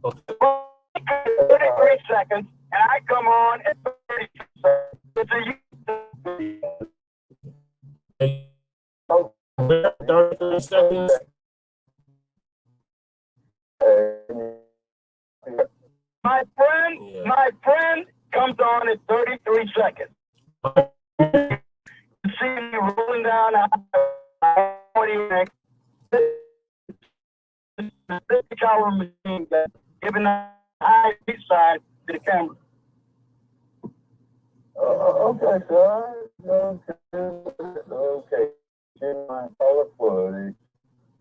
33 seconds, and I come on at 30 seconds. It's a YouTube video. 33 seconds. My friend comes on at 33 seconds. You see me rolling down. What do you think? This power machine giving a high peace sign to the camera. Okay, sir. Okay. In my color footage.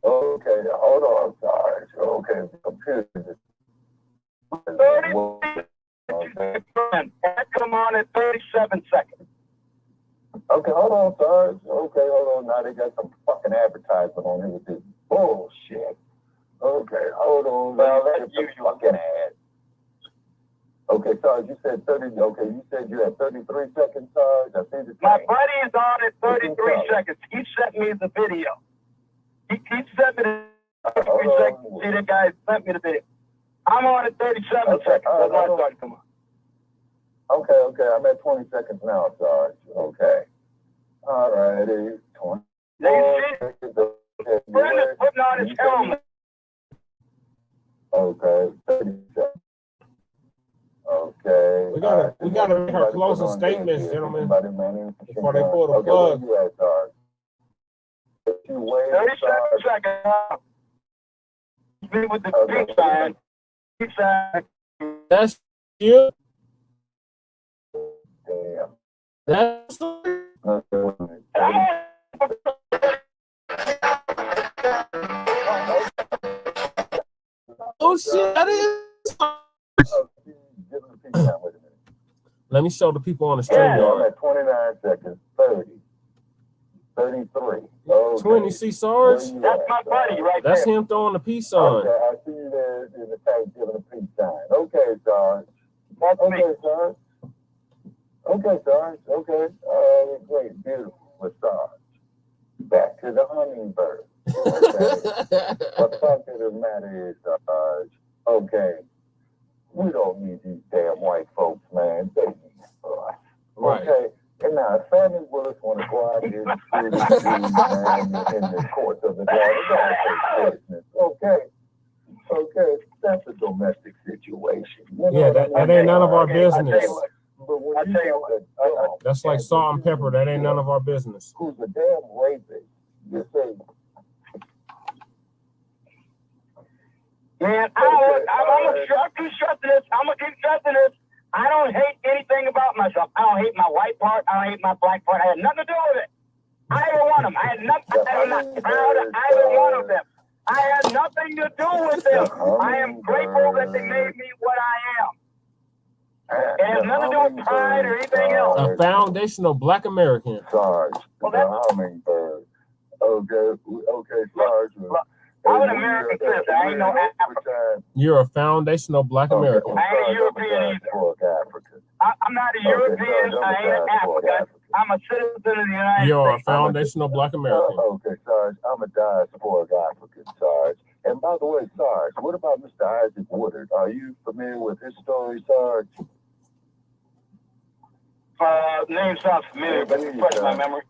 Okay, hold on, sorry. Okay, computer. 30 and I come on at 37 seconds. Okay, hold on, sorry. Okay, hold on. Now they got some fucking advertisement on here with this bullshit. Okay, hold on. Well, that's you fucking ad. Okay, Sarge, you said 30. Okay, you said you had 33 seconds, Sarge. I see the My buddy is on at 33 seconds. He sent me the video. He sent me the 33 seconds. See, the guy sent me the video. I'm on at 37 seconds. That's why I started. Come on. Okay. I'm at 20 seconds now, Sarge. Okay. All righty. 20. Brendan's putting on his helmet. Okay. 30 seconds. Okay. We gotta make our closing statements, gentlemen, before they pull the plug. Where you at, Sarge? 30 seconds. Be with the big sign. Big sign. That's you. Damn. That's oh shit, that is. Let me show the people on the stream. I'm at 29 seconds. 30. 33. Okay. 20, see Sarge? That's my buddy right That's there. him throwing the peace sign. Okay, I see you there in the tank giving a peace sign. Okay, Sarge. Okay, Sarge. Okay. Great. Beautiful. With Sarge. Back to the hummingbird. Okay. But the fact of the matter is, Sarge, okay, we don't need these damn white folks, man. They need us. Right. Okay. And now, if family Willis want to go out here and screw these dudes, man, in the courts of the law, they don't take business. Okay. That's a domestic situation. You know Yeah, that ain't none of our business. But when you know That's like salt and pepper. That ain't none of our business. who's a damn rapist, you say, Man, I'm gonna keep stressing this. I don't hate anything about myself. I don't hate my white part. I don't hate my black part. I had nothing to do with it. Either one of them. I am not proud of either one of them. I had nothing to do with them. I am grateful that they made me what I am. It has nothing to do with pride or anything else. A foundational Black American. Sarge, the hummingbird. Okay, Sarge. I'm an American citizen. I ain't no African. You're a foundational Black American. I ain't a European either. I'm not a European. I ain't an African. I'm a citizen of the United States. You're a foundational Black American. Okay, Sarge. I'm a diasporic African, Sarge. And by the way, Sarge, what about Mr. Isaac Woodard? Are you familiar with his story, Sarge? Name sounds familiar, but it's fresh in my memory.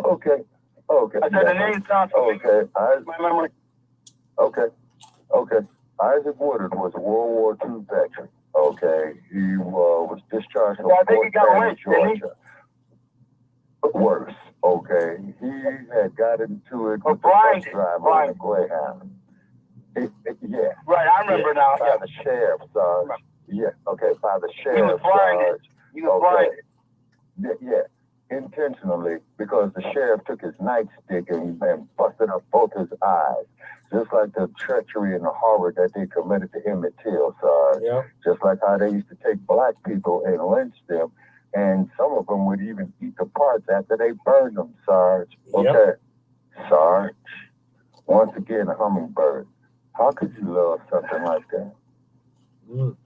Okay. I said the name sounds familiar. Okay. My memory. Okay. Isaac Woodard was a World War II veteran. Okay. He was discharged from I think he got away, Georgia. Worse. Okay. He had got into it with the bus driver on the Greyhound. Yeah. Right, I remember now. By the sheriff, Sarge. Yeah. Okay. By the sheriff, He was blinded. He was blinded. Yeah. Intentionally, because the sheriff took his nightstick and busted up both his eyes. Just like the treachery and the horror that they committed to Emmett Till, Sarge. Yeah. Just like how they used to take black people and lynch them, and some of them would even eat the parts after they burned them, Sarge. Okay. Yep. Sarge, once again, a hummingbird. How could you love something like that? Mm.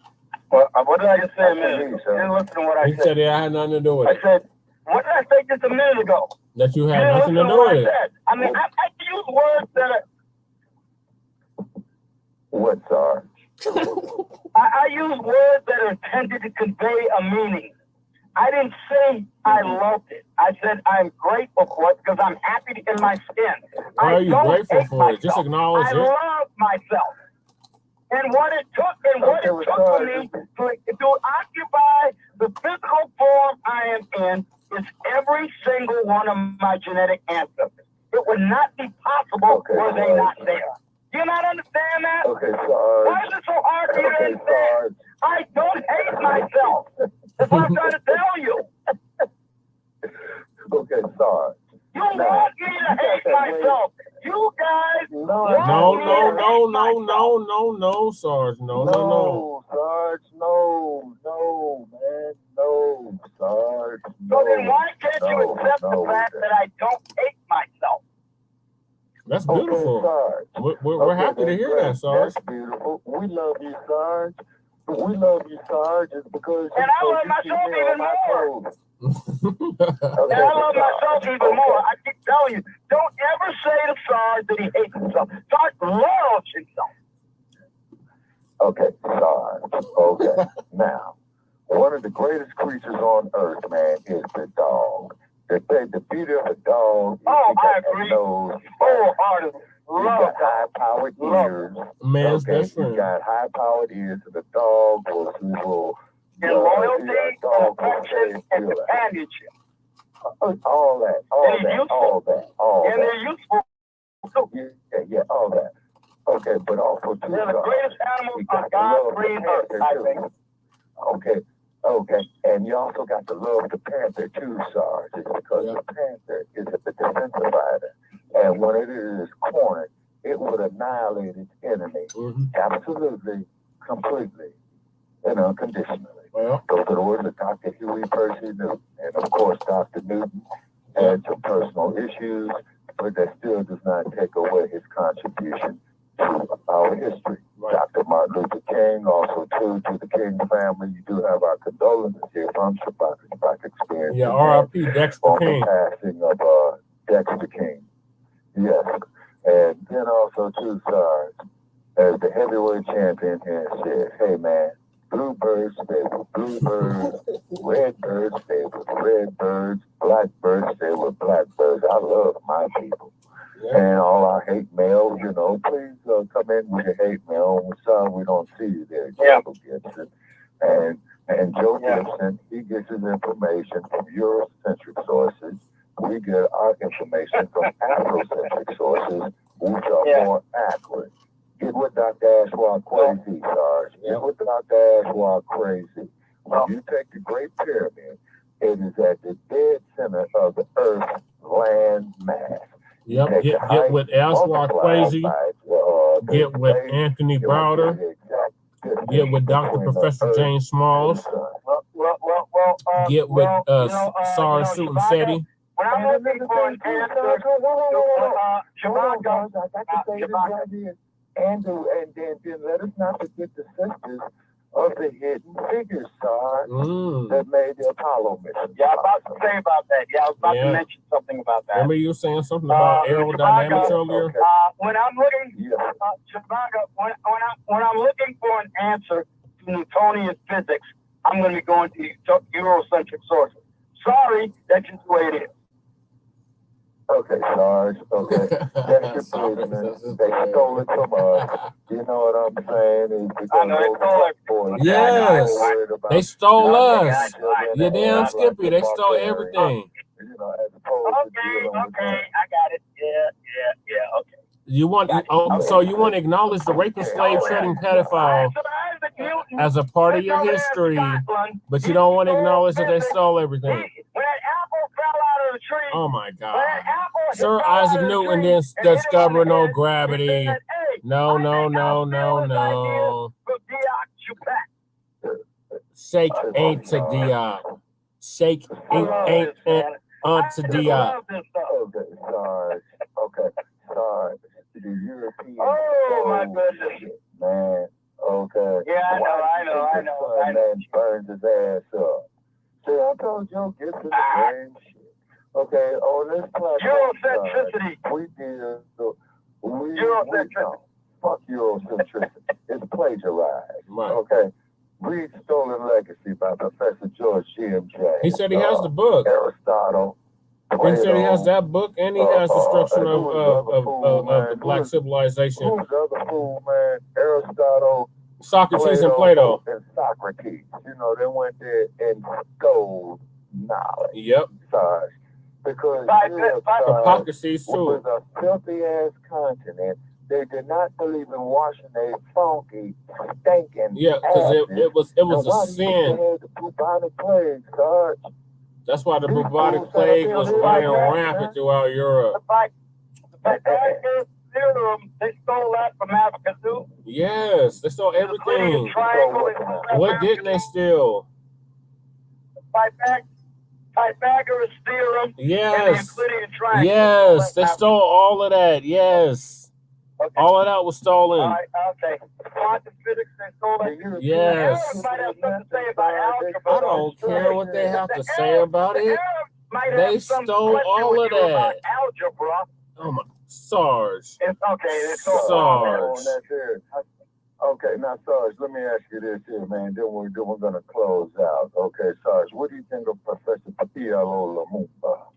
Well, what did I just say a minute ago? You didn't listen to what I He said. said it had nothing to do with I it. said, what did I say just a minute ago? That you You had didn't nothing to listen do what with I it. said. I mean, I use words that are... What, Sarge? I use words that are intended to convey a meaning. I didn't say I loved it. I said I'm grateful for it because I'm happy in my skin. Why are you grateful for it? Just acknowledge I it. love myself. And what it took for me to occupy the physical form I am in is every single one of my genetic ancestors. It would not be possible were they not there. Do you not understand that? Okay, Sarge. Why is it so hard for you to understand? Sarge. I don't hate myself. That's what I'm trying to tell you. Okay, Sarge. You want me to hate myself. You guys No, Sarge. No. Sarge, no, man, no, Sarge, no. So then why can't you accept the fact that I don't hate myself? That's beautiful. Okay, Sarge. We're happy to hear that, Sarge. That's beautiful. We love you, Sarge. We love you, Sarge, it's because And I love myself even more. And I love myself even more. I keep telling you, don't ever say to Sarge that he hates himself. Sarge loves himself. Okay, Sarge. Okay. Now, One of the greatest creatures on earth, man, is the dog. The beauty of a dog is I agree. Wholeheartedly. You got high-powered ears. Man's best friend. You got high-powered ears, and the dog will in loyalty, and affection, and companionship. All that. And they're useful too. Yeah, all that. Okay, but also too. They're the greatest animals on God's green earth, I think. Okay. And you also got to love the panther too, Sarge. It's because the panther is a defensive fighter. And when it is cornered, it would annihilate its enemy. Absolutely, completely, and unconditionally. Well, those are the words of Dr. Huey Percy Newton. And of course, Dr. Newton had some personal issues, but that still does not take away his contribution to our history. Dr. Martin Luther King, also too, to the King family. You do have our condolences here from Shabaka experience. Yeah, R.I.P. Dexter King. The passing of Dexter King. Yes. And then also too, Sarge, as the heavyweight champion here said, hey man, bluebirds stay with bluebirds, redbirds stay with redbirds, blackbirds stay with blackbirds. I love my people. And all our hate mail, please come in with your hate mail. We're sorry we don't see you there, Joe Gibson. And Joe Gibson, he gets his information from Eurocentric sources. We get our information from Afrocentric sources, which are more accurate. Get with Dr. Ashwa crazy, Sarge. Get with Dr. Ashwa crazy. When you take the Great Pyramid, it is at the dead center of the Earth's land mass. Yep, get with Ashwa Crazy, get with Anthony Browder, get with Dr. Professor James Smalls, get with Sarge Sutin-Seti. When I'm looking for an answer to Shabaka, Andrew, and then let us not forget the sisters of the hidden figures, Sarge, that made the Apollo mission. Yeah, I was about to say about that. Yeah, I was about to mention something about that. Remember you were saying something about aerodynamics earlier? When I'm looking, Shabaka, when I'm looking for an answer to Newtonian physics, I'm going to be going to Eurocentric sources. Sorry, that's just the way it is. Okay, Sarge. Okay. That's your business. They stole it from us. You know what I'm saying? I know, they stole it. Yes. They stole us. You damn Skippy. They stole everything. Okay, I got it. Yeah, okay. You want to acknowledge the rape and slave trading pedophile as a part of your history, but you don't want to acknowledge that they stole everything. When an apple fell out of the tree. Oh my God. Sir Isaac Newton didn't discover no gravity. No. Shake ain't to Diop. Shake ain't to Diop. Okay, Sarge. The European. Oh my goodness, man. Okay. Yeah, I know. Man burns his ass up. See, I told Joe Gibson the same shit. Okay, on this platform, Eurocentricity. Eurocentricity. Fuck Eurocentricity. It's plagiarized. Right. Okay. Read Stolen Legacy by Professor George G.M.J. He said he has the book. Aristotle. He said he has that book, and he has Destruction of the Black Civilization. Who's the other fool, man? Aristotle, Socrates, and Plato. And Socrates. They went there and stole knowledge. Yep. Sarge. Because hypocrisy too. Was a filthy ass continent. They did not believe in washing their funky, stinking. Yeah, because it was a sin. The bubonic plague, Sarge. That's why the bubonic plague was running rampant throughout Europe. The Pythagorean theorem, they stole that from Africa too. Yes, they stole everything. What didn't they steal? Pythagoras theorem. Yes. And the Euclidean triangle. Yes, they stole all of that. Yes. Okay. All of that was stolen. All right, okay. Quantum physics, they stole that. Yes. Might have something to say about algebra. I don't care what they have to say about it. They stole all of that. Algebra. Oh my, Sarge. It's okay. Sarge. Okay, now, Sarge, let me ask you this here, man. Then we're going to close out. Okay, Sarge, what do you think of Professor P.L.O. Lumumba?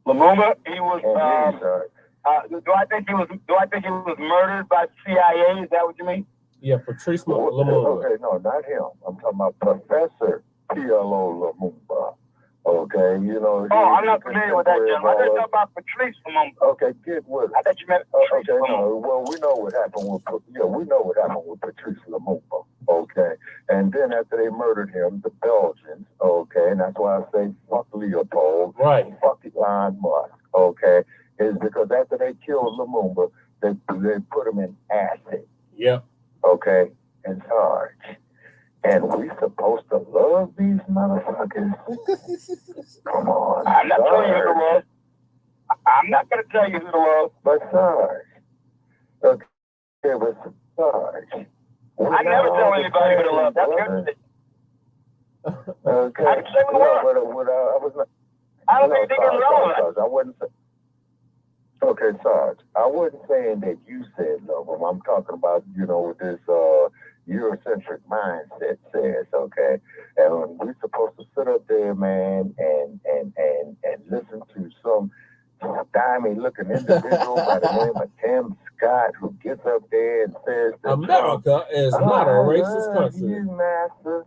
Lumumba, he was. Do I think he was murdered by the CIA? Is that what you mean? Yeah, Patrice Lumumba. Okay, no, not him. I'm talking about Professor P.L.O. Lumumba. Okay, you know. Oh, I'm not familiar with that gentleman. I thought about Patrice Lumumba. Okay, get with it. I thought you meant Patrice Lumumba. No, well, we know what happened with Patrice Lumumba. Okay, and then after they murdered him, the Belgians. Okay, and that's why I say fuck Leopold. Right. Fuck Elon Musk. Okay, is because after they killed Lumumba, they put him in acid. Yep. Okay, in charge. And we supposed to love these motherfuckers? Come on. I'm not telling you who to love. I'm not going to tell you who to love. But Sarge. Okay, but Sarge. I never tell anybody who to love. That's your decision. Okay. I can say what I was. I don't think they're relevant. I wouldn't say. Okay, Sarge. I wasn't saying that you said love them. I'm talking about, what this Eurocentric mindset says, okay? And we're supposed to sit up there, man, and listen to some dimey-looking individual by the name of Tim Scott who gets up there and says that America is not a racist country. You, master.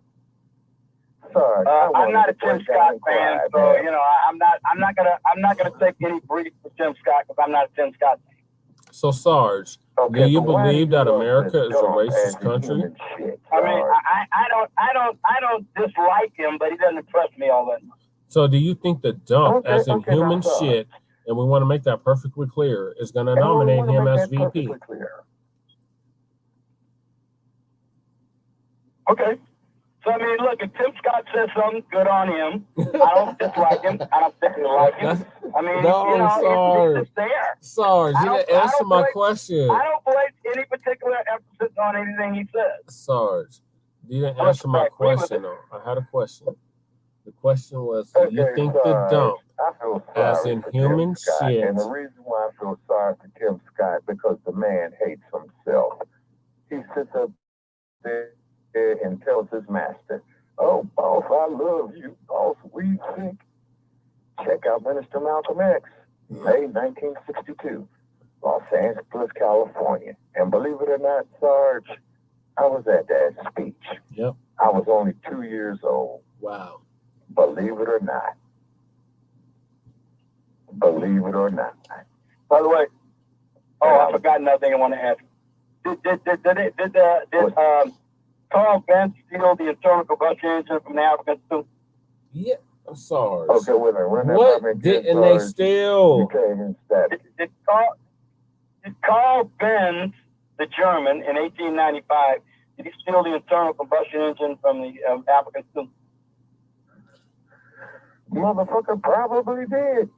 Sorry, I'm not a Tim Scott fan, so I'm not gonna take any brief for Tim Scott because I'm not a Tim Scott fan. So Sarge, do you believe that America is a racist country? I mean, I don't dislike him, but he doesn't impress me all that much. So do you think the dump, as in human shit, and we want to make that perfectly clear, is going to nominate him as VP? Okay. So, I mean, look, if Tim Scott says something, good on him. I don't dislike him. I don't dislike him. I mean, it's there. Sarge, you didn't answer my question. I don't place any particular emphasis on anything he says. Sarge, you didn't answer my question, though. I had a question. The question was, do you think the dump, as in human shit? And the reason why I feel sorry for Tim Scott, because the man hates himself. He sits up there and tells his master, "Oh, boss, I love you, boss. We think." Check out Minister Malcolm X, May 1962, Los Angeles, California. And believe it or not, Sarge, I was at that speech. Yep. I was only 2 years old. Wow. Believe it or not. Believe it or not. By the way, I forgot another thing I want to ask. Did Carl Benz steal the internal combustion engine from the Africans too? Yeah, I'm sorry. Okay, wait a minute. What didn't they steal? Did Carl Benz, the German, in 1895, did he steal the internal combustion engine from the Africans too? Motherfucker probably did.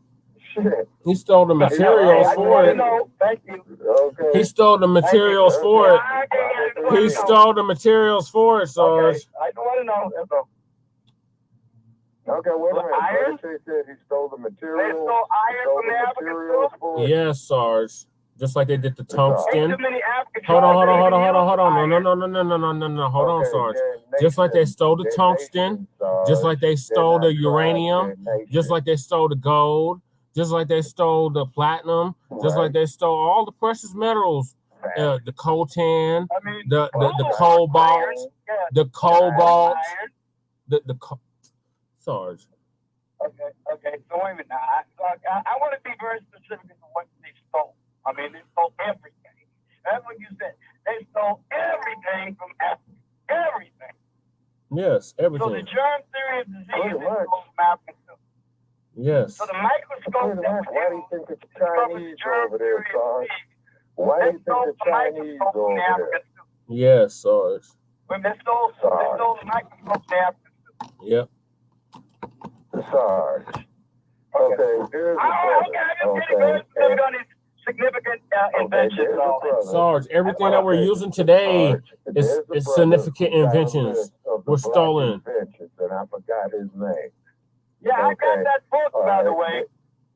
Shit. He stole the materials for it. Thank you. Okay. He stole the materials for it. He stole the materials for it, Sarge. Okay. I don't want to know. That's all. Okay, wait a minute. Iron? They said he stole the materials. They stole iron from the Africans too? Yes, Sarge. Just like they did the tungsten. Too many Africans. Hold on. No. Hold on, Sarge. Just like they stole the tungsten, just like they stole the uranium, just like they stole the gold, just like they stole the platinum, just like they stole all the precious metals, the coltan, the cobalt, the cobalt, Sarge. Okay. So wait a minute. I want to be very specific as to what they stole. I mean, they stole everything. That's what you said. They stole everything from Africa. Everything. Yes, everything. So the germ theory of disease is from Africa too. Yes. So the microscope that why do you think it's Chinese over there, Sarge? Why do you think the Chinese over there? Yes, Sarge. When they stole the microscope from Africa too. Yep. Sarge. Okay, here's the significant inventions. Sarge, everything that we're using today is significant inventions. We're stolen. And I forgot his name. Yeah, I got that book, by the way.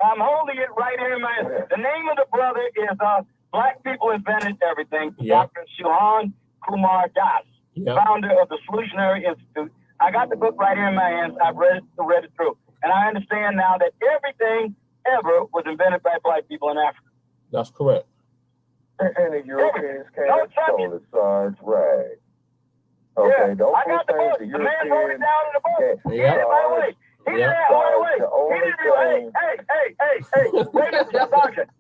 I'm holding it right here in my hand. The name of the brother is Black people invented everything. Yep. Dr. Suhan Kumar Das, Yep. founder of the Solutionary Institute. I got the book right here in my hands. I've read it through. And I understand now that everything ever was invented by Black people in Africa. That's correct. And the Europeans came No and stole it, Sarge. Right. Okay, Yeah, don't I got the book. the The man wrote it down in the book. Yeah. By the way, he didn't rely,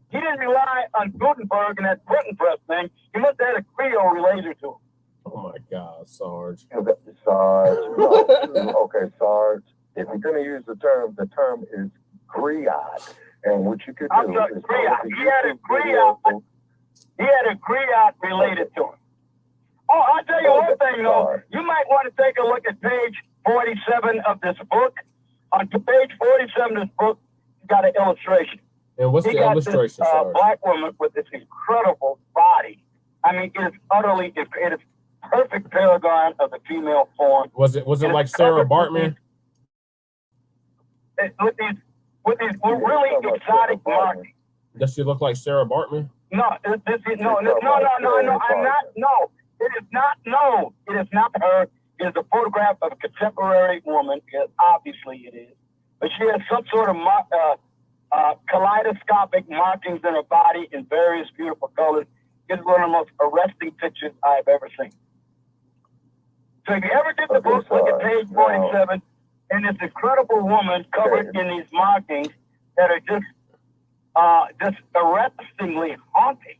he didn't rely on Gutenberg and that printing press thing. He must have had a Creole related to him. Oh my God, Sarge. Sarge. No. Okay, Sarge. If you're going to use the term is griot. And what you could do is he had a griot related to him. Oh, I'll tell you one thing, though. You might want to take a look at page 47 of this book. On page 47 of this book, you got an illustration. And what's the illustration, This, Black woman with this incredible body. I mean, it is perfect paragon of the female form. Was it like Sarah Bartman? With these really exotic markings. Does she look like Sarah Bartman? No, I'm not. No, it is not. No, it is not her. It is a photograph of a contemporary woman. Yes, obviously it is. But she has some sort of kaleidoscopic markings in her body in various beautiful colors. It's one of the most arresting pictures I've ever seen. So if you ever get the book, look at page 47, and this incredible woman covered in these markings that are just arrestingly haunting.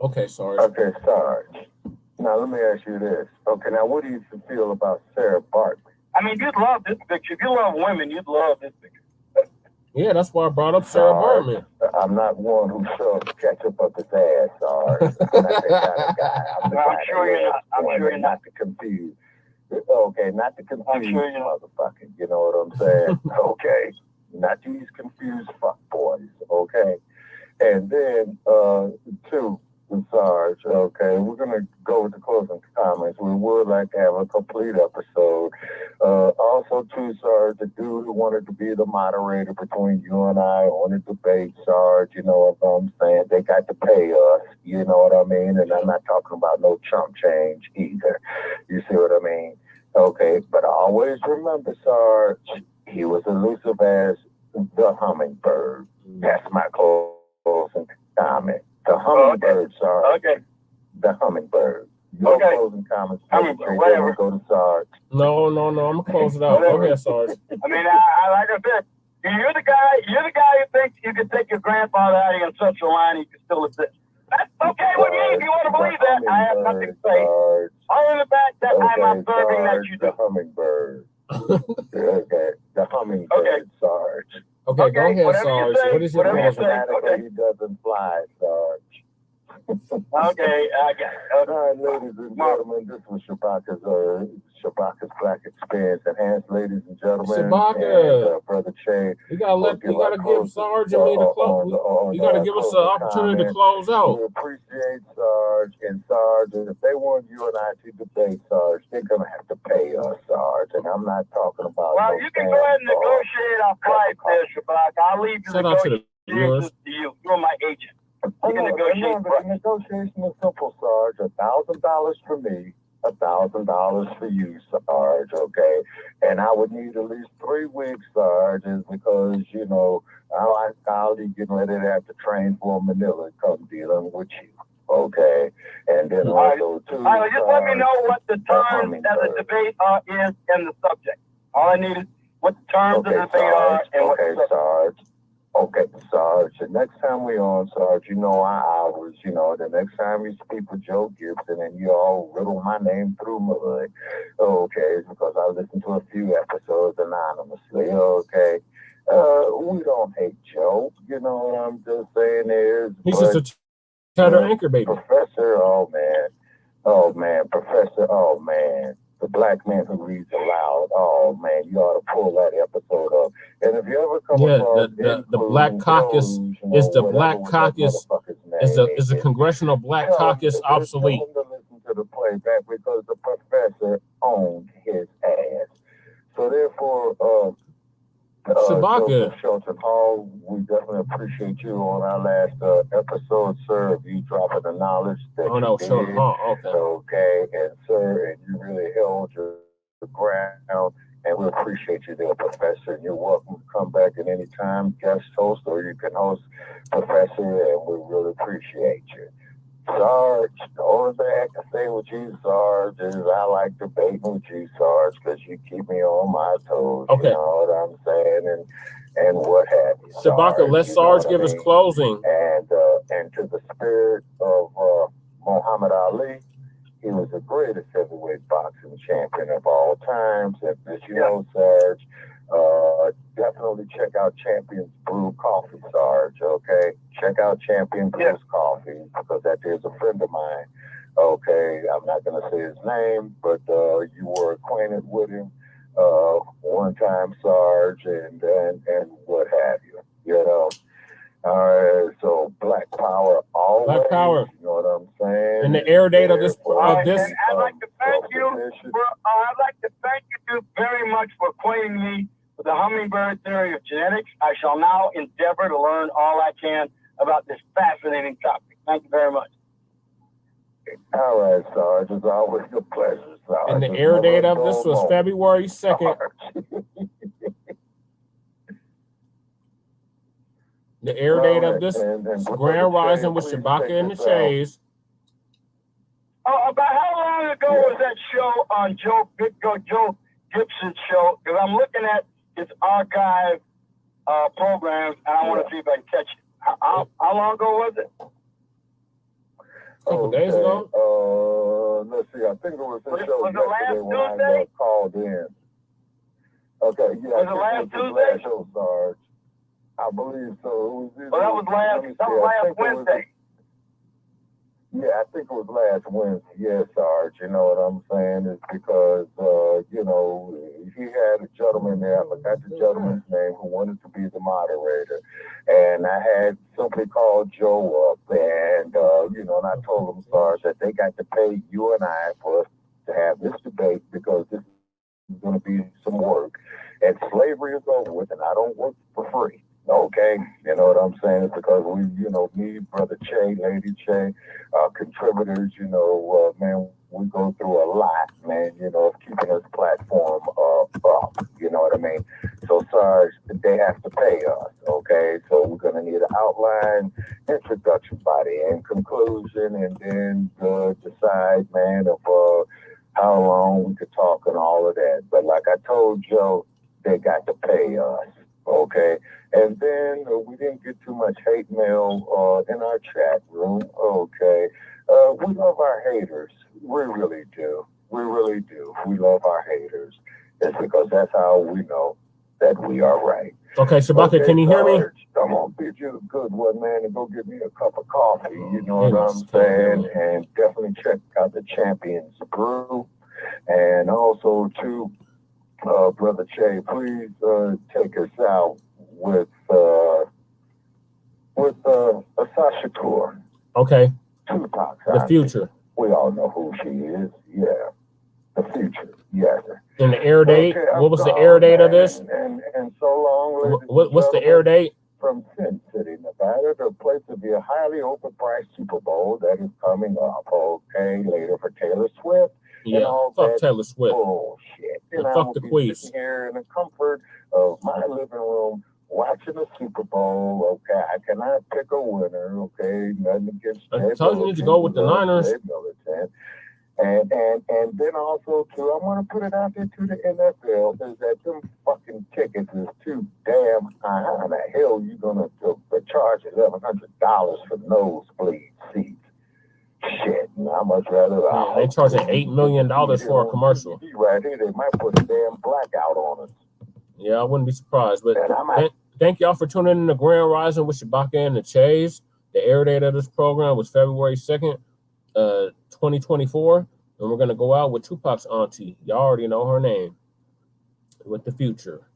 Okay, Sarge. Okay, Sarge. Now let me ask you this. Okay, now what do you feel about Sarah Bartman? I mean, you'd love this picture. If you love women, you'd love this picture. Yeah, that's why I brought up Sarah Bartman. I'm not one who shoves ketchup up his ass, Sarge. I'm not that kind of guy. I'm sure you're not. I'm sure you're not to confuse. Okay, not to confuse, I'm sure you're not. motherfucker. You know what I'm saying? Okay. Not these confused fuck boys, okay? And then, two, Sarge, okay, we're going to go with the closing comments. We would like to have a complete episode. Also, too, Sarge, the dude who wanted to be the moderator between you and I on the debate, Sarge, you know what I'm saying? They got to pay us, you know what I mean? And I'm not talking about no chump change either. You see what I mean? Okay, but always remember, Sarge, he was elusive as the hummingbird. That's my closing comment. The hummingbird, Sarge. Okay. The hummingbird. Your closing comments. Whatever. Go to Sarge. No, I'm gonna close it out. Go ahead, Sarge. I mean, I like I said, you're the guy who thinks you can take your grandfather out of your social line and you can still exist. That's okay with me if you want to believe that. I have nothing to say. Other than the fact that I'm observing that you do. The hummingbird. Okay. The hummingbird, Sarge. Okay, go ahead, Sarge. What is your closing? He doesn't fly, Sarge. Okay, I got it. All right, ladies and gentlemen, this was Shabaka's Black Experience Enhanced, ladies and gentlemen. Shabaka, and, Brother Che. you gotta give Sarge and me the close. You gotta give us an opportunity to close out. We appreciate Sarge and Sarge, and if they want you and I to debate, Sarge, they're gonna have to pay us, Sarge. And I'm not talking about. Well, you can go ahead and negotiate our price there, Shabaka. I'll leave the negotiations to you. You're my agent. You can negotiate. The negotiation is simple, Sarge. $1,000 for me, $1,000 for you, Sarge. Okay, and I would need at least 3 weeks, Sarge, is because you know I'll be getting ready to have to train for Manila come dealing with you. Okay, and then also too. All right, just let me know what the terms of the debate is and the subject. All I need is what the terms of the debate are and what the subject. Sarge. Okay, Sarge, the next time we on, Sarge, you know our hours, you know, the next time you speak with Joe Gibson and you all riddle my name through mud, okay, because I listened to a few episodes anonymously, okay. We don't hate Joe, you know what I'm just saying is. He's just a chatter anchor, baby. Professor, Professor, the black man who reads aloud. Oh man, you ought to pull that episode up. And if you ever come across the Black Caucus is the Black Caucus is a congressional Black Caucus obsolete. To listen to the playback because the professor owned his ass. So therefore, Shabaka. Shelton Hall, we definitely appreciate you on our last episode, sir. You dropping the knowledge that you did. Shelton Hall. Okay, and sir, and you really held your ground, and we appreciate you there, Professor. And you're welcome to come back at any time, guest host, or you can host Professor, and we really appreciate you. Sarge, the only thing I can say with you, Sarge, is I like debating with you, Sarge, because you keep me on my toes. Okay. You know what I'm saying? And what have you. Shabaka, let Sarge give his closing. And to the spirit of Muhammad Ali, he was the greatest heavyweight boxing champion of all times. And as you know, Sarge, definitely check out Champion's Brew Coffee, Sarge, okay? Check out Champion Brew's Coffee, because that is a friend of mine, okay? I'm not going to say his name, but you were acquainted with him one time, Sarge, and what have you, you know? All right, so Black Power always. Black Power. You know what I'm saying? And the air date of this. And I'd like to thank you. I'd like to thank you very much for acquainting me with the hummingbird theory of genetics. I shall now endeavor to learn all I can about this fascinating topic. Thank you very much. All right, Sarge. It's always a pleasure, Sarge. And the air date of this was February 2nd. The air date of this Grand Rising with Shabaka and the Shays. Oh, about how long ago was that show on Joe Gibson's show? Because I'm looking at his archive programs, and I want to see if I can catch it. How long ago was it? A couple days ago. Let's see. I think it was the show was it last yesterday when I called in. Okay, yeah. Was it last Tuesday? Last show, Sarge. I believe so. Well, that was last Wednesday. Yeah, I think it was last Wednesday. Yeah, Sarge. You know what I'm saying? It's because, you know, he had a gentleman there. I forgot the gentleman's name who wanted to be the moderator. And I had simply called Joe up and, you know, and I told him, Sarge, that they got to pay you and I for us to have this debate because this is going to be some work. And slavery is over with, and I don't work for free. Okay, you know what I'm saying? It's because we, you know, me, Brother Che, Lady Che, contributors, you know, man, we go through a lot, man, you know, of keeping this platform up, you know what I mean? So, Sarge, they have to pay us, okay? So we're going to need an outline, introduction, body, and conclusion, and then decide, man, of how long we could talk and all of that. But like I told Joe, they got to pay us, okay? And then we didn't get too much hate mail in our chat room. Okay. We love our haters. We really do. We really do. We love our haters. It's because that's how we know that we are right. Okay, Shabaka, can you hear me? I'm going to bid you a good one, man, and go get me a cup of coffee. You know what I'm saying? And definitely check out the Champion's Brew. And also, too, Brother Che, please take us out with a Sasha Tour. Okay. Tupac. The Future. We all know who she is. Yeah. The Future. Yes. And the air date? Okay, what was the air date of this? And so long. What's the air date? From Sin City, Nevada, the place to be a highly overpriced Super Bowl that is coming up. Okay. Later for Taylor Swift. Yeah, fuck Taylor Swift. Bullshit. And fuck the quiz. Sitting here in the comfort of my living room, watching the Super Bowl. Okay, I cannot pick a winner. Okay, nothing against. I told you to go with the Niners. And then also too, I want to put it out there to the NFL is that them fucking tickets is too damn high. How the hell you gonna charge $1,100 for nosebleed seats? Shit, I much rather. They charging $8 million for a commercial. Right here, they might put a damn blackout on us. Yeah, I wouldn't be surprised. But thank y'all for tuning in to Grand Rising with Shabaka and the Chase. The air date of this program was February 2nd, 2024. And we're going to go out with Tupac's auntie. Y'all already know her name. With the Future.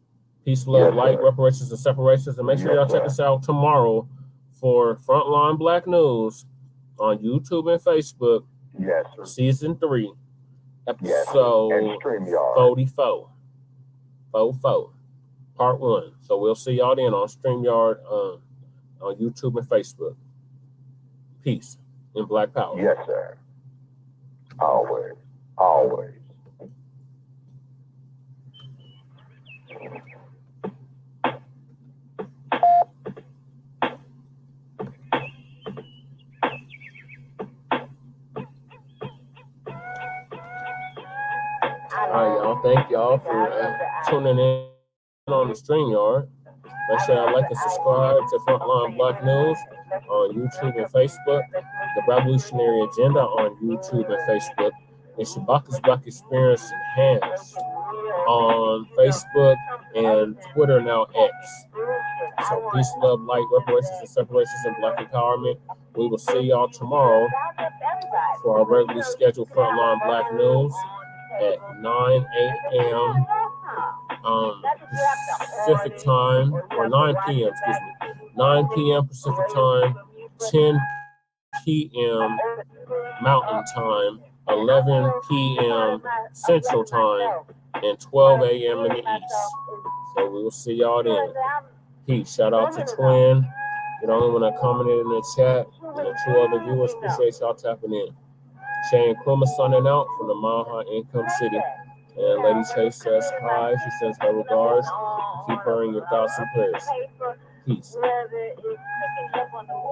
Peace, love, light, reparations, and separations. And make sure y'all check us out tomorrow for Frontline Black News on YouTube and Facebook. Yes, sir. Season 3, episode 44. 44. Part 1. So we'll see y'all then on StreamYard, on YouTube and Facebook. Peace and Black Power. Yes, sir. Always. Always. All right, y'all. Thank y'all for tuning in on the StreamYard. Make sure y'all like and subscribe to Frontline Black News on YouTube and Facebook. The Revolutionary Agenda on YouTube and Facebook. And Shabaka's Black Experience Enhanced on Facebook and Twitter, now X. So peace, love, light, reparations, and separations, and Black empowerment. We will see y'all tomorrow for our regularly scheduled Frontline Black News at 9 a.m. Pacific time, or 9 p.m., excuse me, 9 p.m. Pacific time, 10 p.m. Mountain time, 11 p.m. Central time, and 12 a.m. in the East. So we will see y'all then. Peace. Shout out to Twin. You know, when I commented in the chat, and the 2 other viewers, appreciate y'all tapping in. Shane Krumah signing out from the Mile High Income City. And Lady Chase says hi. She says her regards. Keep her in your thoughts and prayers. Peace.